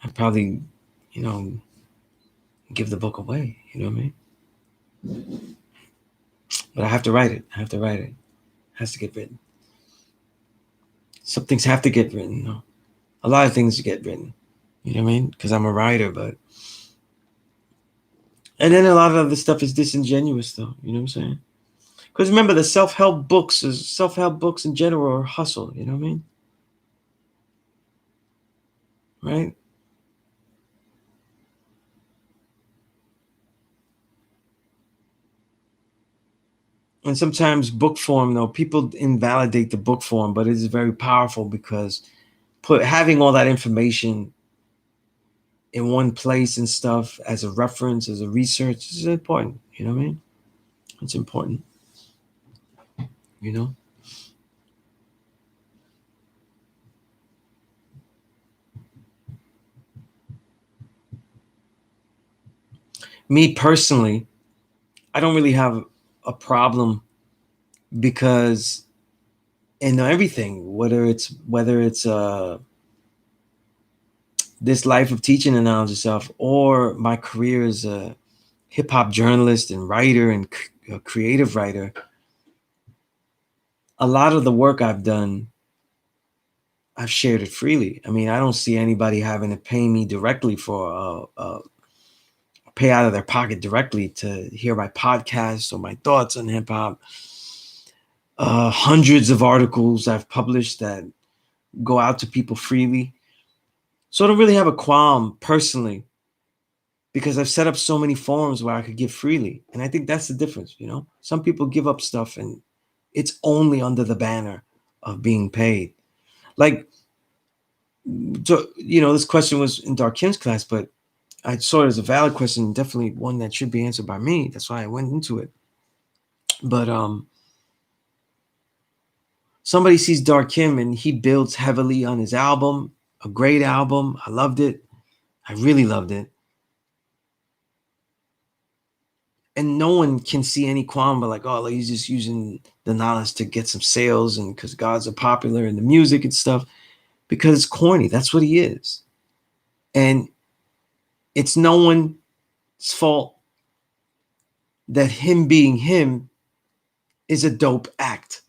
I probably, you know, give the book away. You know what I mean? But I have to write it. I have to write it. It has to get written. Some things have to get written. You know? A lot of things get written. You know what I mean? Because I'm a writer, but and then a lot of other stuff is disingenuous, though. You know what I'm saying? Because remember, the self-help books in general are hustle. You know what I mean? Right? And sometimes book form, though, people invalidate the book form, but it is very powerful because having all that information in one place and stuff as a reference, as a research is important. You know what I mean? It's important. You know? Me personally, I don't really have a problem because in everything, whether it's this life of teaching the knowledge of self or my career as a hip hop journalist and writer and a creative writer, a lot of the work I've done, I've shared it freely. I mean, I don't see anybody having to pay me directly for pay out of their pocket directly to hear my podcast or my thoughts on hip hop. Hundreds of articles I've published that go out to people freely. So I don't really have a qualm personally because I've set up so many forums where I could give freely. And I think that's the difference, you know? Some people give up stuff and it's only under the banner of being paid. Like, this question was in Dark Kim's class, but I saw it as a valid question, definitely one that should be answered by me. That's why I went into it. But somebody sees Dark Kim and he builds heavily on his album, a great album. I loved it. I really loved it. And no one can see any qualm, but like, oh, he's just using the knowledge to get some sales and because gods are popular and the music and stuff, because it's corny. That's what he is. And it's no one's fault that him being him is a dope act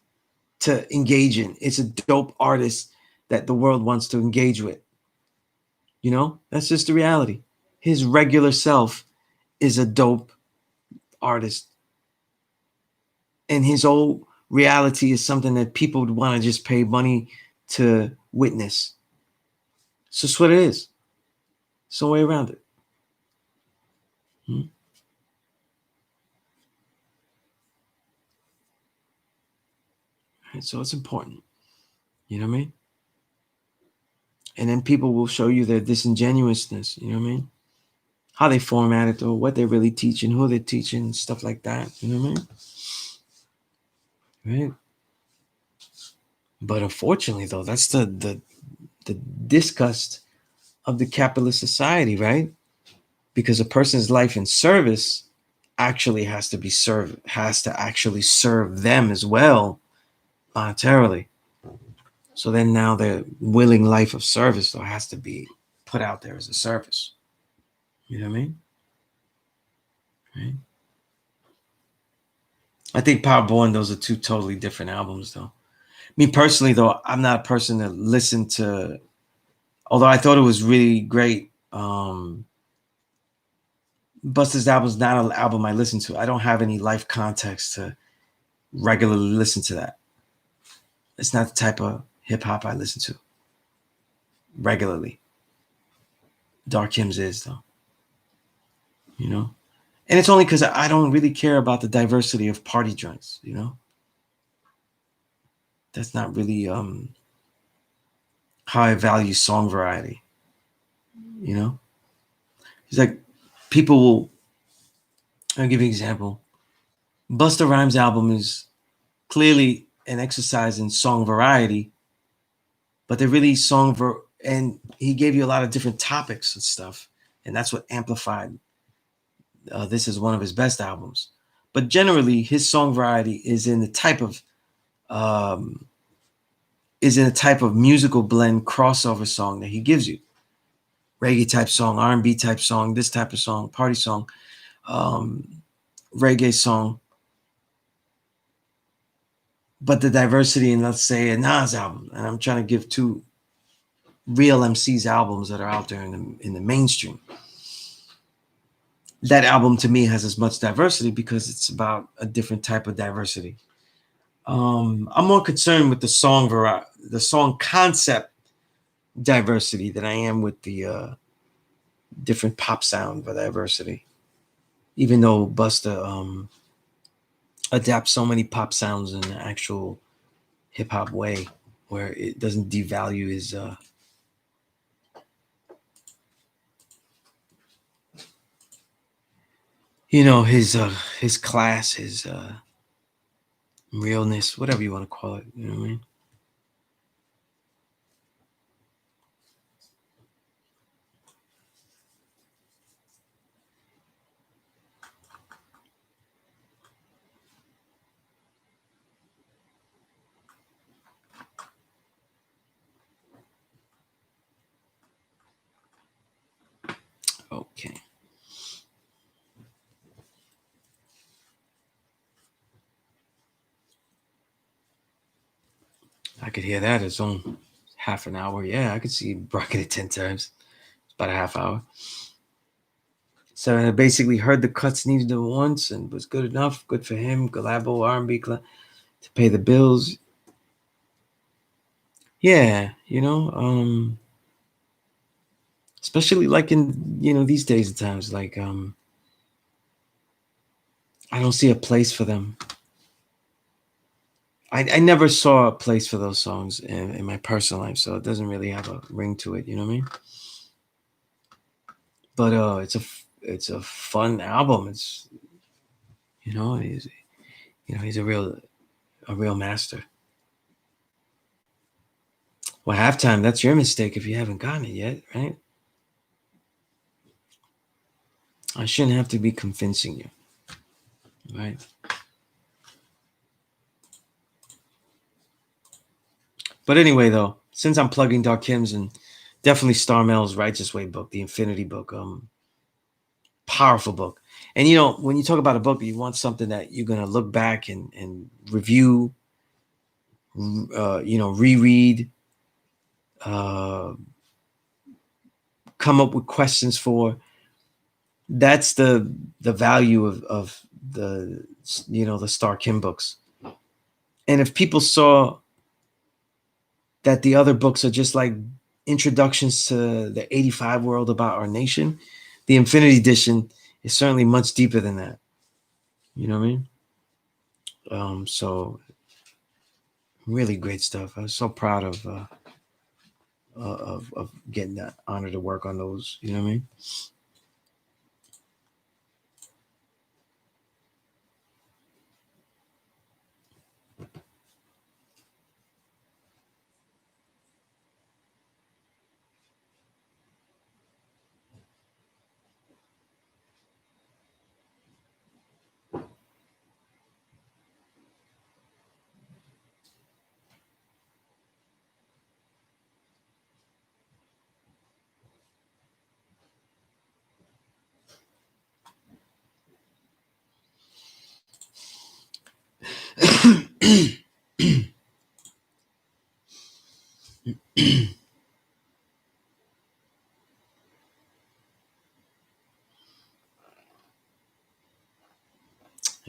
to engage in. It's a dope artist that the world wants to engage with. You know, that's just the reality. His regular self is a dope artist. And his old reality is something that people would want to just pay money to witness. So that's what it is. It's no way around it. Right? So it's important. You know what I mean? And then people will show you their disingenuousness. You know what I mean? How they format it or what they're really teaching, who they're teaching, stuff like that. You know what I mean? Right? But unfortunately, though, that's the disgust of the capitalist society, right? Because a person's life in service actually has to actually serve them as well monetarily. So then now their willing life of service though has to be put out there as a service. You know what I mean? Right? I think Power Boy and those are two totally different albums though. Me personally, though, I'm not a person that listened to, although I thought it was really great. Busta's album is not an album I listen to. I don't have any life context to regularly listen to that. It's not the type of hip hop I listen to regularly. Dark Hymns is, though, you know? And it's only because I don't really care about the diversity of party joints, you know? That's not really how I value song variety, you know? It's like people will, I'll give you an example. Busta Rhymes' album is clearly an exercise in song variety, but they're really and he gave you a lot of different topics and stuff, and that's what amplified this is one of his best albums. But generally, his song variety is in the type of um, musical blend crossover song that he gives you. Reggae type song, R&B type song, this type of song, party song, reggae song. But the diversity in, let's say, a Nas album, and I'm trying to give two real MCs albums that are out there in the mainstream. That album to me has as much diversity because it's about a different type of diversity. I'm more concerned with the song concept diversity than I am with the different pop sound diversity. Even though Busta adapts so many pop sounds in an actual hip hop way, where it doesn't devalue his his class, his realness, whatever you want to call it. You know what I mean? Okay. I could hear that. It's on half an hour. Yeah, I could see bracket it 10 times. It's about a half hour. So I basically heard the cuts needed once and was good enough. Good for him. Collabo R&B to pay the bills. Yeah, especially like in these days and times, like I don't see a place for them. I never saw a place for those songs in my personal life, so it doesn't really have a ring to it. You know what I mean? But it's a fun album. It's he's a real master. Well, halftime, that's your mistake if you haven't gotten it yet, right? I shouldn't have to be convincing you, right? But anyway, though, since I'm plugging Dark Hymns and definitely Starmel's Righteous Way book, the Infinity book, powerful book. And when you talk about a book, you want something that you're gonna look back and review, reread, uh, come up with questions for. That's the value of the the Star Kim books. And if people saw that the other books are just like introductions to the 85 world about our nation, the Infinity Edition is certainly much deeper than that. You know what I mean? So really great stuff. I was so proud of getting that honor to work on those. You know what I mean?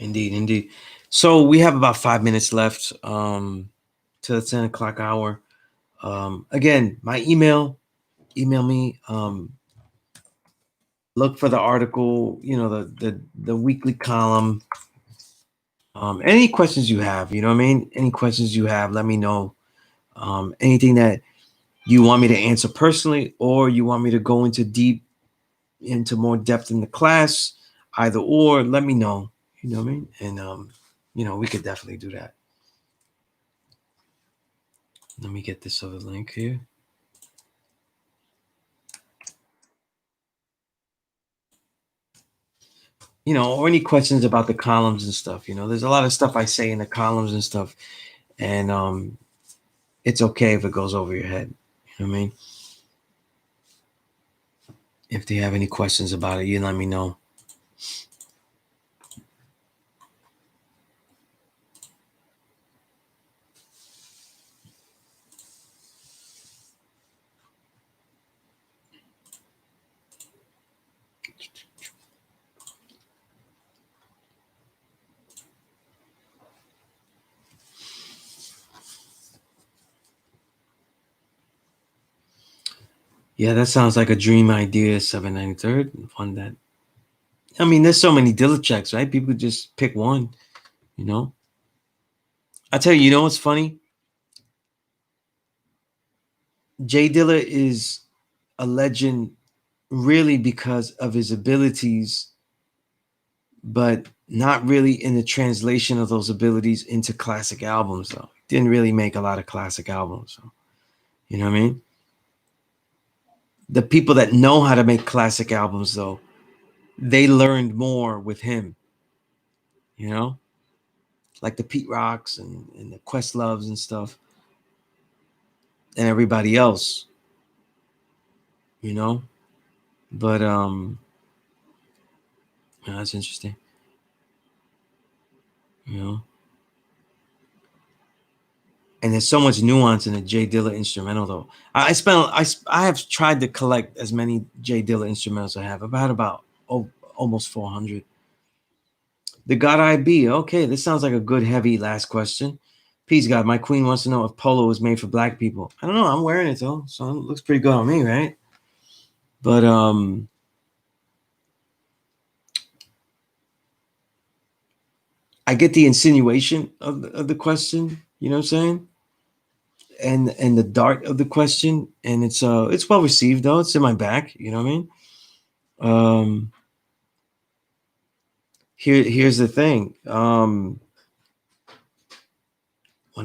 Indeed, indeed. So we have about 5 minutes left to the 10 o'clock hour. Again, my email me. Look for the article, the weekly column. Any questions you have, you know what I mean? Any questions you have, let me know. Anything that you want me to answer personally, or you want me to go into more depth in the class, either or, let me know. You know what I mean? And we could definitely do that. Let me get this other link here. Or any questions about the columns and stuff. There's a lot of stuff I say in the columns and stuff, and it's okay if it goes over your head. You know what I mean? If they have any questions about it, you let me know. Yeah, that sounds like a dream idea, 793rd. One that, there's so many Dilla checks, right? People just pick one, I tell you, what's funny? Jay Dilla is a legend really because of his abilities, but not really in the translation of those abilities into classic albums, though. Didn't really make a lot of classic albums. So, you know what I mean? The people that know how to make classic albums, though, they learned more with him, like the Pete Rocks and the Questloves and stuff, and everybody else, But that's interesting, you know. And there's so much nuance in a Jay Dilla instrumental, though. I have tried to collect as many Jay Dilla instrumentals I have. I've had about almost 400. The God I Be. Okay, this sounds like a good heavy last question. Peace, God. My queen wants to know if polo was made for black people. I don't know. I'm wearing it though, so it looks pretty good on me, right? But I get the insinuation of the question. You know what I'm saying? And the dart of the question, and it's well received though. It's in my back. You know what I mean? Here's the thing. When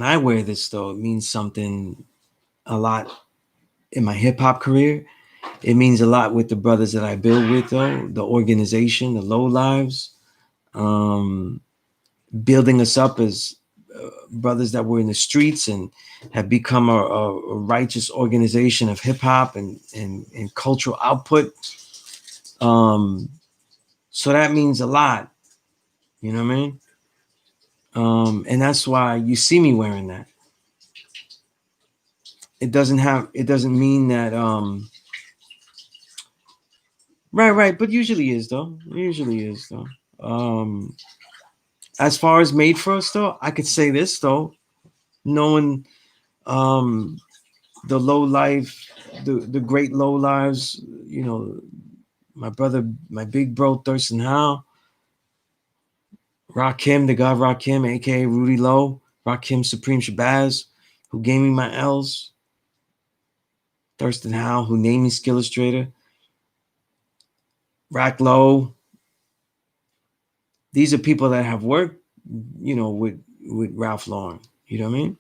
I wear this though, it means something a lot in my hip hop career. It means a lot with the brothers that I build with though, the organization, the Low Lives, building us up as brothers that were in the streets and have become a righteous organization of hip hop and cultural output. So that means a lot. You know what I mean? And that's why you see me wearing that. It doesn't mean that right, but usually is though. As far as made for us though, I could say this though, knowing the low life, the great low lives, my brother, my big bro Thurston Howe, Rakim, the God Rakim, aka Rudy Lowe, Rakim Supreme Shabazz, who gave me my L's, Thurston Howe, who named me Skill Illustrator, Rack Lowe. These are people that have worked, with Ralph Lauren. You know what I mean?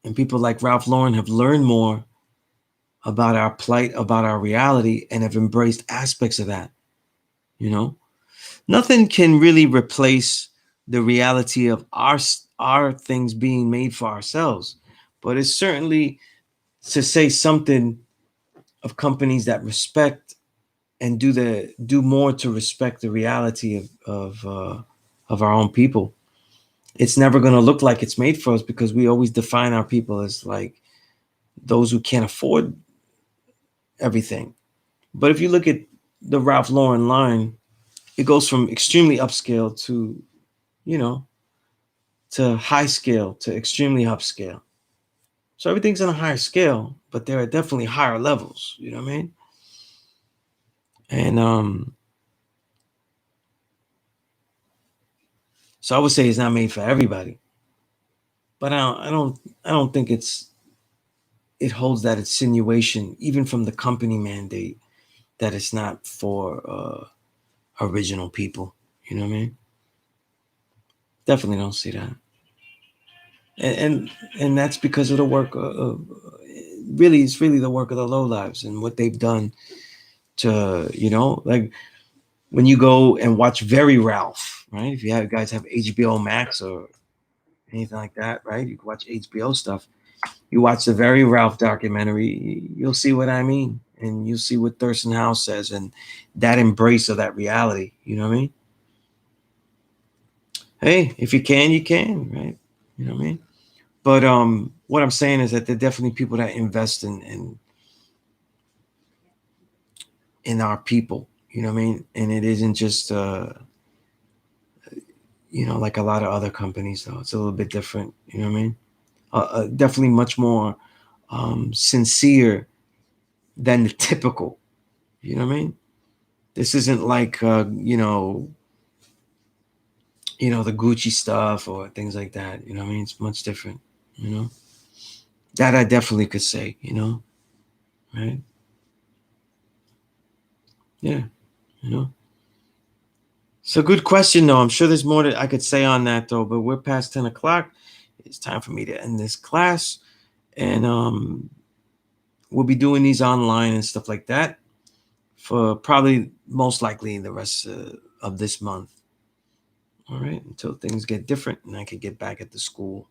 And people like Ralph Lauren have learned more about our plight, about our reality, and have embraced aspects of that. Nothing can really replace the reality of our things being made for ourselves, but it's certainly to say something of companies that respect and do more to respect the reality of our own people. It's never going to look like it's made for us because we always define our people as like those who can't afford everything. But if you look at the Ralph Lauren line, it goes from extremely upscale to, you know, to high scale to extremely upscale. So everything's on a higher scale, but there are definitely higher levels. You know what I mean? And so I would say it's not made for everybody, but I don't think it holds that insinuation even from the company mandate that it's not for original people. You know what I mean? Definitely don't see that. And that's because of the work of really, it's really the work of the low lives and what they've done to, you know, like when you go and watch Very Ralph, right? If you have guys have HBO Max or anything like that, right? You can watch HBO stuff. You watch the Very Ralph documentary, you'll see what I mean, and you'll see what Thurston House says, and that embrace of that reality. You know what I mean? Hey, if you can, you can, right? You know what I mean? But what I'm saying is that there are definitely people that invest in our people. You know what I mean? And it isn't just you know, like a lot of other companies though. It's a little bit different. You know what I mean? Definitely much more sincere than the typical. You know what I mean? This isn't like you know the Gucci stuff or things like that. You know what I mean? It's much different. You know that I definitely could say. You know, right? Yeah. You know. So good question though. I'm sure there's more that I could say on that though, but we're past 10 o'clock. It's time for me to end this class, and we'll be doing these online and stuff like that for probably most likely the rest of this month. All right, until things get different and I can get back at the school.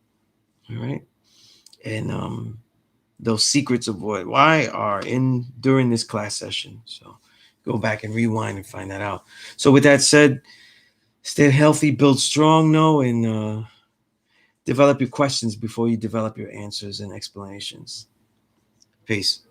All right, and those secrets of why are in during this class session. So go back and rewind and find that out. So with that said, stay healthy, build strong, no, and develop your questions before you develop your answers and explanations. Peace.